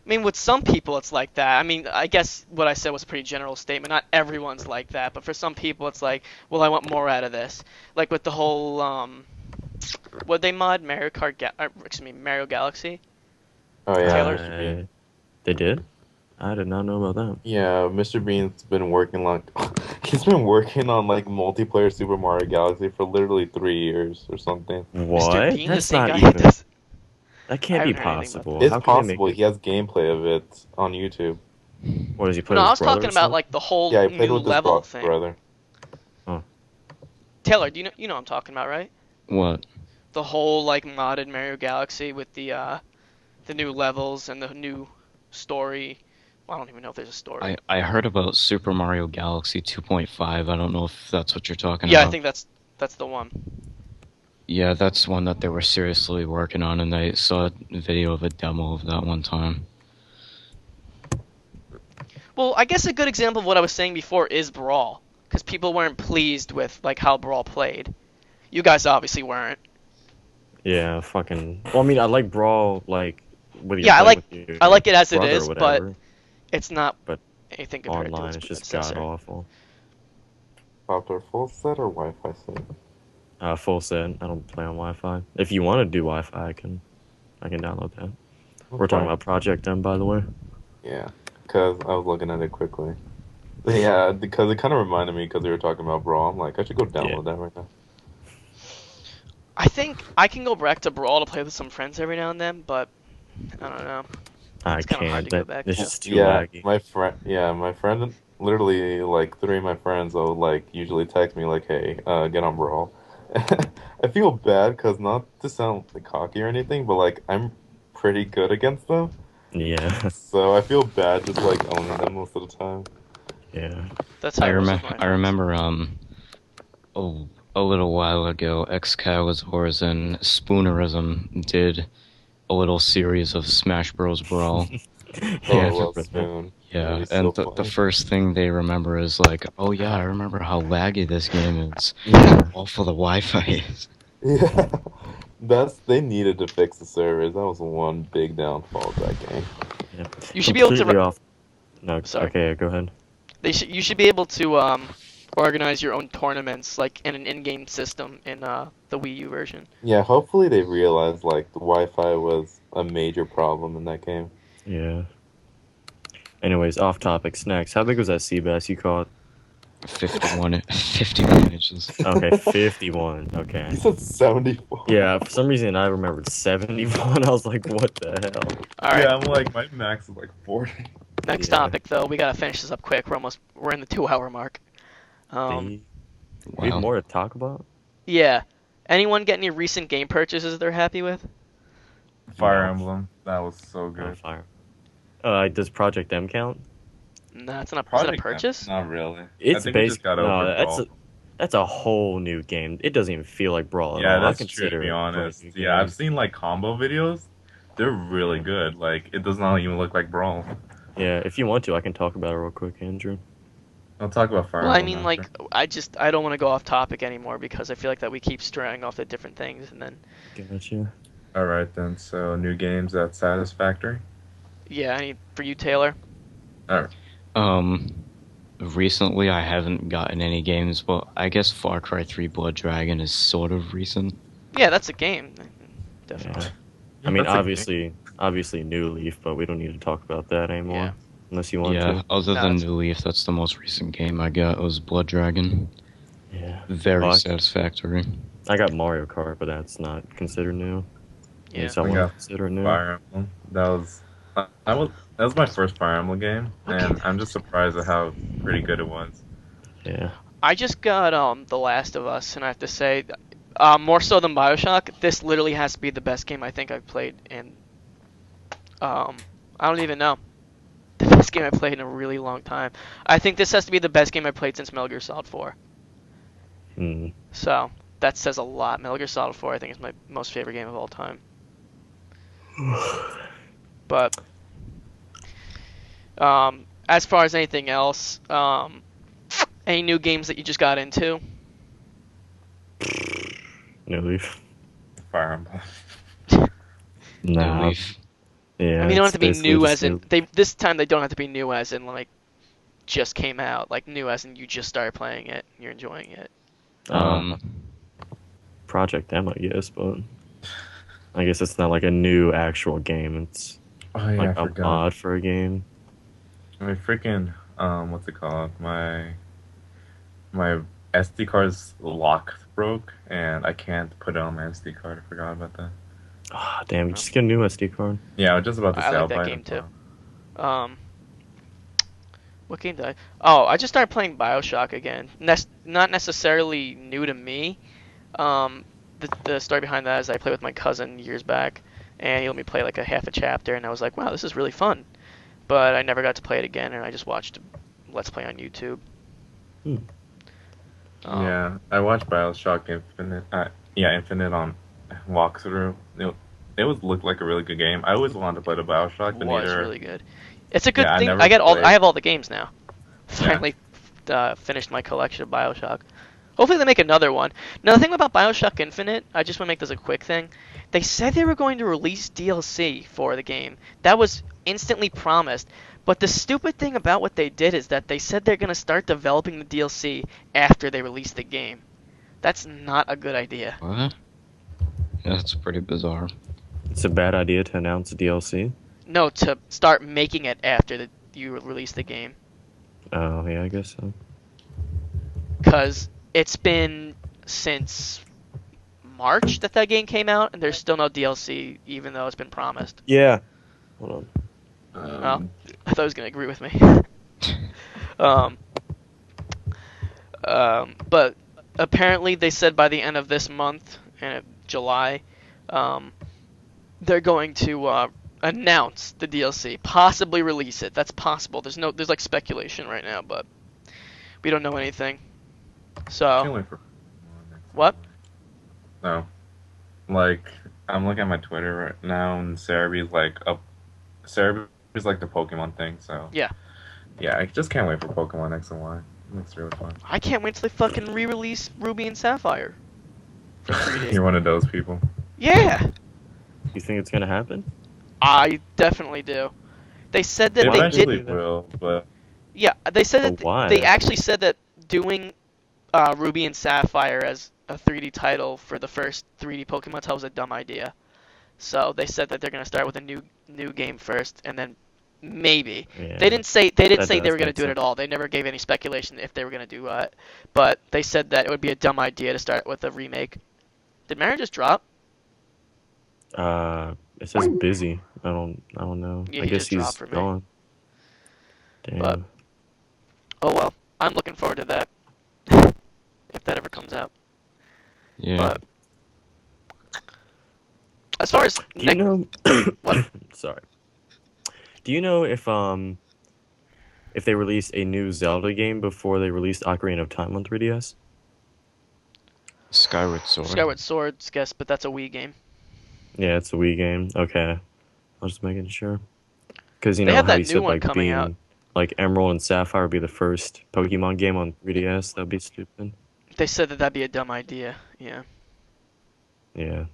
I mean, with some people, it's like that. I mean, I guess what I said was a pretty general statement. Not everyone's like that, but for some people, it's like, well, I want more out of this. Like with the whole, what they mod Mario Galaxy. Oh yeah, Taylor? Mr. Bean. They did? I did not know about that. Yeah, Mr. Bean's been working he's been working on like multiplayer Super Mario Galaxy for literally 3 years or something. What? Mr. Bean, the That's same not guy even. who does- That can't I be haven't heard anything about possible. It's How can they possible. make He has gameplay of it on YouTube. What does he play No, with I his was brother talking or about something? like the whole Yeah, he played new with his level thing. brother. Taylor, do you know what I'm talking about, right? What? The whole like modded Mario Galaxy with the new levels and the new story. Well, I don't even know if there's a story. I heard about Super Mario Galaxy 2.5. I don't know if that's what you're talking Yeah, about. I think that's the one. Yeah, that's one that they were seriously working on, and I saw a video of a demo of that one time. Well, I guess a good example of what I was saying before is Brawl, because people weren't pleased with like how Brawl played. You guys obviously weren't. Yeah, fucking. Well, I mean, I like Brawl, like with your Yeah, with your I like it as it brother or is, but whatever, it's not But anything compared online to it's its just god predecessor. awful. Popular full set or Wi-Fi set? Full set. I don't play on Wi-Fi. If you want to do Wi-Fi, I can download that. We're talking about Project M, by the way. Yeah, because I was looking at it quickly. Yeah, because it kind of reminded me because we were talking about Brawl. I'm like, I should go download that right now. I think I can go back to Brawl to play with some friends every now and then, but I don't know. I It's kind of hard can't. to go That back it's to. just too Yeah, laggy. my friend, literally like three of my friends will like usually text me like, "Hey, get on Brawl." I feel bad because not to sound like cocky or anything, but like I'm pretty good against them, Yeah, so I feel bad just like owning them most of the time. yeah. That's how it was with my I friends. remember a little while ago, Excaliburs and Spoonerism did a little series of Smash Bros. Brawl. Oh, Yeah, I I love remember that. Spoon. Yeah, He's so and the funny. first thing they remember is like, oh yeah, I remember how laggy this game is. Yeah. Awful the Wi-Fi is. Yeah, they needed to fix the servers. That was one big downfall of that game. Yeah. You should be able to. Completely off. No, Sorry. okay, go ahead. You should be able to organize your own tournaments like in an in-game system in the Wii U version. Yeah, hopefully they realized like the Wi-Fi was a major problem in that game. Yeah. Anyways, off topic. Snacks. How big was that sea bass you caught? 51 inches. Okay, 51. Okay. He said 74. Yeah, for some reason I remembered 71. I was like, what the hell? All right. Yeah, I'm like, my max is like 40. Next Yeah. topic though, we gotta finish this up quick. We're in the 2-hour mark. We have Wow. more to talk about? Yeah. Anyone get any recent game purchases they're happy with? Fire No. Emblem, that was so Oh, good. fire. Does Project M count? No, it's not. Is it a Project M, purchase? Not really. I It's think we just got over Brawl. that's a whole new game. It doesn't even feel like Brawl at Yeah, all. I that's true, to consider be it a honest. brand new Yeah, I've game. seen like combo videos. They're really good. Like, it does not even look like Brawl. Yeah, if you want to, I can talk about it real quick, Andrew. I'll talk about Fire Well, I Emblem mean, like, after. I don't want to go off topic anymore because I feel like that we keep straying off to different things, and then Gotcha. Alright then, so new games that's satisfactory. yeah, I need for you, Taylor. Recently I haven't gotten any games, but I guess Far Cry 3 Blood Dragon is sort of recent. Yeah, that's a game. Definitely. Yeah. I mean, That's a obviously New Leaf, but we don't need to talk about that anymore. Yeah. Unless you want Yeah, to. other No, than it's- New Leaf, that's the most recent game I got was Blood Dragon. Yeah. Very Oh, satisfactory. I got Mario Kart, but that's not considered new. At Yeah. least I I want to got consider it new. Fire Emblem. That was my first Fire Emblem game, and I'm just surprised at how pretty good it was. Yeah. I just got The Last of Us, and I have to say, more so than BioShock, this literally has to be the best game I think I've played in. I don't even know. The best game I played in a really long time. I think this has to be the best game I played since Metal Gear Solid 4. Hmm. So that says a lot. Metal Gear Solid 4, I think, is my most favorite game of all time. But as far as anything else, any new games that you just got into? New Leaf. Fire Emblem. New Nah. Leaf. Yeah. I mean, they don't have it's to be basically new just as in this time. They don't have to be new as in like just came out. Like new as in you just started playing it, you're enjoying it. Project M, I guess, but I guess it's not like a new actual game. It's Oh yeah, like I a forgot. mod for a game. My freaking what's it called? My SD card's lock broke, and I can't put it on my SD card. I forgot about that. Ah, damn! Just get a new SD card. Yeah, I was just about to I say like I'll that buy game it too. tomorrow. What game did I? Oh, I just started playing BioShock again. Not necessarily new to me. The story behind that is I played with my cousin years back, and he let me play like a half a chapter, and I was like, wow, this is really fun. But I never got to play it again, and I just watched Let's Play on YouTube. Hmm. Yeah, I watched BioShock Infinite. Infinite on walkthrough. It looked like a really good game. I always wanted to play the BioShock, but Was neither. really good. It's a good Yeah, I thing. never I played. have all the games now. Finally, finished my collection of BioShock. Hopefully they make another one. Now the thing about BioShock Infinite, I just want to make this a quick thing. They said they were going to release DLC for the game. That was instantly promised. But the stupid thing about what they did is that they said they're going to start developing the DLC after they release the game. That's not a good idea. What? That's pretty bizarre. It's a bad idea to announce DLC. No, to start making it after you release the game. Oh, yeah, I guess so. Because it's been since March that game came out, and there's still no DLC, even though it's been promised. Yeah. Hold on. Oh, I thought he was gonna agree with me. um, but apparently they said by the end of this month, July, they're going to announce the DLC, possibly release it. That's possible. There's like speculation right now, but we don't know anything. Can't So wait for what? No. Like, I'm looking at my Twitter right now, and Cerebi's like the Pokemon thing, so. Yeah. Yeah, I just can't wait for Pokemon X and Y. It looks really fun. I can't wait till they fucking re-release Ruby and Sapphire for 3D. You're one of those people. Yeah, You think it's gonna happen? I definitely do. They said that It they eventually did. will, but Yeah, they said But that why? they actually said that doing Ruby and Sapphire as a 3D title for the first 3D Pokemon title was a dumb idea. So they said that they're gonna start with a new game first, and then maybe Yeah. they didn't say they That were does gonna make do it at sense. all. They never gave any speculation if they were gonna do it, but they said that it would be a dumb idea to start with a remake. Did Marin just drop? It says busy. I don't know. Yeah, I he guess just dropped he's for me. gone. Damn. But- Oh well, I'm looking forward to that if that ever comes out. Yeah. But as far as Do you know? What? Sorry. Do you know if they released a new Zelda game before they released Ocarina of Time on 3DS? Skyward Sword. Skyward Sword's guess, but that's a Wii game. Yeah, it's a Wii game. Okay, I was just making sure. Because you They know have how that you new said one like coming being out. like Emerald and Sapphire would be the first Pokemon game on 3DS. That'd be stupid. They said that that'd be a dumb idea. Yeah. Yeah.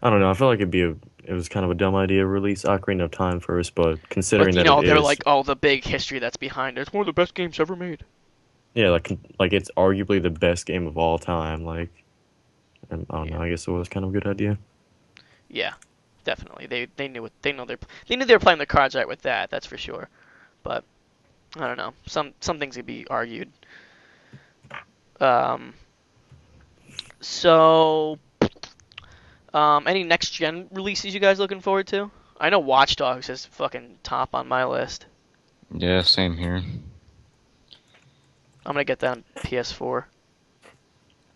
I don't know. I feel like it was kind of a dumb idea to release Ocarina of Time first, but considering But you that know, it they're is, like, oh, the big history that's behind it. It's one of the best games ever made. yeah, like it's arguably the best game of all time. Like, I don't know. I guess it was kind of a good idea. Yeah, definitely. They knew they knew they were playing the cards right with that. That's for sure. But I don't know. Some things could be argued. So, any next gen releases you guys looking forward to? I know Watch Dogs is fucking top on my list. Yeah, same here. I'm gonna get that on PS4.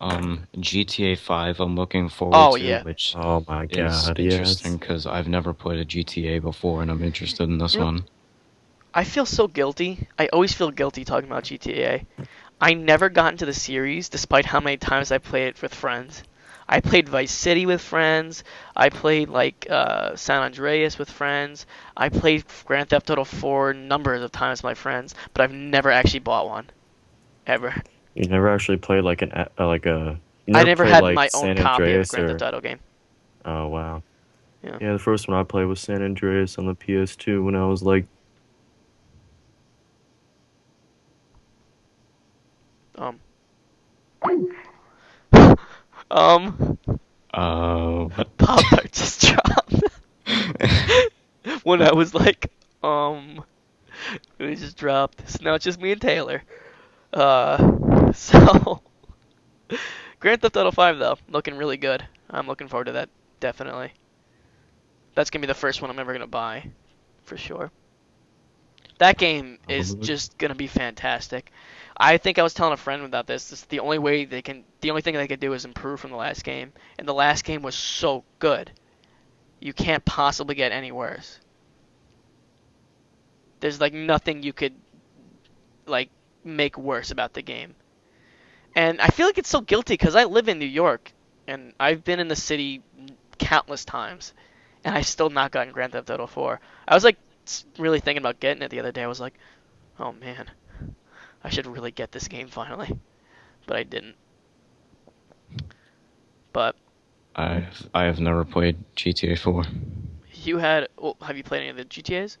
GTA 5 I'm looking forward Oh, to, yeah. which Oh my is god, interesting yes. because I've never played a GTA before and I'm interested in this You know- one. I feel so guilty. I always feel guilty talking about GTA. I never got into the series, despite how many times I played it with friends. I played Vice City with friends. I played like San Andreas with friends. I played Grand Theft Auto 4 numbers of times with my friends, but I've never actually bought one, ever. You never actually played like an like a. You I never played, had like, my own San copy of a Andreas Grand or- Theft Auto game. Oh wow. Yeah. Yeah, the first one I played was San Andreas on the PS2 when I was like. What? Pop Tart just dropped. When I was like, it just dropped. So now it's just me and Taylor. So Grand Theft Auto 5 though, looking really good. I'm looking forward to that, definitely. That's gonna be the first one I'm ever gonna buy, for sure. That game is Probably. just gonna be fantastic. I think I was telling a friend about this. This is the only thing they could do is improve from the last game, and the last game was so good. You can't possibly get any worse. There's like nothing you could like make worse about the game. And I feel like it's so guilty because I live in New York, and I've been in the city countless times, and I still not gotten Grand Theft Auto 4. I was like really thinking about getting it the other day. I was like, oh man, I should really get this game finally, but I didn't. But I have never played GTA 4. have you played any of the GTAs?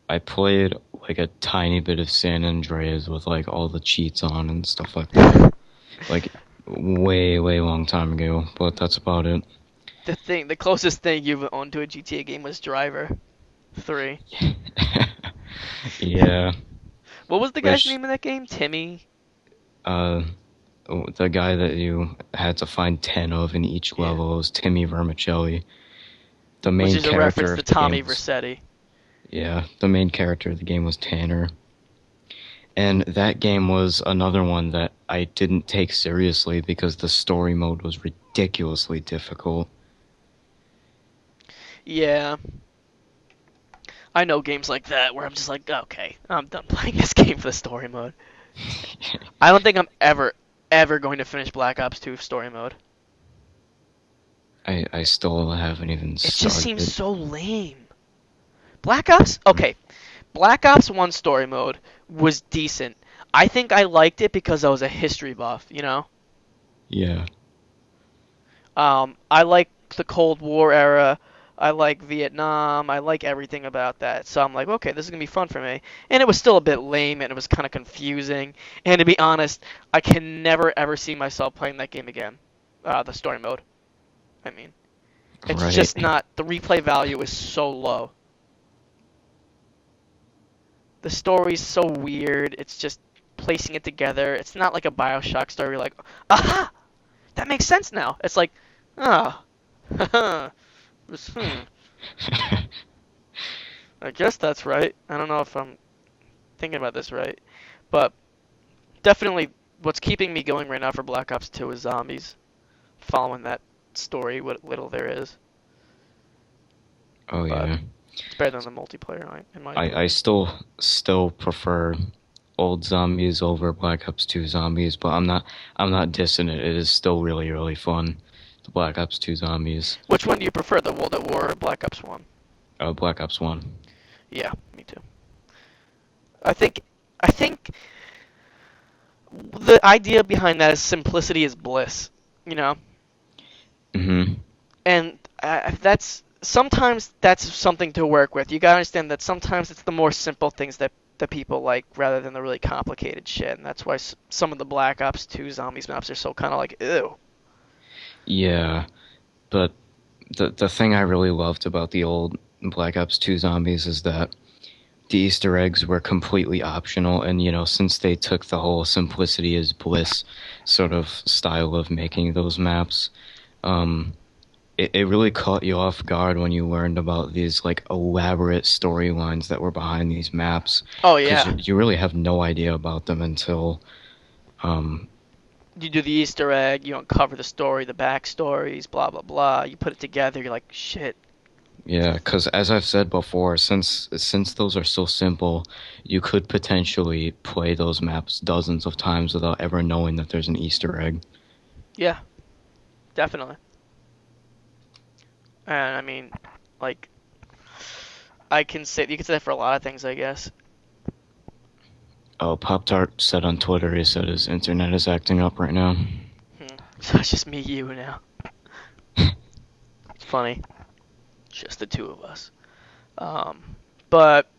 I played like a tiny bit of San Andreas with like all the cheats on and stuff like that. Like way long time ago, but that's about it. The closest thing you've owned to a GTA game was Driver 3. Yeah. What was the guy's Which, name in that game? Timmy? uh, the guy that you had to find 10 of in each Yeah. level was Timmy Vermicelli. The Which main is a reference character to of the Tommy game was, Vercetti. yeah, the main character of the game was Tanner. And that game was another one that I didn't take seriously because the story mode was ridiculously difficult. Yeah. I know games like that where I'm just like, okay, I'm done playing this game for the story mode. I don't think I'm ever going to finish Black Ops 2 story mode. I still haven't even It started. just seems so lame. Black Ops? Okay. Black Ops 1 story mode was decent. I think I liked it because I was a history buff, you know? Yeah. I like the Cold War era. I like Vietnam. I like everything about that. So I'm like, okay, this is going to be fun for me. And it was still a bit lame and it was kind of confusing. And to be honest, I can never ever see myself playing that game again. The story mode. I mean, it's Right. just not, the replay value is so low. The story's so weird. It's just placing it together. It's not like a BioShock story. You're like, aha! That makes sense now. It's like, ah, haha. I guess that's right. I don't know if I'm thinking about this right. But definitely what's keeping me going right now for Black Ops 2 is zombies. Following that story, what little there is. Oh But yeah. it's better than the multiplayer, in my opinion. I still prefer old zombies over Black Ops 2 zombies, but I'm not dissing it. It is still really fun. The Black Ops 2 zombies. Which one do you prefer, the World at War or Black Ops 1? Black Ops 1. Yeah, me too. I think the idea behind that is simplicity is bliss, you know? Mhm. And sometimes that's something to work with. You gotta understand that sometimes it's the more simple things that people like rather than the really complicated shit. And that's why some of the Black Ops 2 zombies maps are so kind of like, ew. Yeah, but the thing I really loved about the old Black Ops 2 zombies is that the Easter eggs were completely optional, and since they took the whole simplicity is bliss sort of style of making those maps, it really caught you off guard when you learned about these like elaborate storylines that were behind these maps. Oh yeah. Because you really have no idea about them until You do the Easter egg, you uncover the story, the backstories, blah blah blah. You put it together, you're like, shit. yeah, because as I've said before, since those are so simple, you could potentially play those maps dozens of times without ever knowing that there's an Easter egg. Yeah, definitely. And I mean, like, you can say that for a lot of things, I guess. Oh, Pop Tart said on Twitter, he said his internet is acting up right now. So it's just me, you now. It's funny. Just the two of us. But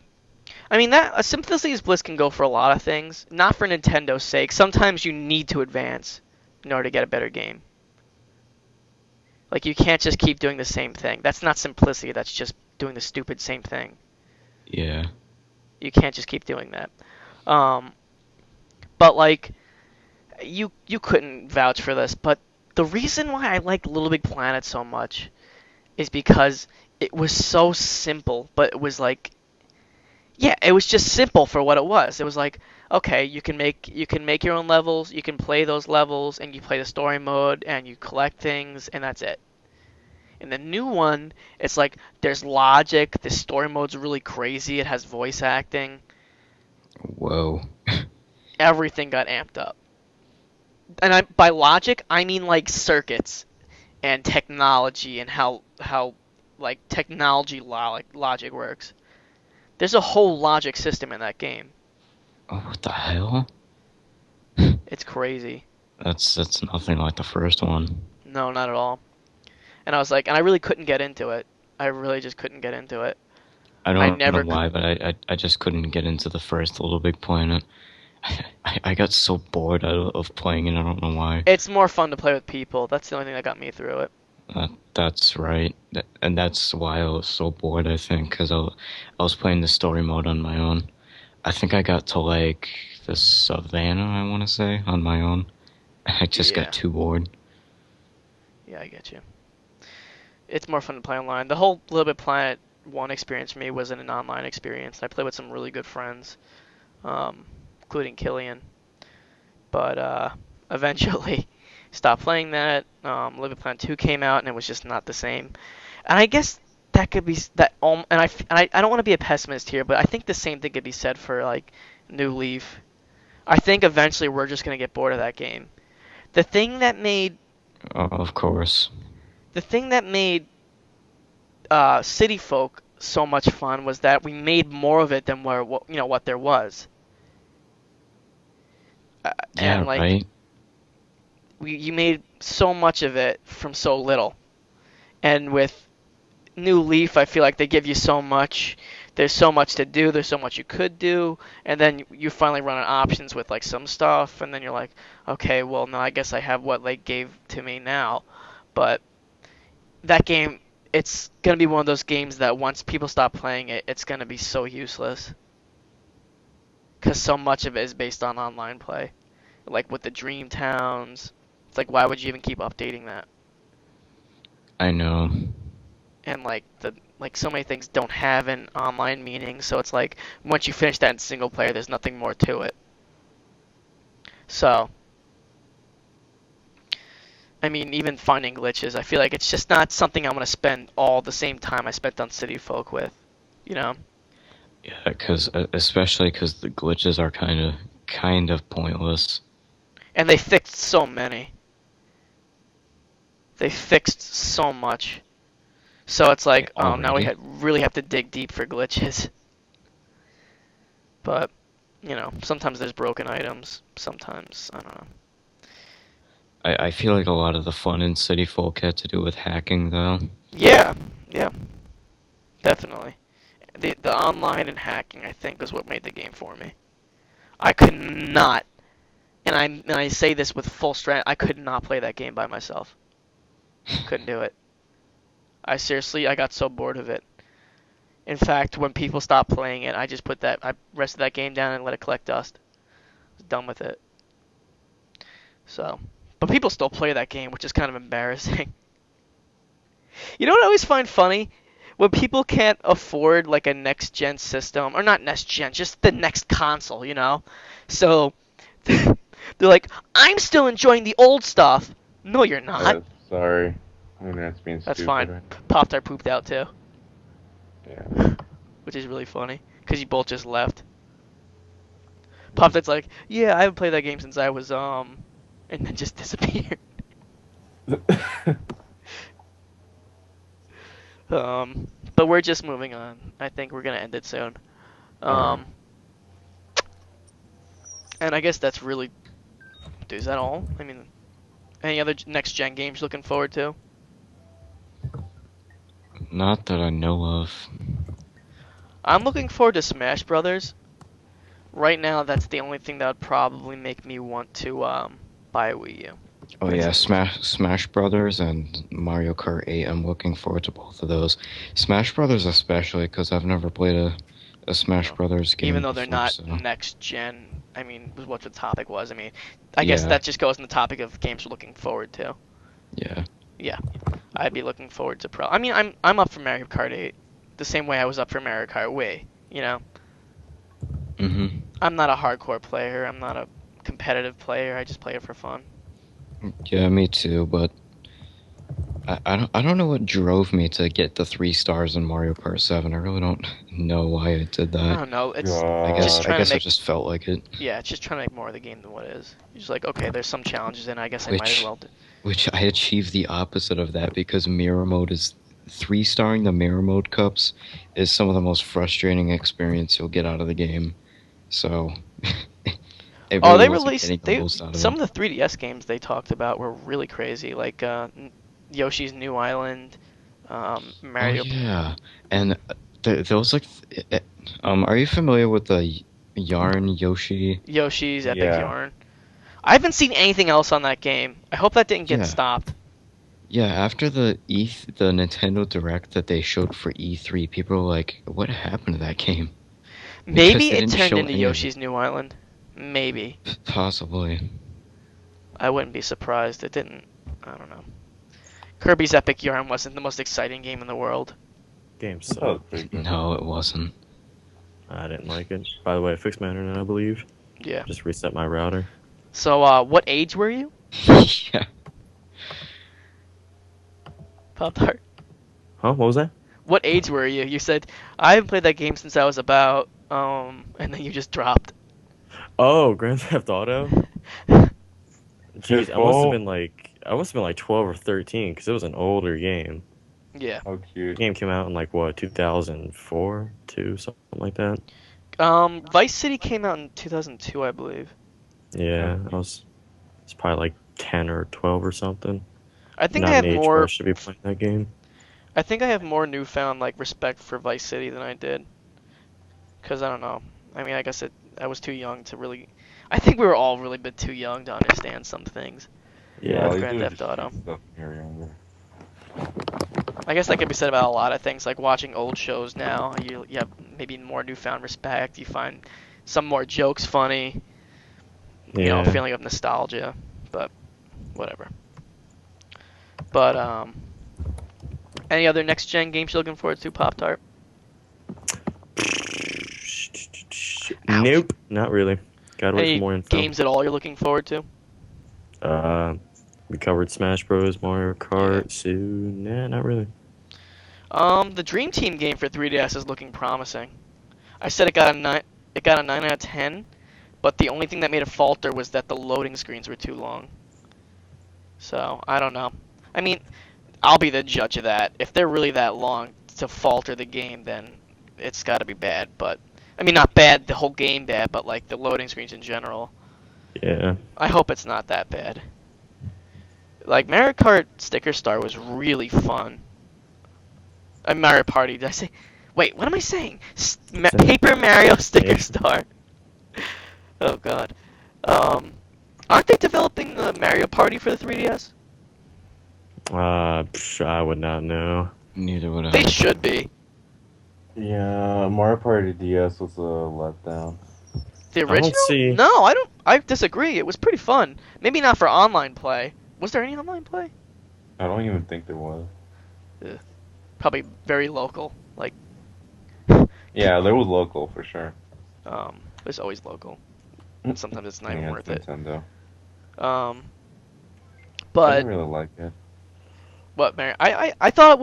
I mean that a simplicity is bliss can go for a lot of things. Not for Nintendo's sake. Sometimes you need to advance in order to get a better game. Like you can't just keep doing the same thing. That's not simplicity. That's just doing the stupid same thing. Yeah. You can't just keep doing that. But like you couldn't vouch for this, but the reason why I like Little Big Planet so much is because it was so simple, but it was like, yeah, it was just simple for what it was. It was like, okay, you can make your own levels, you can play those levels, and you play the story mode, and you collect things, and that's it. In the new one, it's like there's logic. The story mode's really crazy. It has voice acting. Whoa. Everything got amped up. And by logic, I mean like circuits and technology and how like technology logic works. There's a whole logic system in that game. Oh, what the hell? It's crazy. That's nothing like the first one. No, not at all. And I was like, and I really couldn't get into it. I really just couldn't get into it. I I don't never know why, but I just couldn't get into the first Little Big Planet. I got so bored of playing it. I don't know why. It's more fun to play with people. That's the only thing that got me through it. That's right, and that's why I was so bored. I think because I was playing the story mode on my own. I think I got to like the Savannah, I want to say, on my own. I just Yeah. got too bored. Yeah, I get you. It's more fun to play online. The whole Little Big Planet 1 experience for me wasn't an online experience. I played with some really good friends, including Killian. But eventually stopped playing that. Little Big Planet 2 came out, and it was just not the same. And I guess that could be that. I don't want to be a pessimist here, but I think the same thing could be said for like New Leaf. I think eventually we're just gonna get bored of that game. The thing that made Of course. the thing that made City Folk so much fun was that we made more of it than what there was. Yeah, And like right? you made so much of it from so little. And with New Leaf, I feel like they give you so much. There's so much to do. There's so much you could do, and then you finally run out of options with like some stuff, and then you're like, okay, well, no, I guess I have what they gave to me now. But that game, it's gonna be one of those games that once people stop playing it, it's gonna be so useless. Because so much of it is based on online play, like with the Dream Towns. It's like, why would you even keep updating that? I know. And like so many things don't have an online meaning, so it's like once you finish that in single player, there's nothing more to it. So I mean, even finding glitches, I feel like it's just not something I'm gonna spend all the same time I spent on City Folk with, you know? Yeah, especially because the glitches are kind of pointless. And they fixed so many. They fixed so much. So it's like, Yeah, now we already? really have to dig deep for glitches. But, sometimes there's broken items. Sometimes, I don't know. I feel like a lot of the fun in City Folk had to do with hacking, though. Yeah, definitely. The online and hacking, I think, is what made the game for me. I could not, and I say this with full strength, I could not play that game by myself. Couldn't do it. I got so bored of it. In fact, when people stopped playing it, I rested that game down and let it collect dust. I was done with it. So, but people still play that game, which is kind of embarrassing. You know what I always find funny? When people can't afford like a next gen system, or not next gen, just the next console, you know? So, they're like, I'm still enjoying the old stuff. No, you're not. Sorry. My internet's being That's stupid. fine. Pop-Tart pooped out too. Yeah. Which is really funny, because you both just left. Pop-Tart's like, yeah, I haven't played that game since I was, and then just disappeared. But we're just moving on. I think we're gonna end it soon. And I guess that's really... Is that all? I mean, any other next-gen games you're looking forward to? Not that I know of. I'm looking forward to Smash Brothers. Right now, that's the only thing that would probably make me want to buy a Wii U. Oh yeah, Smash Brothers and Mario Kart 8. I'm looking forward to both of those. Smash Brothers especially because I've never played a Smash Brothers game. Even though they're before, not so. next gen. I mean, was what the topic was. I mean, I guess that just goes in the topic of games we're looking forward to. Yeah. Yeah, I'd be looking forward to I mean, I'm up for Mario Kart 8, the same way I was up for Mario Kart Wii. You know. Mhm. I'm not a hardcore player. I'm not a competitive player. I just play it for fun. Yeah, me too. But I don't know what drove me to get the 3 stars in Mario Kart 7. I really don't know why I did that. I don't know. It's I just guess trying to I make. just felt like it. Yeah, it's just trying to make more of the game than what it is. You're just like, okay, there's some challenges in. I guess I might as well do. Which I achieved the opposite of that because mirror mode is 3-starring the mirror mode cups is some of the most frustrating experience you'll get out of the game. So it Oh, really they wasn't released getting the most out of some it. of the 3DS games they talked about were really crazy, like Yoshi's New Island, Mario. Oh yeah, and those like, are you familiar with the Yarn Yoshi? Yoshi's Epic Yeah. Yarn. I haven't seen anything else on that game. I hope that didn't get Yeah. stopped. Yeah, after the Nintendo Direct that they showed for E3, people were like, "What happened to that game?" Maybe they it didn't turned show into any of it. Yoshi's New Island. Maybe. Possibly. I wouldn't be surprised. It didn't. I don't know. Kirby's Epic Yarn wasn't the most exciting game in the world. Game I thought it was sucked. pretty good. No, it wasn't. I didn't like it. By the way, I fixed my internet, I believe. Yeah. Just reset my router. So, what age were you, Yeah. Pop-Tart? Huh? What was that? What age were you? You said, I haven't played that game since I was about, and then you just dropped. Oh, Grand Theft Auto. Jeez, I must have been like 12 or 13 because it was an older game. Yeah. How The cute. game came out in like what, 2004, 2, something like that. Vice City came out in 2002, I believe. Yeah, it's probably like 10 or 12 or something. I think Not I have an age where I more. should be playing that game. I think I have more newfound like respect for Vice City than I did. Cause I don't know. I mean, I guess I was too young to really. I think we were all really bit too young to understand some things. Yeah, With all you Grand do is Theft just Auto. shoot stuff when you're younger. I guess that could be said about a lot of things, like watching old shows now. You have maybe more newfound respect. You find some more jokes funny. You know, Yeah. feeling of nostalgia, but whatever. But any other next gen games you're looking forward to, Pop-Tart? Nope, not really. Gotta wait Any for more info. games at all you're looking forward to? We covered Smash Bros, Mario Kart soon. Nah, not really. The Dream Team game for 3DS is looking promising. I said it got a 9. It got a 9 out of 10, but the only thing that made it falter was that the loading screens were too long. So I don't know. I mean, I'll be the judge of that. If they're really that long to falter the game, then it's got to be bad. But I mean, not bad, the whole game bad, but like the loading screens in general. Yeah. I hope it's not that bad. Like Mario Kart Sticker Star was really fun. Mario Party, did I say? Wait, what am I saying? Paper Mario Sticker Yeah. Star. Oh god. Aren't they developing the Mario Party for the 3DS? I would not know. Neither would I. They should be. Yeah, Mario Party DS was a letdown. The don't original? see- No, I don't. I disagree. It was pretty fun. Maybe not for online play. Was there any online play? I don't even think there was. Probably very local. Like, Yeah, there was local for sure. there's always local. Sometimes it's not Yeah, even worth it. Nintendo. I But didn't really like it. what, Mario? I thought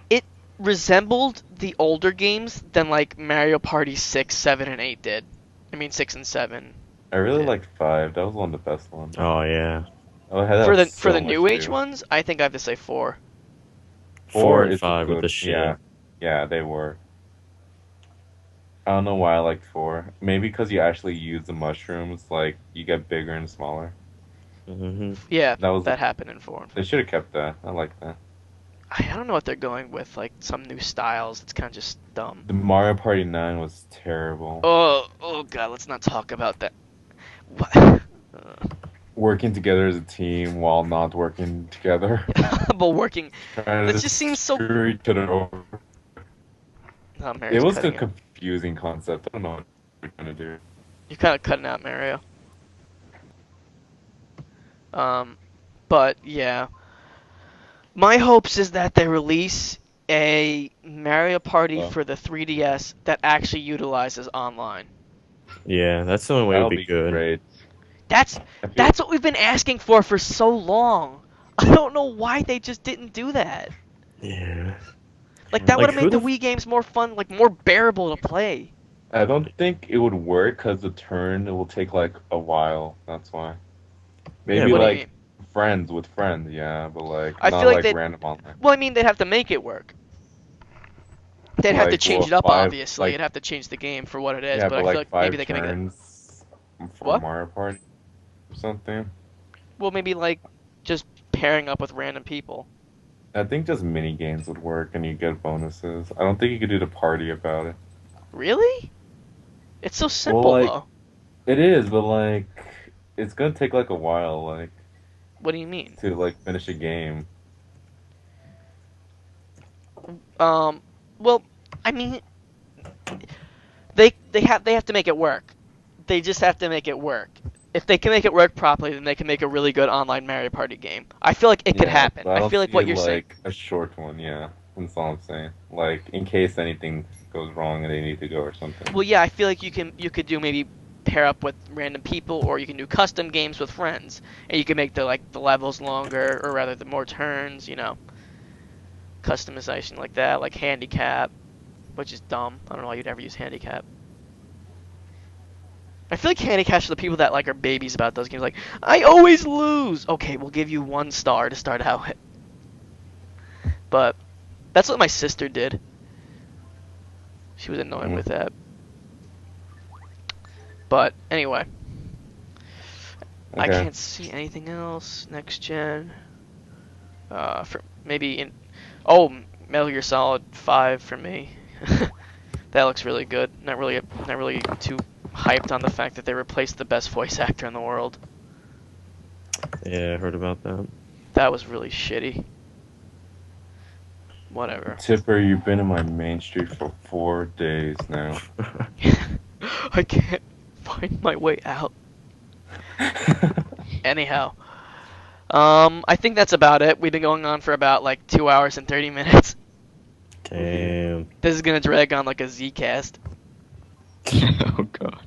it resembled the older games than like Mario Party 6, 7, and 8 did. I mean 6 and 7. I really Yeah. liked 5. That was one of the best ones. Oh yeah. Oh, it had For the so much new age to. ones, I think I have to say 4. 4 and is 5 with good- the shit. Yeah, they were. I don't know why I liked 4. Maybe because you actually use the mushrooms, like you get bigger and smaller. Mm-hmm. Yeah, That was that happened in 4. They should have kept that. I like that. I don't know what they're going with, like some new styles. It's kind of just dumb. The Mario Party 9 was terrible. Oh god, let's not talk about that. What? Working together as a team while not working together. But working. Trying That to just seems so. screw each other over. Oh, Mario's It was a cutting it. confusing concept. I don't know what we're gonna do. You're kind of cutting out Mario. But yeah, my hopes is that they release a Mario Party Well. for the 3DS that actually utilizes online. Yeah, that's the only way it That'll would be good. great. That's I feel- that's what we've been asking for so long. I don't know why they just didn't do that. Yeah. Like that Like, would have made the who Wii games more fun, like more bearable to play. I don't think it would work because the turn it will take like a while. That's why. Maybe What do you like mean? friends with friends, yeah, but like I not feel like like they- random online. Well, I mean, they'd have to make it work. They'd have to Like, change well, it up, 5, obviously. like- You'd have to change the game for what it is, Yeah, but I but feel like like maybe 5 they can make it. turns for What? Mario Party or something. Well, maybe like just pairing up with random people. I think just mini games would work and you get bonuses. I don't think you could do the party about it. Really? It's so simple, like- though. It is, but like it's gonna take like a while, like What do you mean? to like finish a game. Well, I mean, they have to make it work. They just have to make it work. If they can make it work properly, then they can make a really good online Mario Party game. I feel like it could happen. but I I don't feel like see what you're saying. like a short one. Yeah, that's all I'm saying. Like in case anything goes wrong and they need to go or something. Well, yeah, I feel like you could do maybe pair up with random people, or you can do custom games with friends, and you can make the levels longer, or rather the more turns. Customization like that, like handicap, which is dumb. I don't know why you'd ever use handicap. I feel like handicap's for the people that are babies about those games. Like, I always lose. Okay, we'll give you 1 star to start out with. But that's what my sister did. She was annoying with that. But anyway, I Okay. can't see anything else next gen. For maybe Metal Gear Solid 5 for me. That looks really good. Not really too hyped on the fact that they replaced the best voice actor in the world. Yeah, I heard about that. That was really shitty. Whatever. Tipper, you've been in my main street for 4 days now. I can't find my way out. Anyhow, I think that's about it. We've been going on for about 2 hours and 30 minutes. Damn. This is gonna drag on like a Zcast. Oh god.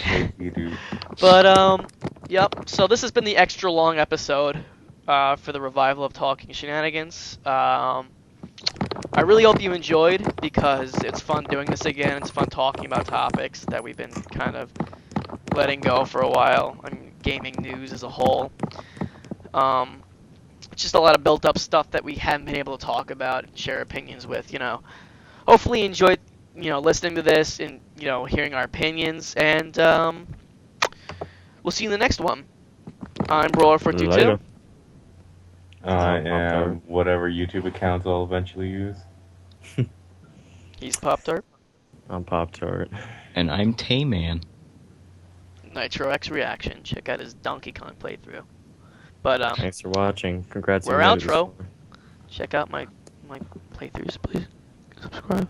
Thank you, dude. But yep. So this has been the extra long episode for the revival of Talking Shenanigans. I really hope you enjoyed, because it's fun doing this again. It's fun talking about topics that we've been kind of letting go for a while. I mean, gaming news as a whole. It's just a lot of built-up stuff that we haven't been able to talk about and share opinions with. Hopefully you enjoyed, listening to this and hearing our opinions. And we'll see you in the next one. I'm Brawler422. Later. I am whatever YouTube accounts I'll eventually use. He's Pop-Tart. I'm Pop-Tart. And I'm Tayman. Nitro X Reaction. Check out his Donkey Kong playthrough. But Thanks for watching. Congrats. we're on the outro. Check out my playthroughs, please. Subscribe.